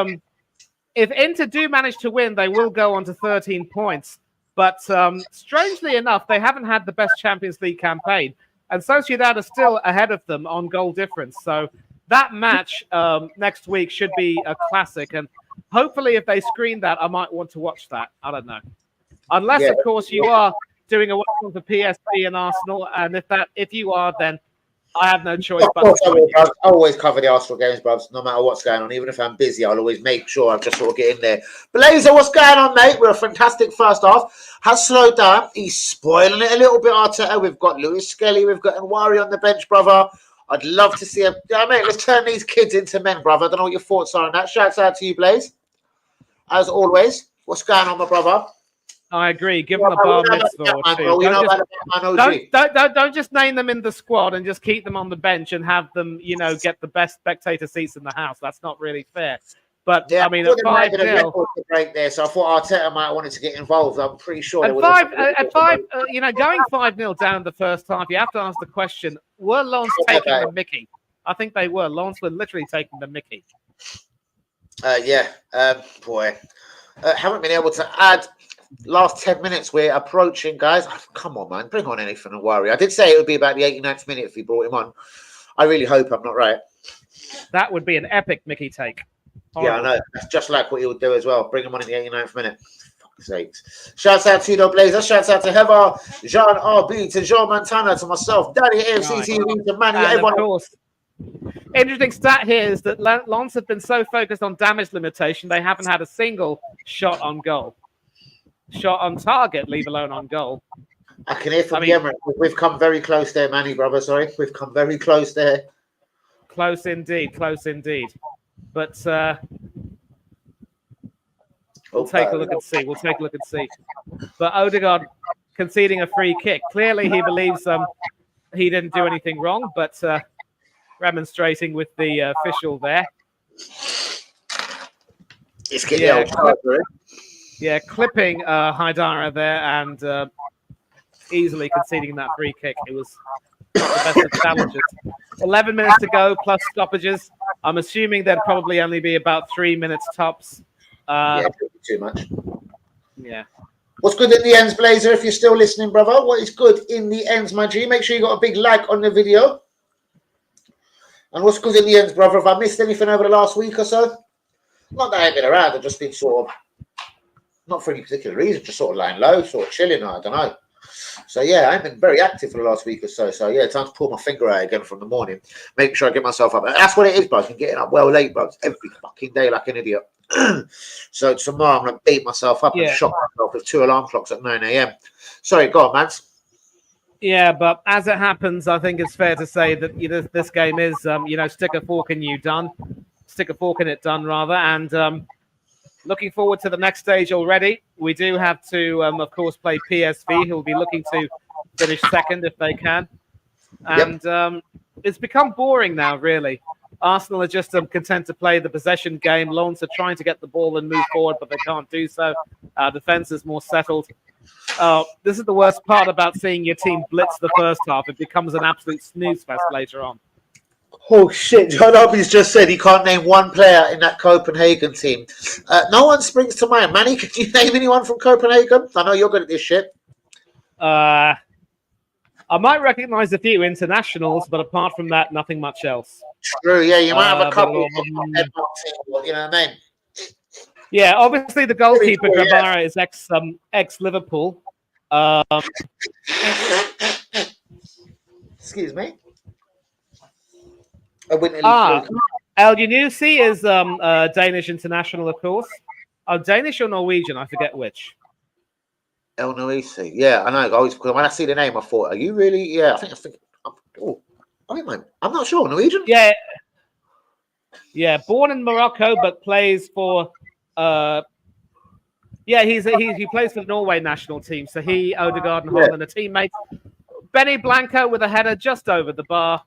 if Inter do manage to win, they will go on to 13 points. But strangely enough, they haven't had the best Champions League campaign. And Sociedad are still ahead of them on goal difference. So that match next week should be a classic. And hopefully, if they screen that, I might want to watch that. I don't know. Unless, of course, you are doing a welcome for PSV and Arsenal. And if you are, then I have no choice. But I always cover the Arsenal games, bruvs, no matter what's going on. Even if I'm busy, I'll always make sure I just sort of get in there. Blazer, what's going on, mate? We're a fantastic first half. Has slowed down. He's spoiling it a little bit, Arteta. We've got Lewis Skelly. We've got Nwari on the bench, brother. I'd love to see him. Yeah, mate, let's turn these kids into men, brother. I don't know what your thoughts are on that. Shouts out to you, Blaze. As always, what's going on, my brother? I agree. Give them a bar mitzvah or two. Don't just name them in the squad and just keep them on the bench and have them, you know, get the best spectator seats in the house. That's not really fair. But yeah, I mean, at 5-0, break there, so I thought Arteta might have wanted to get involved. I'm pretty sure. At five, you know, going 5-0 down the first half, you have to ask the question: were Lens taking the Mickey? I think they were. Lens were literally taking the Mickey. Boy, haven't been able to add. Last 10 minutes, we're approaching, guys. Oh, come on, man. Bring on anything and worry. I did say it would be about the 89th minute if he brought him on. I really hope I'm not right. That would be an epic Mickey take. Horrible. Yeah, I know. That's just like what he would do as well. Bring him on in the 89th minute. Fuck's sakes. Shouts out to the Blazer. Shouts out to Heather, Jean RB, to Jean Montana, to myself, Daddy AFC TV, to Manny, everyone. Of course. Interesting stat here is that Lens have been so focused on damage limitation, they haven't had a single shot on goal. Shot on target, leave alone on goal. I can hear from the Emirates. We've come very close there, Manny, brother. Sorry. We've come very close there. Close indeed. Close indeed. But we'll take a look and see. We'll take a look and see. But Odegaard conceding a free kick. Clearly, he believes he didn't do anything wrong, but remonstrating with the official there. It's getting Yeah, clipping Haidara there and easily conceding that free kick. It was not the best of challenges. 11 minutes to go plus stoppages. I'm assuming there'd probably only be about 3 minutes tops. Too much. Yeah. What's good in the ends, Blazer? If you're still listening, brother, what is good in the ends, my G? Make sure you got a big like on the video. And what's good in the ends, brother? Have I missed anything over the last week or so? Not that I've been around. I've just been sort of, not for any particular reason, just sort of lying low, sort of chilling. I don't know. So, yeah, I've been very active for the last week or so. So, yeah, time to pull my finger out again from the morning. Make sure I get myself up. And that's what it is, bro. I've been getting up well late, bro. Every fucking day like an idiot. So, tomorrow I'm going to beat myself up and shock myself with 2 alarm clocks at 9 a.m. Sorry, go on, Mads. Yeah, but as it happens, I think it's fair to say that this game is, stick a fork in you done. Stick a fork in it done, rather. And looking forward to the next stage already. We do have to, of course, play PSV, who will be looking to finish second if they can. And it's become boring now, really. Arsenal are just content to play the possession game. Lens are trying to get the ball and move forward, but they can't do so. Our defense is more settled. This is the worst part about seeing your team blitz the first half. It becomes an absolute snooze fest later on. Oh shit! John Hobby's just said he can't name one player in that Copenhagen team. No one springs to mind. Manny, can you name anyone from Copenhagen? I know you're good at this shit. I might recognise a few internationals, but apart from that, nothing much else. True, yeah, you might have a couple. You know what I mean? Yeah, obviously the goalkeeper Cool, Grabara is ex Liverpool. Excuse me. El Yunusi is Danish international, of course. Oh, Danish or Norwegian? I forget which. El Noisi. Yeah, I know. When I see the name, I thought, are you really? Yeah, I think. Oh, I'm not sure. Norwegian? Yeah. Yeah, born in Morocco, but plays for. Yeah, he plays for the Norway national team. So he, Odegaard, and Holland are teammates. Benny Blanco with a header just over the bar.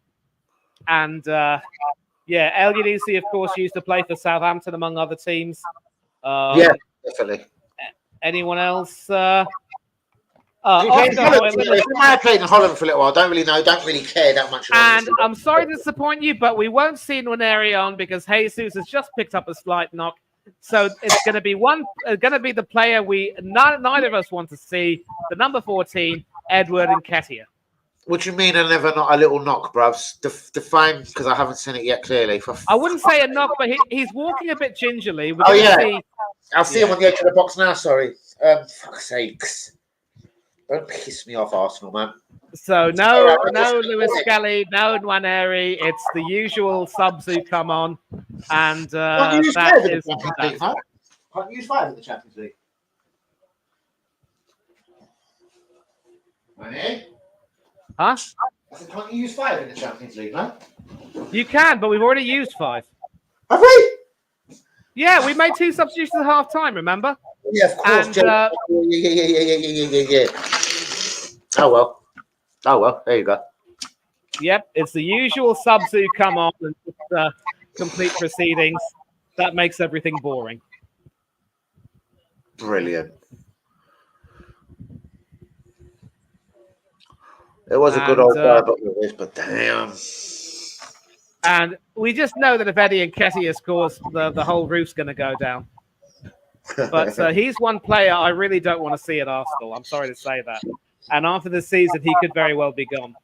And yeah, El Yunusi, of course, used to play for Southampton, among other teams. Yeah, definitely. Anyone else? I played in Holland for a little while. Don't really know. Don't really care that much. And I'm sorry to disappoint you, but we won't see Nwaneri on because Jesus has just picked up a slight knock. So it's going to be the player neither of us want to see. The number 14, Edward Nketiah. What do you mean? A little knock, bruvs? Define, because I haven't seen it yet. Clearly, I wouldn't say a knock, but he's walking a bit gingerly. I'll see him on the edge of the box now. Sorry, fuck's sakes! Don't piss me off, Arsenal, man. So no Lewis Skelly, no Nwaneri. It's the usual subs who come on, and that is that. Can't use 5 in the Champions League. Huh? I said, can't you use 5 in the Champions League, man? You can, but we've already used 5. Have we? Yeah, we made 2 substitutions at half time, remember? Yeah, of course. And, yeah. Oh well, there you go. Yep, it's the usual subs who come on and just, complete proceedings. That makes everything boring. Brilliant. It was a good old guy, but damn. And we just know that if Eddie Nketiah scores, the whole roof's going to go down. But he's one player I really don't want to see at Arsenal. I'm sorry to say that. And after the season, he could very well be gone.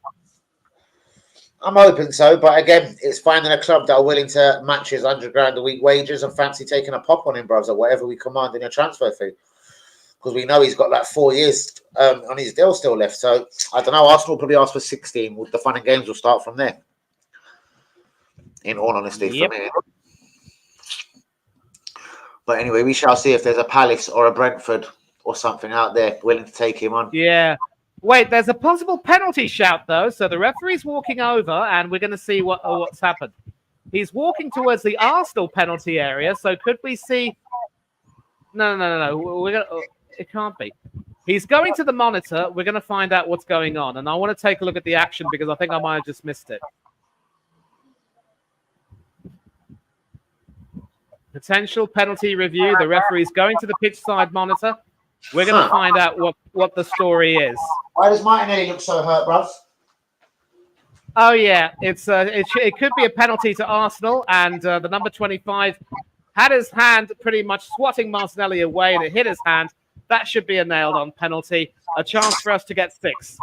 I'm hoping so, but again, it's finding a club that are willing to match his £100,000 a week wages and fancy taking a pop on him, bros, or whatever we command in a transfer fee. Because we know he's got like 4 years on his deal still left. So I don't know. Arsenal probably asked for 16. The fun and games will start from there. In all honesty, yep. For me. But anyway, we shall see if there's a Palace or a Brentford or something out there willing to take him on. Yeah. Wait, there's a possible penalty shout, though. So the referee's walking over, and we're going to see what's happened. He's walking towards the Arsenal penalty area. So could we see... No. We're gonna... It can't be. He's going to the monitor. We're going to find out what's going on. And I want to take a look at the action because I think I might have just missed it. Potential penalty review. The referee's going to the pitch side monitor. We're going to find out what the story is. Why does Martinelli look so hurt, bruv? Oh, yeah. It could be a penalty to Arsenal. And the number 25 had his hand pretty much swatting Martinelli away, and it hit his hand. That should be a nailed-on penalty. A chance for us to get 6.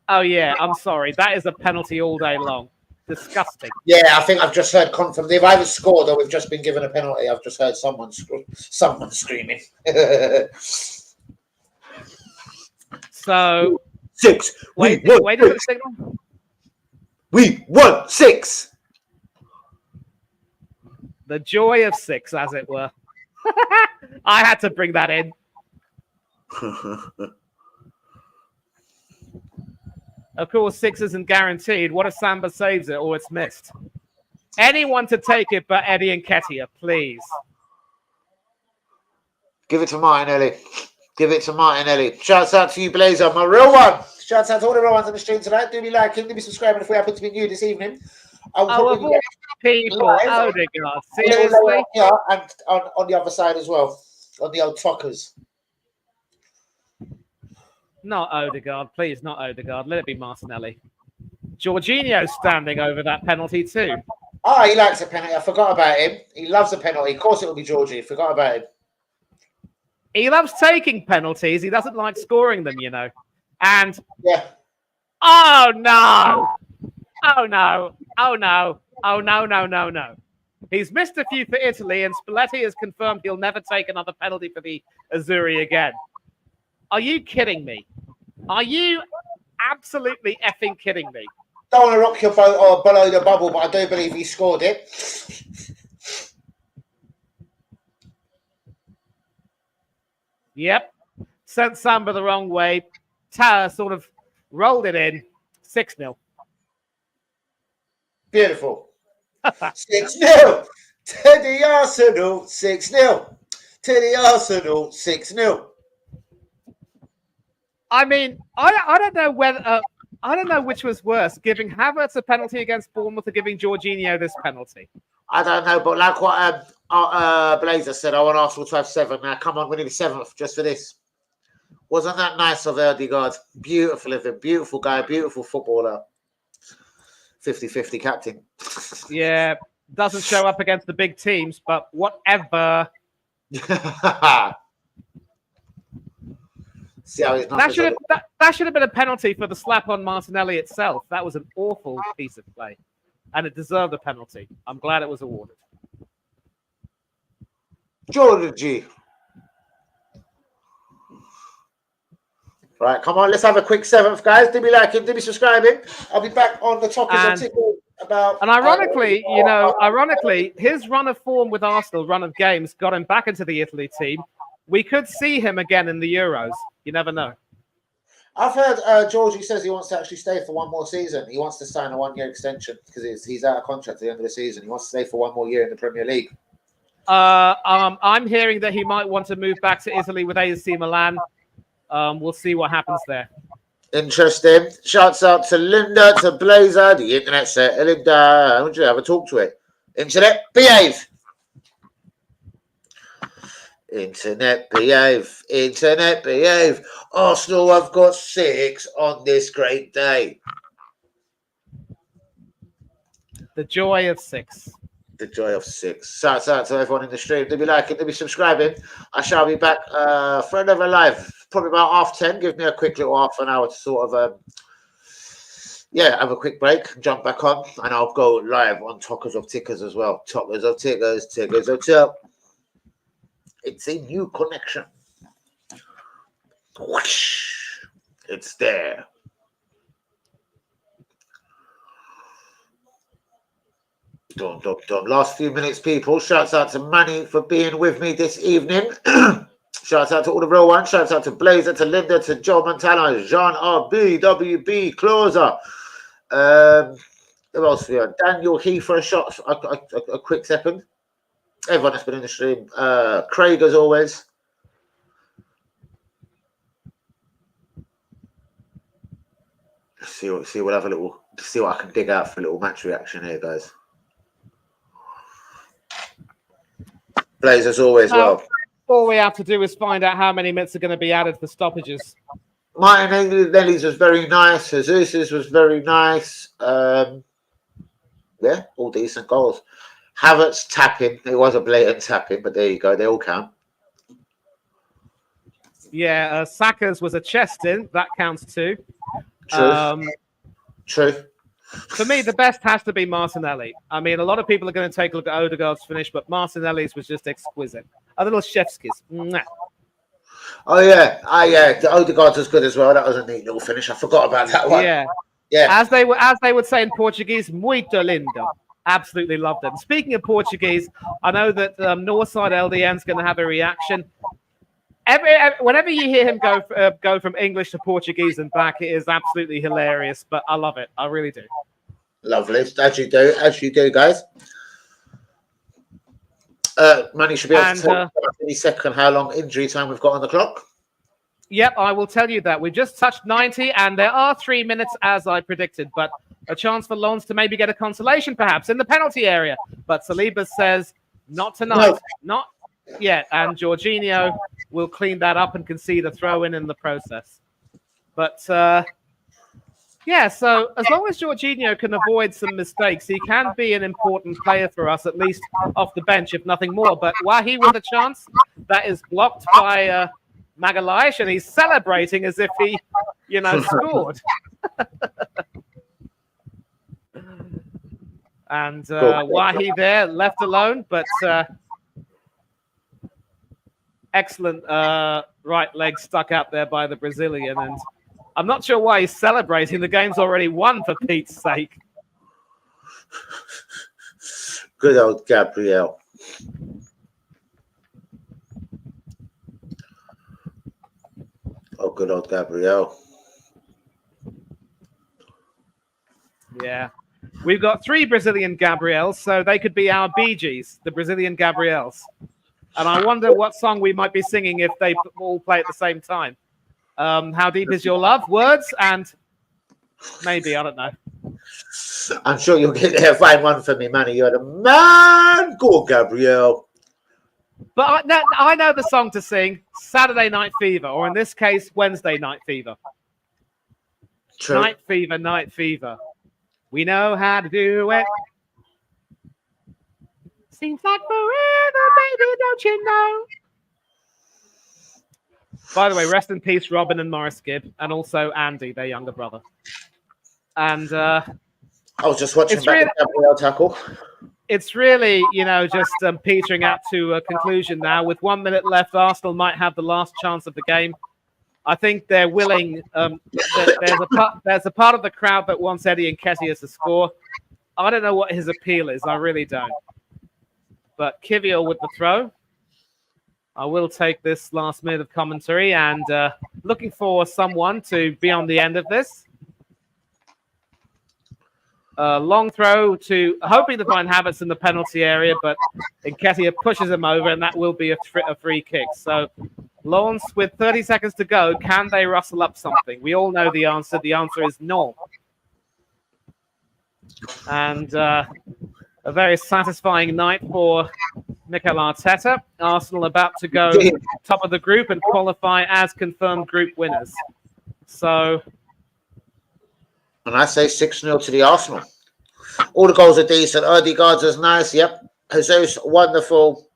Oh, yeah. I'm sorry. That is a penalty all day long. Disgusting. Yeah, I think I've just heard confirmed. They've either scored or we've just been given a penalty. I've just heard someone screaming. So 6. Wait for the signal. We won 6. The joy of 6, as it were. I had to bring that in. Of course, 6 isn't guaranteed. What if Samba saves it or it's missed? Anyone to take it but Eddie Nketiah, please. Give it to Martinelli. Give it to Martinelli. Shouts out to you, Blazer, my real one. Shouts out to all the real ones on the stream tonight. Do be liking, do be subscribing if we happen to be new this evening. Of all people, Odegaard, seriously? Yeah, and on the other side as well, on the old Tockers. Not Odegaard, please, not Odegaard. Let it be Martinelli. Jorginho standing over that penalty too. Oh, he likes a penalty. I forgot about him. He loves a penalty. Of course it will be Georgie. Forgot about him. He loves taking penalties. He doesn't like scoring them, you know. And yeah. Oh no! Oh no! Oh no! Oh no! No! No! No! He's missed a few for Italy, and Spalletti has confirmed he'll never take another penalty for the Azzurri again. Are you kidding me? Are you absolutely effing kidding me? Don't want to rock your boat or below the bubble, but I do believe he scored it. Yep. Sent Samba the wrong way. Tower sort of rolled it in. 6-0. Beautiful. 6-0 to the Arsenal. 6-0 to the Arsenal. 6-0. I mean, I don't know whether I don't know which was worse, giving Havertz a penalty against Bournemouth or giving Jorginho this penalty. I don't know, but like what Blazer said, I want Arsenal to have 7 now. Come on, we need a 7th just for this. Wasn't that nice of Erdegaard? Beautiful of him. Beautiful guy. Beautiful footballer. 50-50 captain. Yeah, doesn't show up against the big teams, but whatever. See how his that should have been a penalty for the slap on Martinelli itself. That was an awful piece of play, and it deserved a penalty. I'm glad it was awarded. Jordan G. Right, come on, let's have a quick 7th, guys. Do be liking, do be subscribing. I'll be back on the topics of about. And ironically, his run of form with Arsenal, run of games, got him back into the Italy team. We could see him again in the Euros. You never know. I've heard Georgie says he wants to actually stay for one more season. He wants to sign a 1-year extension because he's out of contract at the end of the season. He wants to stay for one more year in the Premier League. I'm hearing that he might want to move back to Italy with AC Milan. We'll see what happens there. Interesting. Shouts out to Linda, to Blazer, the internet set. Linda, would you have a talk to it? Internet, behave. Internet, behave. Internet, behave. Arsenal have got 6 on this great day. The joy of 6. The joy of 6. Shouts out to everyone in the stream. To be liking, to be subscribing. I shall be back for another live, probably about 10:30. Give me a quick little half an hour to sort of, have a quick break, jump back on, and I'll go live on Talkers of Tickers as well. Talkers of Tickers, Tickers of Top. It's a new connection. Whoosh. It's there. Dum, dum, dum. Last few minutes, people. Shouts out to Manny for being with me this evening. Shouts out to all the real ones. Shouts out to Blazer, to Linda, to Joe Montana, Jean RB, WB, Closer. Who else we have? Daniel He for a shot. A quick second. Everyone that's been in the stream. Craig, as always. See we'll have a little. See what I can dig out for a little match reaction here, guys. Blaze as always. Well, all we have to do is find out how many minutes are going to be added for stoppages. Martinelli's was very nice. Jesus's was very nice. All decent goals. Havertz tapping. It was a blatant tapping, but there you go. They all count. Yeah, Saka's was a chest in. That counts too. True. For me, the best has to be Martinelli. I mean, a lot of people are going to take a look at Odegaard's finish, but Martinelli's was just exquisite. A little chef's kiss. Mwah. Oh, yeah. The Odegaard's was good as well. That was a neat little finish. I forgot about that one. Yeah. As they would say in Portuguese, muito lindo. Absolutely loved it. And speaking of Portuguese, I know that Northside LDN's going to have a reaction. Whenever you hear him go from English to Portuguese and back, it is absolutely hilarious. But I love it. I really do. Lovely, as you do, guys. Manny should be able to tell any second how long injury time we've got on the clock. Yep, I will tell you that. We've just touched 90, and there are 3 minutes as I predicted, but a chance for Lons to maybe get a consolation, perhaps, in the penalty area. But Saliba says, not tonight, not yet. And Jorginho will clean that up and concede a throw-in the process. But Yeah, so as long as Jorginho can avoid some mistakes, he can be an important player for us, at least off the bench, if nothing more. But Wahi with a chance, that is blocked by Magalhaes, and he's celebrating as if he, scored. And Wahi there, left alone, but excellent right leg stuck out there by the Brazilian. And I'm not sure why he's celebrating. The game's already won, for Pete's sake. Good old Gabriel. Oh, good old Gabriel. Yeah. We've got 3 Brazilian Gabriels, so they could be our Bee Gees, the Brazilian Gabriels. And I wonder what song we might be singing if they all play at the same time. How Deep Is Your Love? Words and maybe, I don't know. I'm sure you'll get there. Find one for me, Manny. You're the man. Go, Gabriel. But I know the song to sing, Saturday Night Fever, or in this case, Wednesday Night Fever. True. Night Fever, Night Fever. We know how to do it. Seems like forever, baby, don't you know? By the way, rest in peace, Robin and Morris Gibb, and also Andy, their younger brother. And I was just watching the Gabriel tackle. It's really, just petering out to a conclusion now. With 1 minute left, Arsenal might have the last chance of the game. I think they're willing. There's a part of the crowd that wants Eddie Nketiah to score. I don't know what his appeal is. I really don't. But Kivior with the throw. I will take this last minute of commentary and looking for someone to be on the end of this. Long throw to hoping to find Havertz in the penalty area, but Nketiah pushes him over, and that will be a free kick. So Lawrence, with 30 seconds to go, can they rustle up something? We all know the answer. The answer is no. And a very satisfying night for Mikel Arteta. Arsenal about to go top of the group and qualify as confirmed group winners. So... And I say 6-0 to the Arsenal. All the goals are decent. Odegaard's is nice. Yep. Jesus, wonderful.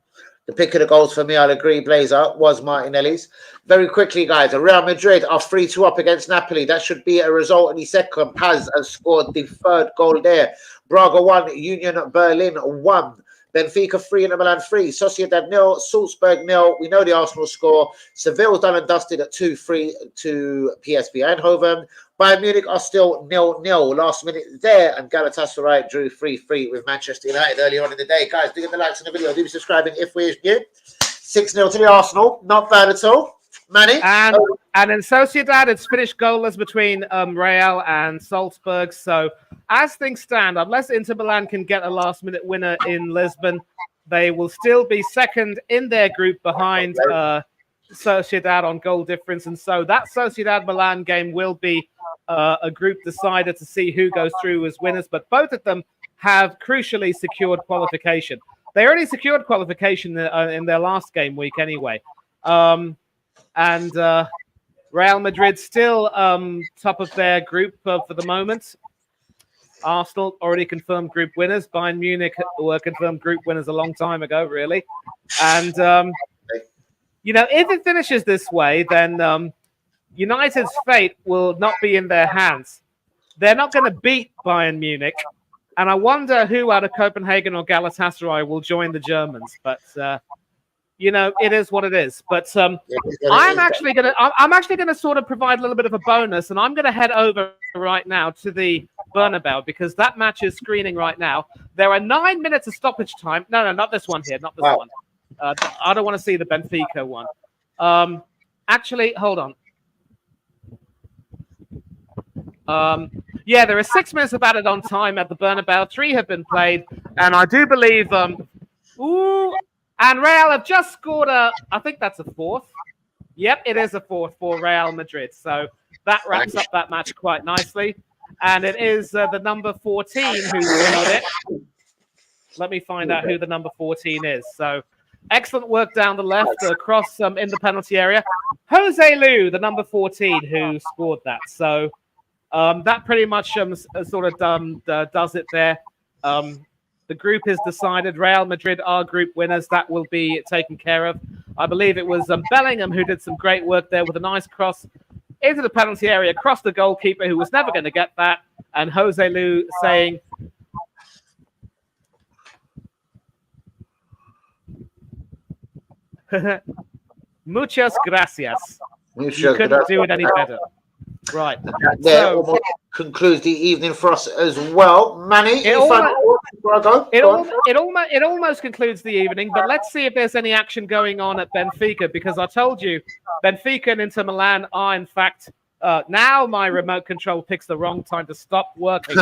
The pick of the goals for me, I'll agree, Blazer, was Martinelli's. Very quickly, guys, Real Madrid are 3-2 up against Napoli. That should be a result any second. Paz has scored the 3rd goal there. Braga 1, Union Berlin 1. Benfica 3 and Milan 3. Sociedad 0, Salzburg 0. We know the Arsenal score. Seville's done and dusted at 2-3 to PSV Eindhoven. Bayern Munich are still 0-0. Last minute there, and Galatasaray drew 3-3 with Manchester United earlier on in the day. Guys, do get the likes on the video. Do be subscribing if we're new. 6-0 to the Arsenal. Not bad at all. Manny? And in Sociedad, it's finished goalless between Real and Salzburg. So as things stand, unless Inter Milan can get a last-minute winner in Lisbon, they will still be second in their group behind Sociedad on goal difference. And so that Sociedad-Milan game will be a group decider to see who goes through as winners. But both of them have crucially secured qualification. They already secured qualification in their last game week anyway. And Real Madrid still top of their group for the moment. Arsenal already confirmed group winners. Bayern Munich were confirmed group winners a long time ago, really. And, if it finishes this way, then United's fate will not be in their hands. They're not going to beat Bayern Munich. And I wonder who out of Copenhagen or Galatasaray will join the Germans. But... it is what it is. But I'm actually gonna sort of provide a little bit of a bonus, and I'm gonna head over right now to the Bernabeu because that match is screening right now. There are 9 minutes of stoppage time. No, not this one here, not this one. I don't want to see the Benfica one. Actually, hold on. There are 6 minutes of added on time at the Bernabeu. 3 have been played, and I do believe. And Real have just scored I think that's a 4th. Yep, it is a 4th for Real Madrid. So that wraps up that match quite nicely. And it is the number 14 who scored it. Let me find out who the number 14 is. So excellent work down the left, across in the penalty area. Jose Lu, the number 14, who scored that. So That pretty much sort of does it there. The group is decided. Real Madrid are group winners. That will be taken care of. I believe it was Bellingham who did some great work there with a nice cross into the penalty area, across the goalkeeper, who was never going to get that. And Jose Lu saying, muchas gracias. You couldn't do it any better. Right. There almost concludes the evening for us as well. Manny, it almost concludes the evening, but let's see if there's any action going on at Benfica, because I told you Benfica and Inter Milan are in fact now my remote control picks the wrong time to stop working.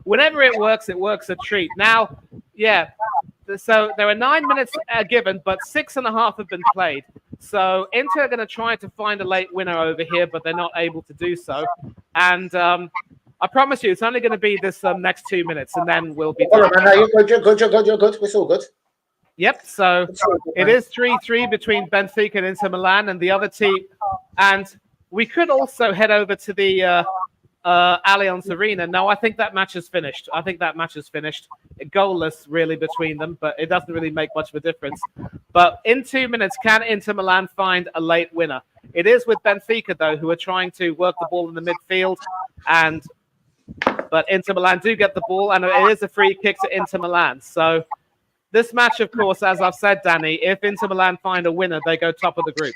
whenever it works a treat. Now, yeah. So there are 9 minutes given, but 6.5 have been played. So Inter are going to try to find a late winner over here, but they're not able to do so. And I promise you, it's only going to be this next 2 minutes, and then we'll be done. No, you're good. It's all good. Yep. So it is 3-3 between Benfica and Inter Milan and the other team. And we could also head over to the Allianz Arena. No, I think that match is finished. Goalless, really, between them, but it doesn't really make much of a difference. But in 2 minutes, can Inter Milan find a late winner? It is with Benfica, though, who are trying to work the ball in the midfield. But Inter Milan do get the ball, and it is a free kick to Inter Milan. So this match, of course, as I've said, Danny, if Inter Milan find a winner, they go top of the group.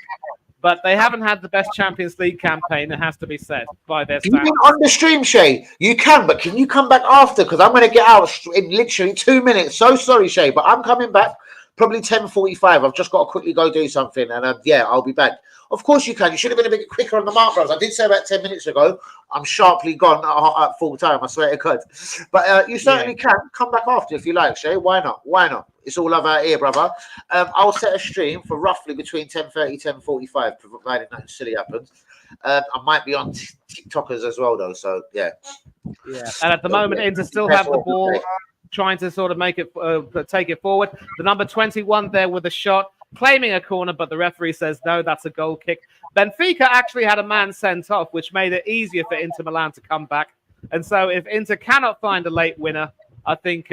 But they haven't had the best Champions League campaign, it has to be said, by their standards. You on the stream, Shay? You can, but can you come back after? Because I'm going to get out in literally 2 minutes. So sorry, Shay, but I'm coming back probably 10:45. I've just got to quickly go do something, and yeah, I'll be back. Of course you can. You should have been a bit quicker on the mark, bros. I did say about 10 minutes ago. I'm sharply gone at full time. I swear to God. But you certainly can come back after if you like, Shay. Why not? Why not? It's all love out here, brother. I'll set a stream for roughly between 10:30, 10:45, provided nothing silly happens. I might be on TikTokers as well, though. So yeah. Yeah. And at the moment, Inter still have the ball, trying to sort of make it take it forward. The number 21 there with a shot, claiming a corner, but the referee says no, that's a goal kick. Benfica actually had a man sent off, which made it easier for Inter Milan to come back. And so if Inter cannot find a late winner, I think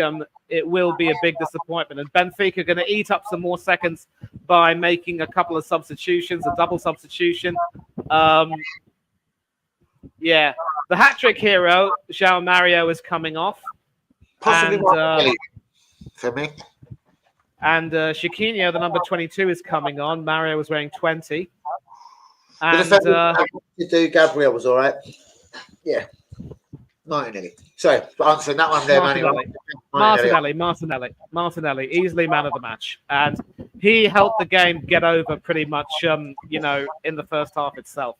it will be a big disappointment. And Benfica are going to eat up some more seconds by making a couple of substitutions, a double substitution. Yeah, the hat-trick hero, João Mario, is coming off. Possibly for me. And Chiquinho, the number 22, is coming on. Mario was wearing 20. And Gabriel was all right. Yeah. Martinelli. Sorry, for answering that one there, Martinelli, easily man of the match. And he helped the game get over pretty much, in the first half itself.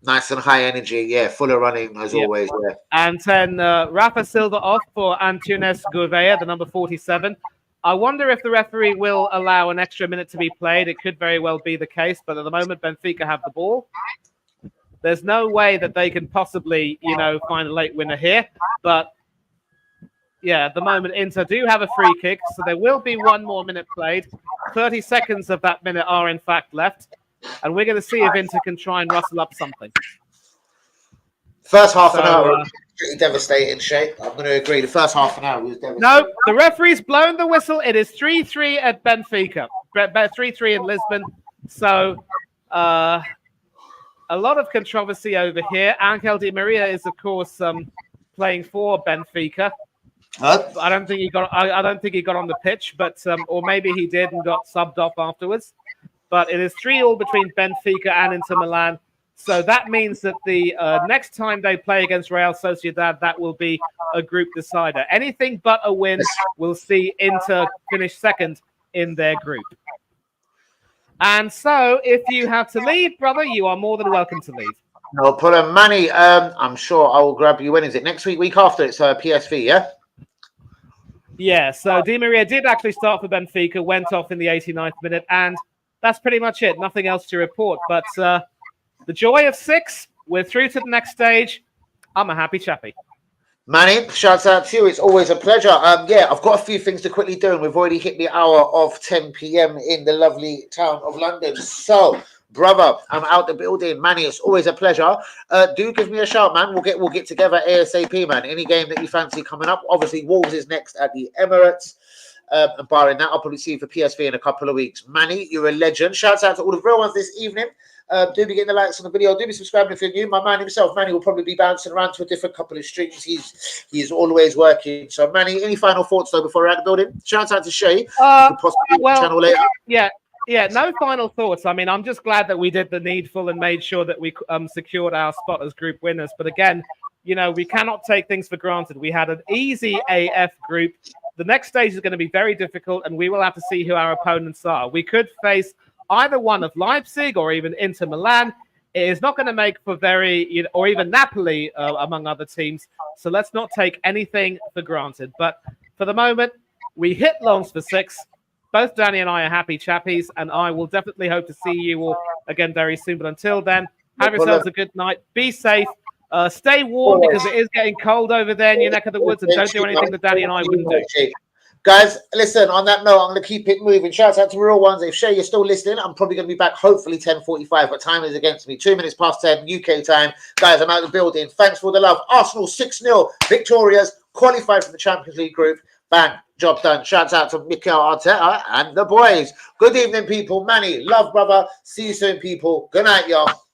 Nice and high energy, yeah, full of running as always. Yeah. And then Rafa Silva off for Antunes Gouveia, the number 47. I wonder if the referee will allow an extra minute to be played. It could very well be the case, but at the moment, Benfica have the ball. There's no way that they can possibly, find a late winner here. But, yeah, at the moment, Inter do have a free kick, so there will be 1 more minute played. 30 seconds of that minute are, in fact, left. And we're going to see if Inter can try and rustle up something. First half an hour was pretty devastating, Shay. I'm going to agree. The first half an hour was devastating. No, the referee's blown the whistle. It is 3-3 at Benfica. 3-3 in Lisbon. So, a lot of controversy over here. Angel Di Maria is, of course, playing for Benfica. I don't think he got. I don't think he got on the pitch, but or maybe he did and got subbed off afterwards. But it is 3-3 between Benfica and Inter Milan. So that means that the next time they play against Real Sociedad, that will be a group decider. Anything but a win will see Inter finish second in their group. And so, if you have to leave, brother, you are more than welcome to leave. No problem, Manny. I'm sure I will grab you. When is it? Next week, week after? It's PSV, yeah? Yeah, so Di Maria did actually start for Benfica, went off in the 89th minute, and that's pretty much it. Nothing else to report. But the joy of 6, we're through to the next stage. I'm a happy chappy. Manny, shouts out to you. It's always a pleasure. Yeah, I've got a few things to quickly do, and we've already hit the hour of 10 p.m. in the lovely town of London. So Brother, I'm out the building. Manny, it's always a pleasure. Do give me a shout, man. We'll get together ASAP, man. Any game that you fancy coming up. Obviously, Wolves is next at the Emirates. And barring that, I'll probably see you for PSV in a couple of weeks. Manny, you're a legend. Shouts out to all the real ones this evening. Do be getting the likes on the video. Do be subscribing if you're new. My man himself, Manny, will probably be bouncing around to a different couple of streams. He's always working. So, Manny, any final thoughts though before we're out the building? Shouts out to Shay. Well, channel later. Yeah, no final thoughts. I mean, I'm just glad that we did the needful and made sure that we secured our spot as group winners. But again, you know, we cannot take things for granted. We had an easy AF group. The next stage is going to be very difficult, and we will have to see who our opponents are. We could face either one of Leipzig or even Inter Milan. It is not going to make for very, or even Napoli, among other teams. So let's not take anything for granted. But for the moment, we hit Lons for 6. Both Danny and I are happy chappies, and I will definitely hope to see you all again very soon. But until then, have yourselves a good night. Be safe. Stay warm because it is getting cold over there in your neck of the woods, and don't do anything that Danny and I wouldn't do. Guys, listen, on that note, I'm going to keep it moving. Shout out to real ones. If Shay, you're still listening, I'm probably going to be back hopefully 10:45, but time is against me. 2 minutes past 10 UK time. Guys, I'm out of the building. Thanks for the love. Arsenal 6-0 victorious, qualified for the Champions League group. Bang, job done. Shouts out to Mikel Arteta and the boys. Good evening, people. Manny, love, brother. See you soon, people. Good night, y'all.